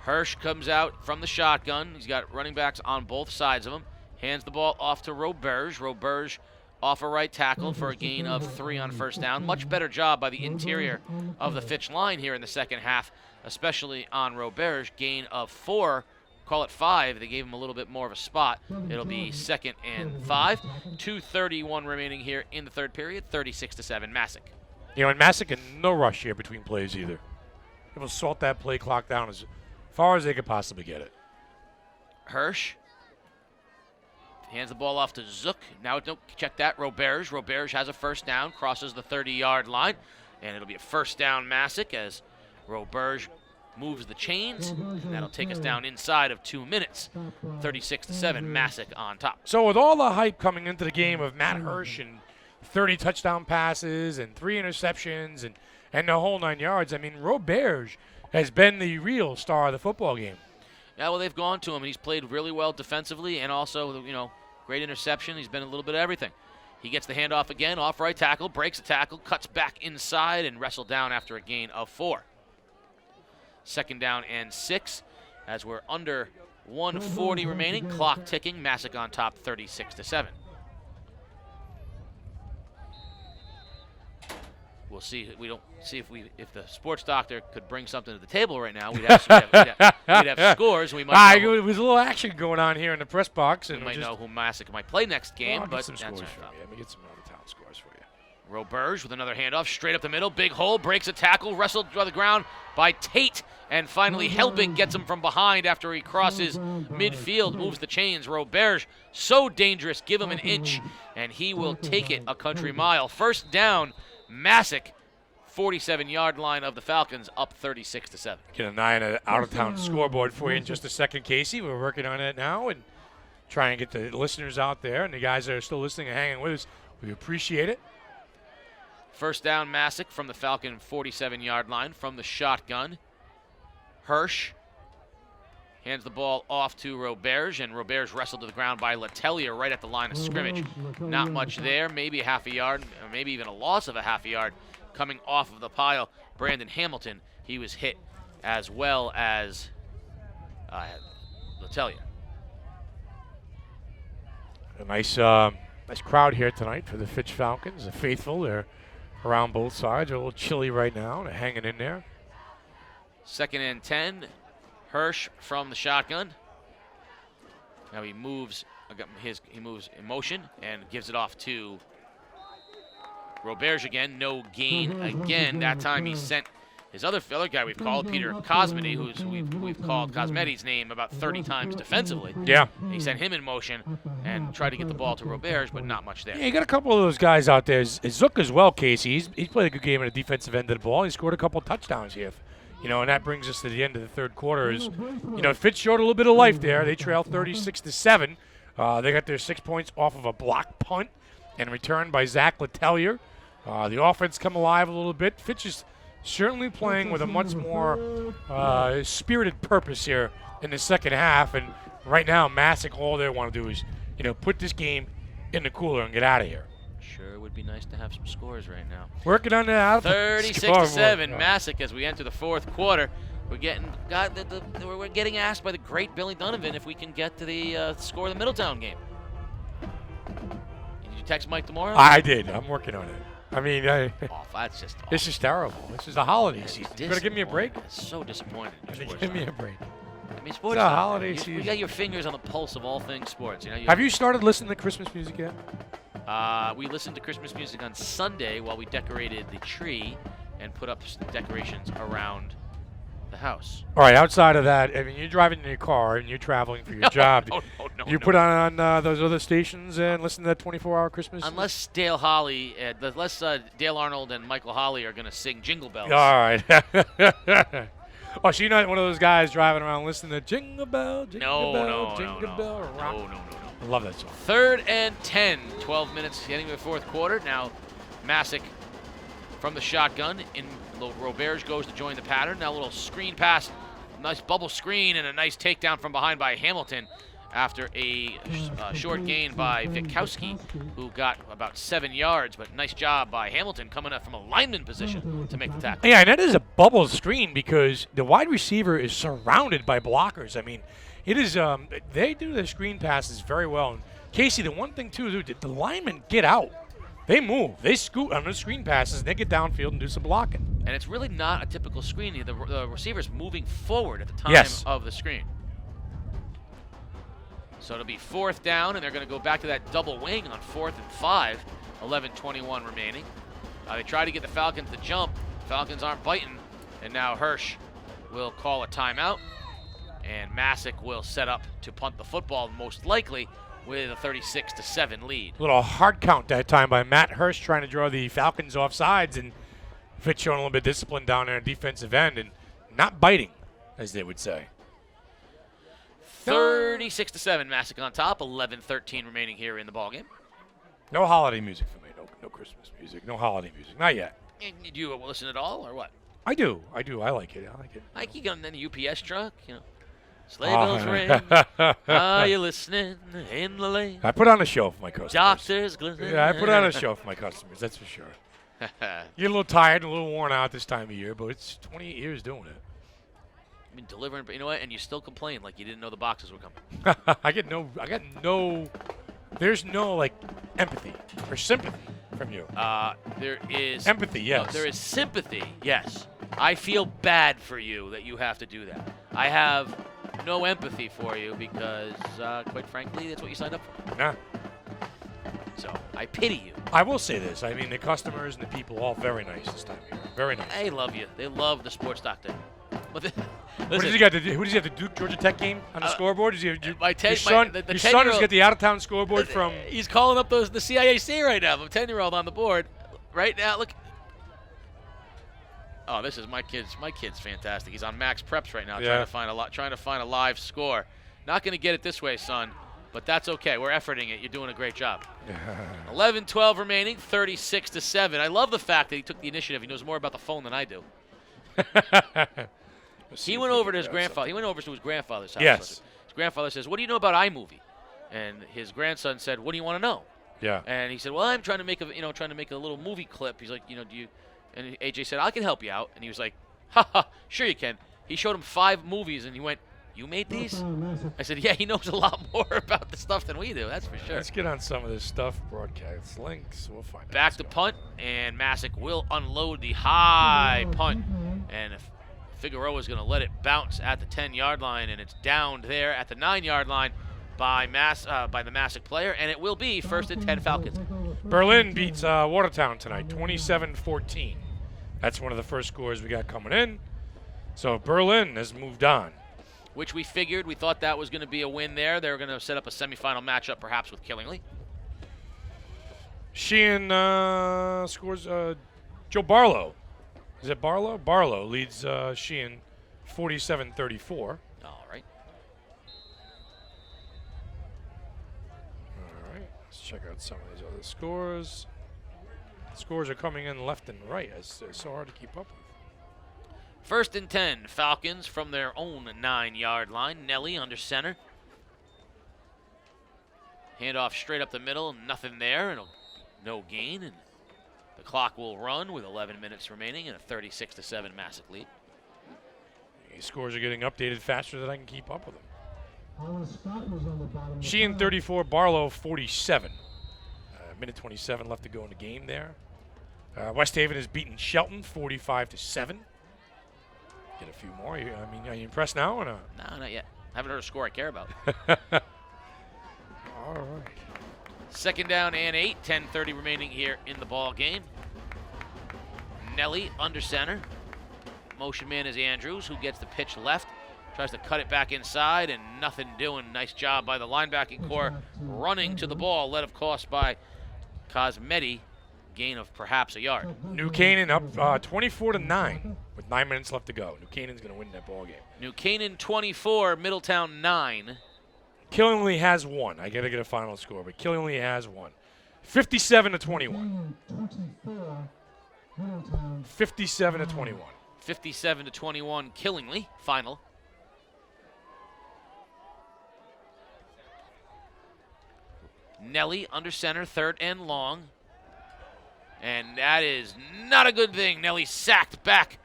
Hirsch comes out from the shotgun. He's got running backs on both sides of him. Hands the ball off to Roberge. Roberge off a right tackle for a gain of 3 on first down. Much better job by the interior of the Fitch line here in the second half, especially on Roberge. Gain of 4, call it 5. They gave him a little bit more of a spot. It'll be 2nd and 5. 2:31 remaining here in the third period. 36-7 Masek. You know, and Masek in no rush here between plays either. He will salt that play clock down as far as they could possibly get it. Hirsch hands the ball off to Zook. Now, don't check that. Roberge. Roberge has a first down, crosses the 30-yard line, and it'll be a first down Masek as Roberge moves the chains, and that'll take us down inside of 2 minutes. 36-7, Masek on top. So with all the hype coming into the game of Matt Hirsch and 30 touchdown passes and 3 interceptions and the whole 9 yards, I mean, Roberge has been the real star of the football game. Yeah, well, they've gone to him, and he's played really well defensively and also, you know, great interception. He's been a little bit of everything. He gets the handoff again, off right tackle, breaks a tackle, cuts back inside, and wrestled down after a gain of 4. 2nd down and 6 as we're under 1:40 remaining. Clock ticking. Masek on top, 36-7. We'll see. We don't see if the sports doctor could bring something to the table right now. We'd have scores. We might. There was a little action going on here in the press box, and we might know who Masek might play next game. I'll but get some that's scores for you. Let me get some out-of-town scores for you. Roberge with another handoff, straight up the middle, big hole, breaks a tackle, wrestled by the ground by Tate, and finally Helbig gets him from behind after he crosses midfield, moves the chains. Roberge, so dangerous, give him an inch, and he will take it a country mile. First down, Masek, 47-yard line of the Falcons, up 36-7. Get an eye on an out-of-town scoreboard for you in just a second, Casey. We're working on it now and try and get the listeners out there and the guys that are still listening and hanging with us. We appreciate it. First down, Masek from the Falcon 47-yard line from the shotgun. Hirsch hands the ball off to Roberge, and Roberge wrestled to the ground by Letellier right at the line of scrimmage. Not much there, maybe a half a yard, or maybe even a loss of a half a yard coming off of the pile. Brandon Hamilton, he was hit as well as Letellier. A nice crowd here tonight for the Fitch Falcons. The faithful, they're around both sides. They're a little chilly right now. They're hanging in there. 2nd and 10. Hirsch from the shotgun. Now he moves in motion and gives it off to Roberge again. No gain again. That time he sent his other guy we've called, Peter Cosmety, who's we've called Cosmety's name about 30 times defensively. Yeah. He sent him in motion and tried to get the ball to Roberge, but not much there. Yeah, you got a couple of those guys out there. Zook as well, Casey. He's played a good game at the defensive end of the ball. He scored a couple touchdowns here. You know, and that brings us to the end of the third quarter. Fitch showed a little bit of life there. They trail 36-7. They got their 6 points off of a block punt and returned by Zach Letellier. The offense come alive a little bit. Fitch is certainly playing with a much more spirited purpose here in the second half. And right now, Masek, all they want to do is, put this game in the cooler and get out of here. Sure would be nice to have some scores right now. Working on that. 36-7, Masek as we enter the fourth quarter. We're getting asked by the great Billy Donovan if we can get to the score of the Middletown game. Did you text Mike tomorrow? I did. I'm working on it. I mean, that's just awful. This is terrible. This is the holiday season. You gotta give me a break. So disappointed. Give me a break. I mean, sports. It's a holiday season. You got your fingers on the pulse of all things sports. Have you started listening to Christmas music yet? We listened to Christmas music on Sunday while we decorated the tree and put up decorations around the house. All right, outside of that, I mean, you're driving in your car and you're traveling for your job. You put on those other stations and listen to that 24-hour Christmas? Unless Dale Arnold and Michael Holly are going to sing Jingle Bells. All right. Oh, so you're not one of those guys driving around listening to Jingle Bell, Jingle Bell, Jingle Bell Rock? No. I love that song. 3rd and 10, 12 minutes heading to the fourth quarter. Now Masek from the shotgun. Roberge goes to join the pattern. Now a little screen pass, nice bubble screen, and a nice takedown from behind by Hamilton after a short gain by Witkowski, who got about 7 yards, but nice job by Hamilton coming up from a lineman position to make the tackle. Yeah, and that is a bubble screen because the wide receiver is surrounded by blockers. I mean, it is they do their screen passes very well. And Casey, the one thing too, the linemen get out. They move. They scoot on the screen passes. They get downfield and do some blocking. And it's really not a typical screen. The receiver's moving forward at the time of the screen. So it'll be 4th down, and they're going to go back to that double wing on 4th and 5. 11:21 remaining. They try to get the Falcons to jump. Falcons aren't biting. And now Hirsch will call a timeout. And Masek will set up to punt the football, most likely with a 36-7 lead. A little hard count that time by Matt Hirsch trying to draw the Falcons off sides, and Fitch showing a little bit of discipline down there on defensive end and not biting, as they would say. 36-7, Masek on top. 11:13 remaining here in the ballgame. No holiday music for me. No Christmas music. No holiday music. Not yet. And do you listen at all, or what? I do. I like it. Like you got in the UPS truck, Sleigh bells ring. Are you listening in the lane? I put on a show for my customers. Doctors glisten. Yeah, I put on a show for my customers. That's for sure. You're a little tired and a little worn out this time of year, but it's 28 years doing it. You've been delivering, but you know what? And you still complain like you didn't know the boxes were coming. There's no empathy or sympathy from you. There is empathy, yes. No, there is sympathy, yes. I feel bad for you that you have to do that. I have no empathy for you because, quite frankly, that's what you signed up for. Yeah. So I pity you. I will say this. I mean, the customers and the people all very nice this time of year. Very nice. They love you. They love the sports doctor. But what does he got to do? Who does he have to do? Georgia Tech game on the scoreboard? Does he have your son has got the out-of-town scoreboard from. He's calling up the CIAC right now. A 10-year-old on the board right now. Look. Oh, this is my kid's. My kid's fantastic. He's on Max Preps right now, trying to find a live score. Not going to get it this way, son, but that's okay. We're efforting it. You're doing a great job. 11-12 remaining, 36-7. I love the fact that he took the initiative. He knows more about the phone than I do. He went over to his grandfather. He went over to his grandfather's house. Yes. His grandfather says, "What do you know about iMovie?" And his grandson said, "What do you want to know?" Yeah. And he said, "Well, I'm trying to make a little movie clip." He's like, "Do you?" And AJ said, "I can help you out." And he was like, "Ha ha, sure you can." He showed him 5 movies, and he went, "You made these?" I said, "Yeah, he knows a lot more about the stuff than we do. That's for sure." Let's get on some of this stuff. Broadcast links. We'll find out. Back to punt, and Masek will unload the high punt, and Figueroa is going to let it bounce at the 10-yard line, and it's downed there at the 9-yard line by the Masek player, and it will be 1st and 10 Falcons. Berlin beats Watertown tonight, 27-14. That's one of the first scores we got coming in. So Berlin has moved on. Which we figured. We thought that was going to be a win there. They were going to set up a semifinal matchup perhaps with Killingly. Sheehan scores Joe Barlow. Is it Barlow? Barlow leads Sheehan 47-34. All right. Let's check out some of these other scores. Scores are coming in left and right. It's so hard to keep up with. 1st and 10, Falcons from their own 9-yard line. Nellie under center. Handoff straight up the middle, nothing there, and no gain. And the clock will run with 11 minutes remaining and a 36-7 Masek lead. These scores are getting updated faster than I can keep up with them. Sheehan 34, Barlow 47. Minute 27 left to go in the game there. West Haven has beaten Shelton 45-7. Get a few more. Are you impressed now or not? No, not yet. Haven't heard a score I care about. All right. 2nd down and 8. 10:30 remaining here in the ball game. Nellie under center. Motion man is Andrews, who gets the pitch left. Tries to cut it back inside, and nothing doing. Nice job by the linebacking core running to the ball, led of course by Cosmetti. Gain of perhaps a yard. New Canaan up 24-9 with 9 minutes left to go. New Canaan's going to win that ball game. New Canaan 24, Middletown 9. Killingly has one. I got to get a final score, but Killingly has one. 57-21. 57-21. 57-21, Killingly, final. Nellie under center, 3rd and long. And that is not a good thing. Nellie sacked back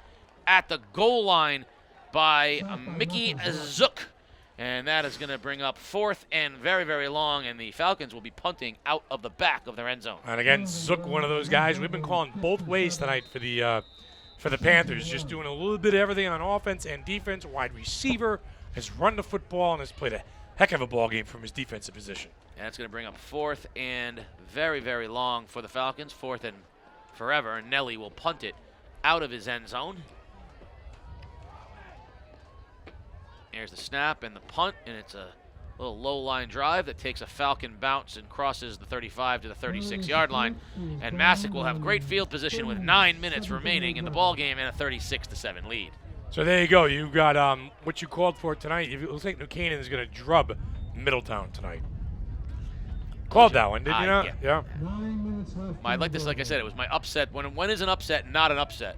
at the goal line by Mickey Zook. And that is going to bring up 4th and very, very long, and the Falcons will be punting out of the back of their end zone. And again, Zook, one of those guys we've been calling both ways tonight for the Panthers, just doing a little bit of everything on offense and defense. Wide receiver, has run the football, and has played a heck of a ball game from his defensive position. And it's going to bring up 4th and very, very long for the Falcons, 4th and forever. And Nellie will punt it out of his end zone. There's the snap and the punt, and it's a little low-line drive that takes a Falcon bounce and crosses the 35 to the 36-yard line. And Masek will have great field position with 9 minutes remaining in the ball game and a 36-7 lead. So there you go. You got what you called for tonight. It looks like New Canaan is going to drub Middletown tonight. Called that one, did you not? Yeah. I'd like this, like I said, it was my upset. When is an upset not an upset?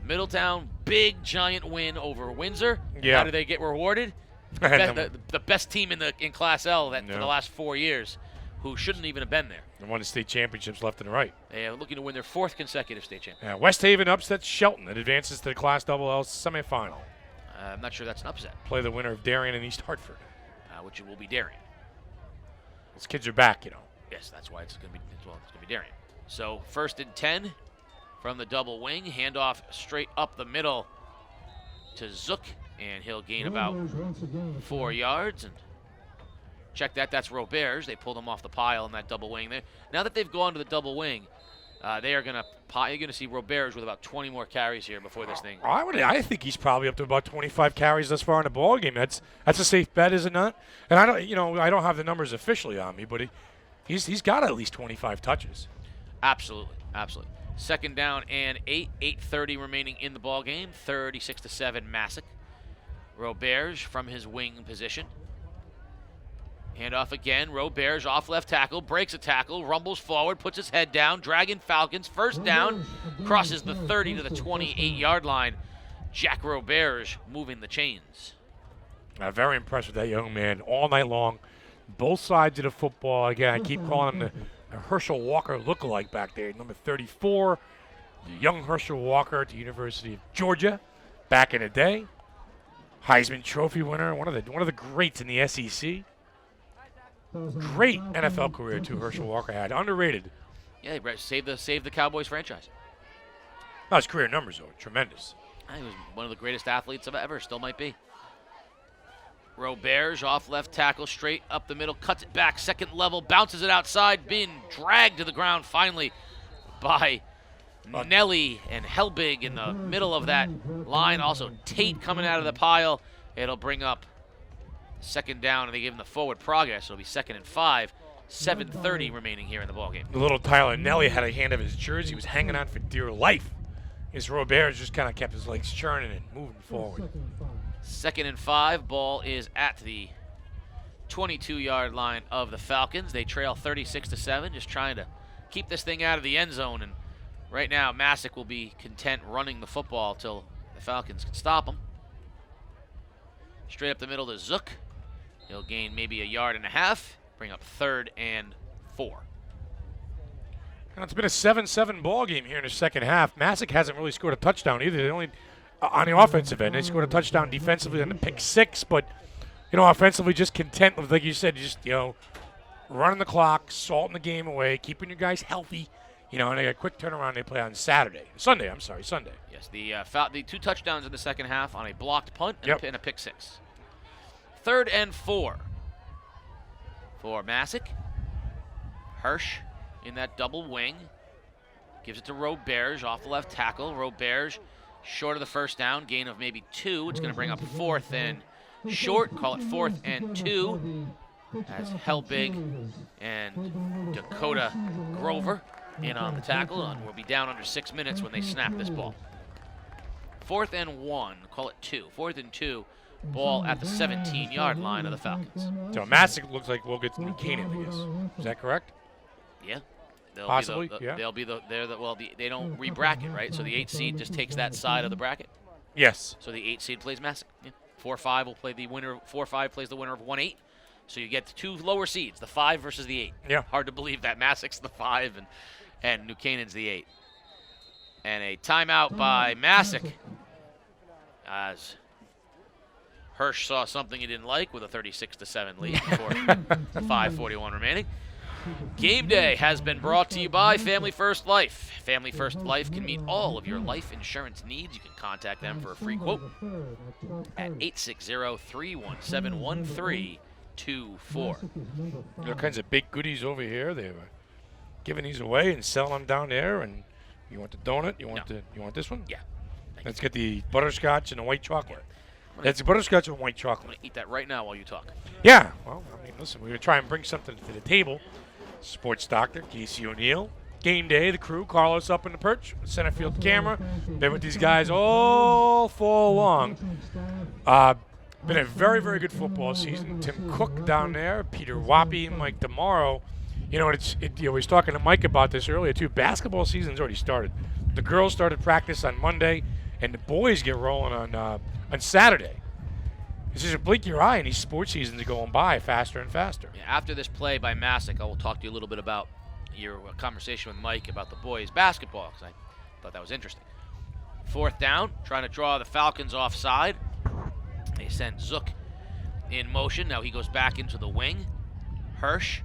Middletown, big, giant win over Windsor. Yeah. How do they get rewarded? The best team in Class L for the last 4 years, who shouldn't even have been there. They won the state championships left and right. They are looking to win their 4th consecutive state championship. Yeah, West Haven upsets Shelton. It advances to the Class L semifinal. I'm not sure that's an upset. Play the winner of Darien and East Hartford. Which will be Darien. Those kids are back, you know. Yes, that's why it's going to be Darien. So 1st and 10 from the double wing. Handoff straight up the middle to Zook, and he'll gain about 4 yards. And check that. That's Roberts. They pulled him off the pile in that double wing there. Now that they've gone to the double wing, you're going to see Roberts with about 20 more carries here before this thing. I think he's probably up to about 25 carries thus far in the ball game. That's a safe bet, is it not? And I don't have the numbers officially on me, but he's got at least 25 touches. Absolutely. 2nd down and 8:30 remaining in the ball game. 36-7 Masek. Roberts from his wing position. Handoff again. Roberts off left tackle, breaks a tackle, rumbles forward, puts his head down. Dragon Falcons, 1st down, crosses the 30 to the 28-yard line. Jack Roberts moving the chains. Very impressed with that young man all night long. Both sides of the football. Again, I keep calling him the Herschel Walker lookalike back there. Number 34, the young Herschel Walker at the University of Georgia back in the day. Heisman Trophy winner, one of the greats in the SEC. Great NFL career too, Herschel Walker had. Underrated. Yeah, saved the Cowboys franchise. Oh, his career numbers though, tremendous. He was one of the greatest athletes of ever. Still might be. Roberts off left tackle, straight up the middle, cuts it back, 2nd level, bounces it outside, being dragged to the ground finally by Nellie and Helbig in the middle of that line. Also Tate coming out of the pile. It'll bring up 2nd down, and they give him the forward progress. It'll be 2nd and 5. 7:30 remaining here in the ballgame. The little Tyler Nellie had a hand of his jersey. He was hanging on for dear life. His Roberts just kind of kept his legs churning and moving forward. 2nd and 5. Ball is at the 22-yard line of the Falcons. They trail 36-7, just trying to keep this thing out of the end zone. And right now, Masek will be content running the football till the Falcons can stop him. Straight up the middle to Zook. He'll gain maybe a yard and a half, bring up 3rd and 4. Now, it's been a 7-7 ball game here in the second half. Masek hasn't really scored a touchdown either. They only on the offensive end. They scored a touchdown defensively on the pick 6, but offensively just content with, like you said, just running the clock, salting the game away, keeping your guys healthy. And they got a quick turnaround. They play on Sunday. Yes, the 2 touchdowns in the second half on a blocked punt and a pick 6. 3rd and 4 for Masek. Hirsch in that double wing. Gives it to Roberts off the left tackle. Roberts short of the 1st down, gain of maybe 2. It's going to bring up 4th and short. Call it 4th and 2. As Helbig and Dakota Grover in on the tackle, and we'll be down under 6 minutes when they snap this ball. 4th and 1. Call it 2. 4th and 2. Ball at the 17-yard line of the Falcons. So Masek looks like we'll get to New Canaan, I guess. Is that correct? Yeah. Possibly, they don't re-bracket, right? So the 8 seed just takes that side of the bracket. Yes. So the 8 seed plays Masek. Yeah. 4-5 will play the winner. 4-5 plays the winner of 1-8. So you get the 2 lower seeds, the 5 versus the 8. Yeah. Hard to believe that Masek's the 5 and New Canaan's the 8. And a timeout by Masek as Hirsch saw something he didn't like with a 36-7 lead before 5:41 remaining. Game day has been brought to you by Family First Life. Family First Life can meet all of your life insurance needs. You can contact them for a free quote at 860-317-1324. All kinds of big goodies over here. They were giving these away and selling them down there. And you want the donut? You want you want this one? Yeah. Let's get the butterscotch and the white chocolate. That's the butterscotch and white I'm chocolate. going to eat that right now while you talk. Yeah. Well, I mean, listen, we're going to try and bring something to the table. Sports doctor, Casey O'Neill. Game day, the crew, Carlos up in the perch, center field camera. Been with these guys all fall long. Been a very, very good football season. Tim Cook down there, Peter Wappy, Mike DeMauro. You know, I was talking to Mike about this earlier, too. Basketball season's already started. The girls started practice on Monday, and the boys get rolling on Saturday. It's just a blink your eye, and these sports seasons are going by faster and faster. Yeah, after this play by Masek, I will talk to you a little bit about your conversation with Mike about the boys' basketball, because I thought that was interesting. 4th down, trying to draw the Falcons offside. They send Zook in motion. Now he goes back into the wing. Hirsch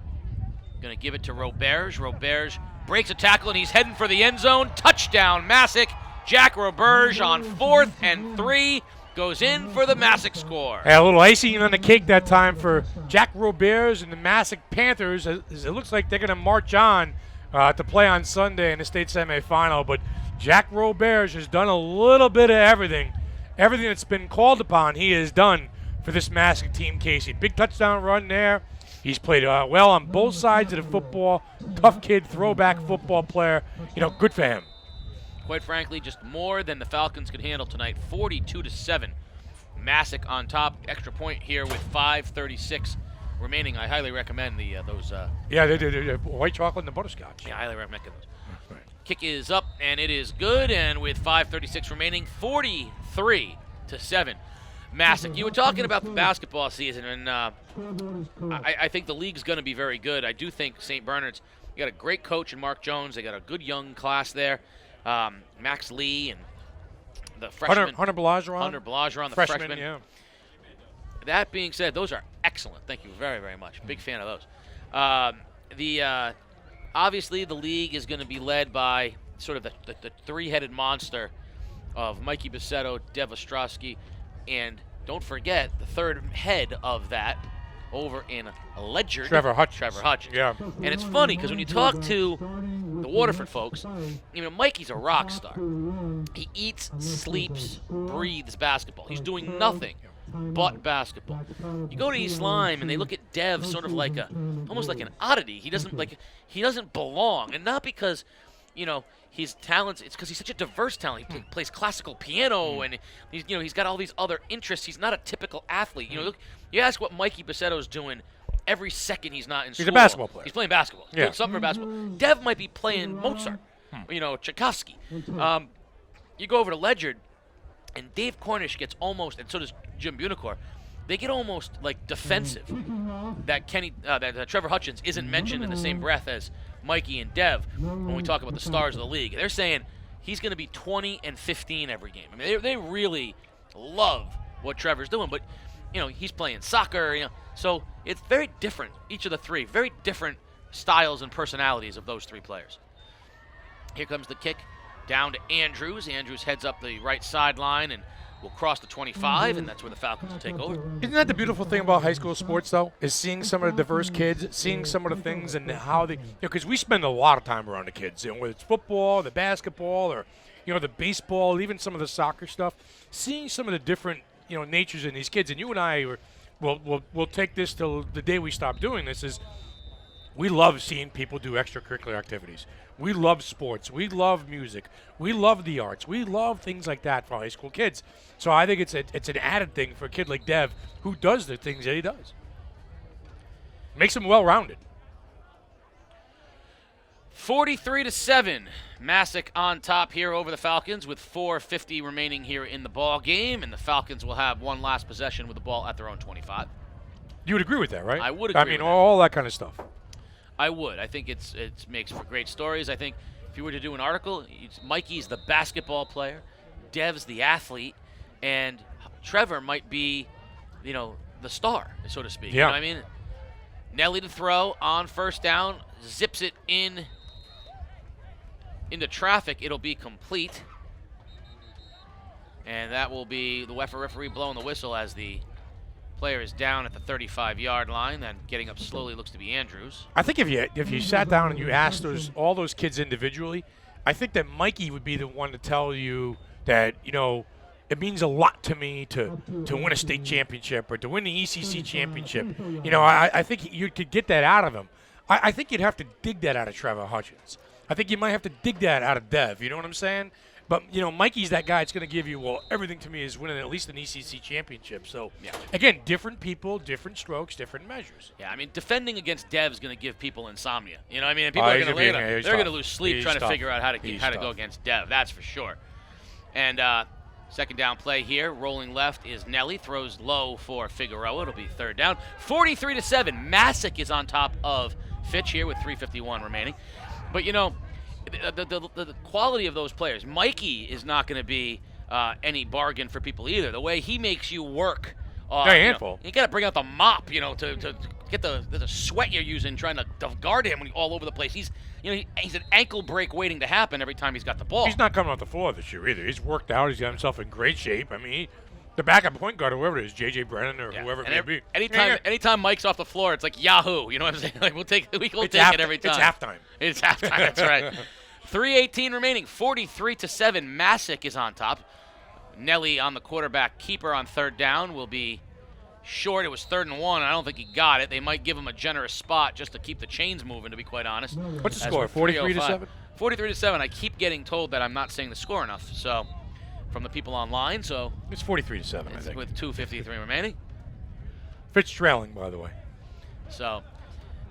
going to give it to Roberge. Roberge breaks a tackle, and he's heading for the end zone. Touchdown, Masek. Jack Roberge on 4th and 3. Goes in for the Masek score. Hey, a little icing on the cake that time for Jack Roberge and the Masek Panthers. It looks like they're going to march on to play on Sunday in the state semifinal. But Jack Roberge has done a little bit of everything. Everything that's been called upon, he has done for this Masek team, Casey. Big touchdown run there. He's played well on both sides of the football. Tough kid, throwback football player. You know, good for him. Quite frankly, just more than the Falcons could handle tonight. 42-7. Masek on top. Extra point here with 5:36 remaining. I highly recommend those. Yeah, the white chocolate and the butterscotch. Yeah, I highly recommend those. Right. Kick is up, and it is good. And with 5:36 remaining, 43-7. Masek, you were talking about the basketball season, and I think the league's going to be very good. I do think St. Bernard's, you got a great coach in Mark Jones. They got a good young class there. Max Lee and the freshman. Hunter Belageron. Hunter Belageron, the freshman. Yeah. That being said, those are excellent. Thank you very, very much. Big fan of those. Obviously, the league is going to be led by sort of the three-headed monster of Mikey Bissetto, Dev Ostrowski, and don't forget the third head of that over in Ledyard. Trevor Hutchins. Yeah. And it's funny because when you talk to the Waterford folks, you know, Mikey's a rock star. He eats, sleeps, breathes basketball. He's doing nothing but basketball. You go to East Lyme and they look at Dev sort of like almost like an oddity. He doesn't belong, and not because, you know, his talents. It's because he's such a diverse talent. He plays classical piano, and he's got all these other interests. He's not a typical athlete. You know, look, you ask what Mikey Bissetto's doing every second he's not in school. He's a basketball player. He's playing basketball. He's doing something for basketball. Dev might be playing Mozart, you know, Tchaikovsky. You go over to Ledyard, and Dave Cornish gets almost, and so does Jim Bunicor. They get almost like defensive that Trevor Hutchins isn't mentioned in the same breath as Mikey and Dev when we talk about the stars of the league. They're saying he's going to be 20 and 15 every game. I mean, they really love what Trevor's doing, but you know, he's playing soccer. You know, so it's very different. Each of the three, very different styles and personalities of those three players. Here comes the kick down to Andrews. Andrews heads up the right sideline and will cross the 25, and that's where the Falcons will take over. Isn't that the beautiful thing about high school sports, though, is seeing some of the diverse kids, seeing some of the things and how they, because we spend a lot of time around the kids, you know, whether it's football, the basketball, or, you know, the baseball, even some of the soccer stuff, seeing some of the different, you know, natures in these kids. And you and I will take this till the day we stop doing this, is we love seeing people do extracurricular activities. We love sports. We love music. We love the arts. We love things like that for high school kids. So I think it's an added thing for a kid like Dev who does the things that he does. Makes him well-rounded. 43-7. Masek on top here over the Falcons with 4:50 remaining here in the ball game, and the Falcons will have one last possession with the ball at their own 25. You would agree with that, right? I would agree. I mean, with all that kind of stuff. I would. I think it makes for great stories. I think if you were to do an article, Mikey's the basketball player, Dev's the athlete, and Trevor might be, the star, so to speak. Yeah. You know what I mean? Nellie to throw on first down, zips it into traffic. It'll be complete. And that will be the referee blowing the whistle as the player is down at the 35-yard line. Then getting up slowly looks to be Andrews. I think if you sat down and you asked all those kids individually, I think that Mikey would be the one to tell you that, it means a lot to me to win a state championship or to win the ECC championship. I think you could get that out of him. I think you'd have to dig that out of Trevor Hutchins. I think you might have to dig that out of Dev. You know what I'm saying? But, Mikey's that guy that's going to give you, everything to me is winning at least an ECC championship. So, again, different people, different strokes, different measures. Yeah, I mean, defending against Dev's going to give people insomnia. You know what I mean? People are going to lose sleep trying to figure out how to go against Dev. That's for sure. And second down play here, rolling left is Nellie, throws low for Figueroa. It'll be third down. 43-7. Masek is on top of Fitch here with 3:51 remaining. But, the quality of those players, Mikey is not going to be any bargain for people either. The way he makes you work. Handful. You got to bring out the mop, to get the sweat you're using trying to guard him when he's all over the place. He's an ankle break waiting to happen every time he's got the ball. He's not coming off the floor this year either. He's worked out. He's got himself in great shape. I mean, the backup point guard, whoever it is, J.J. Brennan or whoever it may be. Anytime Mike's off the floor, it's like Yahoo. You know what I'm saying? Like we'll take it every time. It's halftime. It's halftime. That's right. 3:18 remaining. 43-7. Masek is on top. Nellie on the quarterback keeper on third down will be short. It was 3rd and 1. I don't think he got it. They might give him a generous spot just to keep the chains moving, to be quite honest. What's the score? 43-7? 43-7. I keep getting told that I'm not saying the score enough. So, from the people online. So it's 43-7. I think. With 2:53 remaining. Fitch trailing, by the way. So,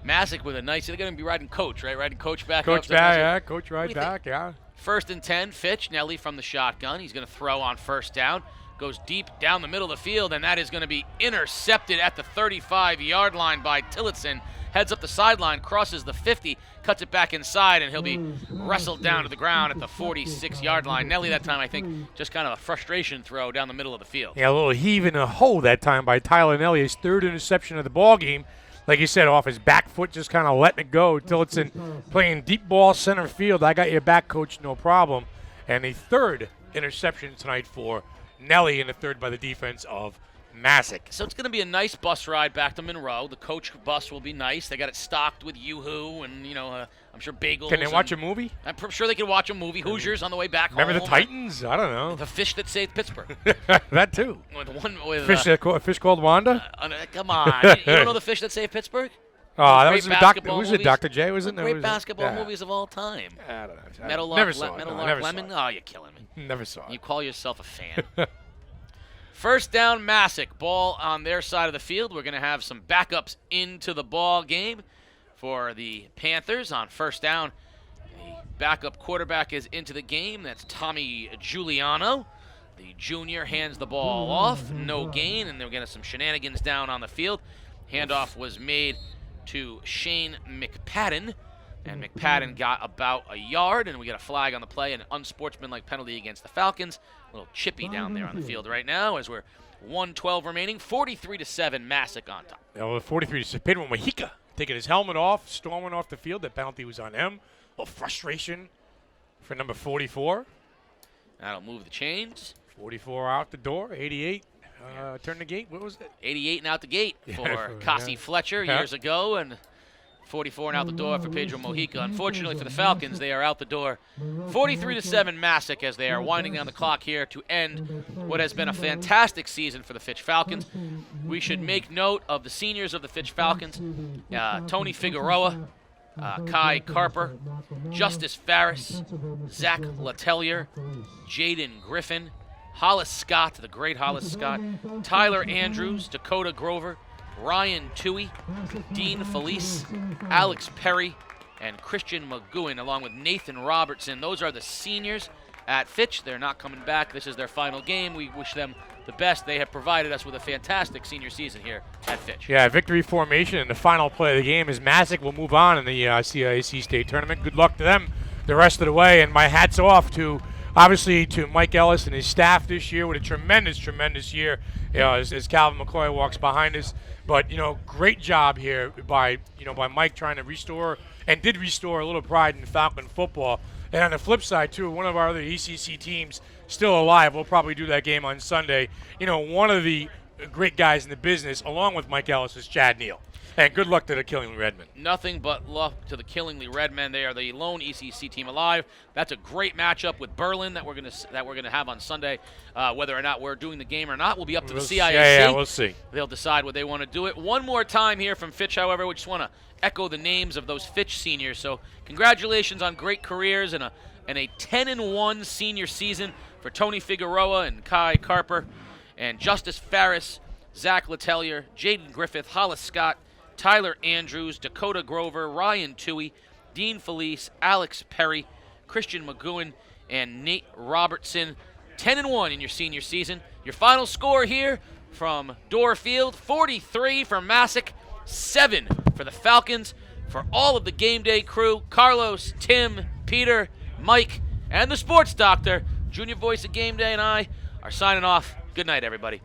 Masek with a nice. They're going to be riding coach, right? Riding coach back. Coach back, yeah. Coach right back, yeah. 1st and 10. Fitch, Nellie from the shotgun. He's going to throw on first down. Goes deep down the middle of the field, and that is going to be intercepted at the 35-yard line by Tillotson. Heads up the sideline, crosses the 50, cuts it back inside, and he'll be wrestled down to the ground at the 46-yard line. Nellie that time, I think, just kind of a frustration throw down the middle of the field. Yeah, a little heave in a hole that time by Tyler Nellie, his 3rd interception of the ball game. Like you said, off his back foot, just kind of letting it go. Tillotson playing deep ball center field. I got your back, coach, no problem. And the 3rd interception tonight for Nellie, and the 3rd by the defense of Masek. So it's going to be a nice bus ride back to Monroe. The coach bus will be nice. They got it stocked with Yoo-Hoo and, I'm sure bagels. Can they watch a movie? I'm sure they can watch a movie. Hoosiers on the way back home. Remember the Titans? I don't know. The fish that saved Pittsburgh. That too. With Fish called Wanda? Come on. You don't know the fish that saved Pittsburgh? Oh, that was the Dr. J, wasn't it? Great basketball movies of all time. I don't know. Metal Never Lark, saw it. Metal No, Lark never Lemon? saw it. Oh, you're killing me. Never saw it. You call yourself a fan. First down, Masek. Ball on their side of the field. We're going to have some backups into the ball game for the Panthers on first down. The backup quarterback is into the game. That's Tommy Giuliano. The junior hands the ball off. No gain, and they're getting some shenanigans down on the field. Handoff was made to Shane McPadden, and McPadden got about a yard, and we get a flag on the play, an unsportsmanlike penalty against the Falcons. A little chippy down there on the field right now as we're 1:12 remaining. 43-7, Masek on top. 43-7. Pedro Mojica taking his helmet off, storming off the field. That penalty was on him. A little frustration for number 44. That'll move the chains. 44 out the door. 88. Turn the gate. What was it? 88 and out the gate for Cassie Fletcher years ago, and 44 and out the door for Pedro Mojica. Unfortunately for the Falcons, they are out the door. 43-7 Masek as they are winding down the clock here to end what has been a fantastic season for the Fitch Falcons. We should make note of the seniors of the Fitch Falcons. Tony Figueroa, Kai Carper, Justice Farris, Zach Letellier, Jaden Griffin, Hollis Scott, the great Hollis Scott, Tyler Andrews, Dakota Grover, Ryan Toohey, Dean Felice, Alex Perry, and Christian McGowan, along with Nathan Robertson. Those are the seniors at Fitch. They're not coming back. This is their final game. We wish them the best. They have provided us with a fantastic senior season here at Fitch. Yeah, victory formation, and the final play of the game is Masek will move on in the CIAC State Tournament. Good luck to them the rest of the way, and my hat's off to, obviously, to Mike Ellis and his staff this year with a tremendous, tremendous year, as Calvin McCoy walks behind us. But, great job here by Mike trying to restore, and did restore, a little pride in Falcon football. And on the flip side, too, one of our other ECC teams still alive. We'll probably do that game on Sunday. One of the great guys in the business, along with Mike Ellis, is Chad Neal. And good luck to the Killingly Redmen. Nothing but luck to the Killingly Redmen. They are the lone ECC team alive. That's a great matchup with Berlin that we're gonna have on Sunday. Whether or not we're doing the game or not will be up to the CIAC. Yeah, we'll see. They'll decide what they want to do it. One more time here from Fitch, however, we just want to echo the names of those Fitch seniors. So congratulations on great careers and a 10-1 senior season for Tony Figueroa and Kai Carper and Justice Farris, Zach Letellier, Jaden Griffith, Hollis Scott, Tyler Andrews, Dakota Grover, Ryan Toohey, Dean Felice, Alex Perry, Christian McGowan, and Nate Robertson. 10-1 in your senior season. Your final score here from Door Field, 43 for Masek, 7 for the Falcons. For all of the game day crew, Carlos, Tim, Peter, Mike, and the sports doctor, junior voice of game day, and I are signing off. Good night, everybody.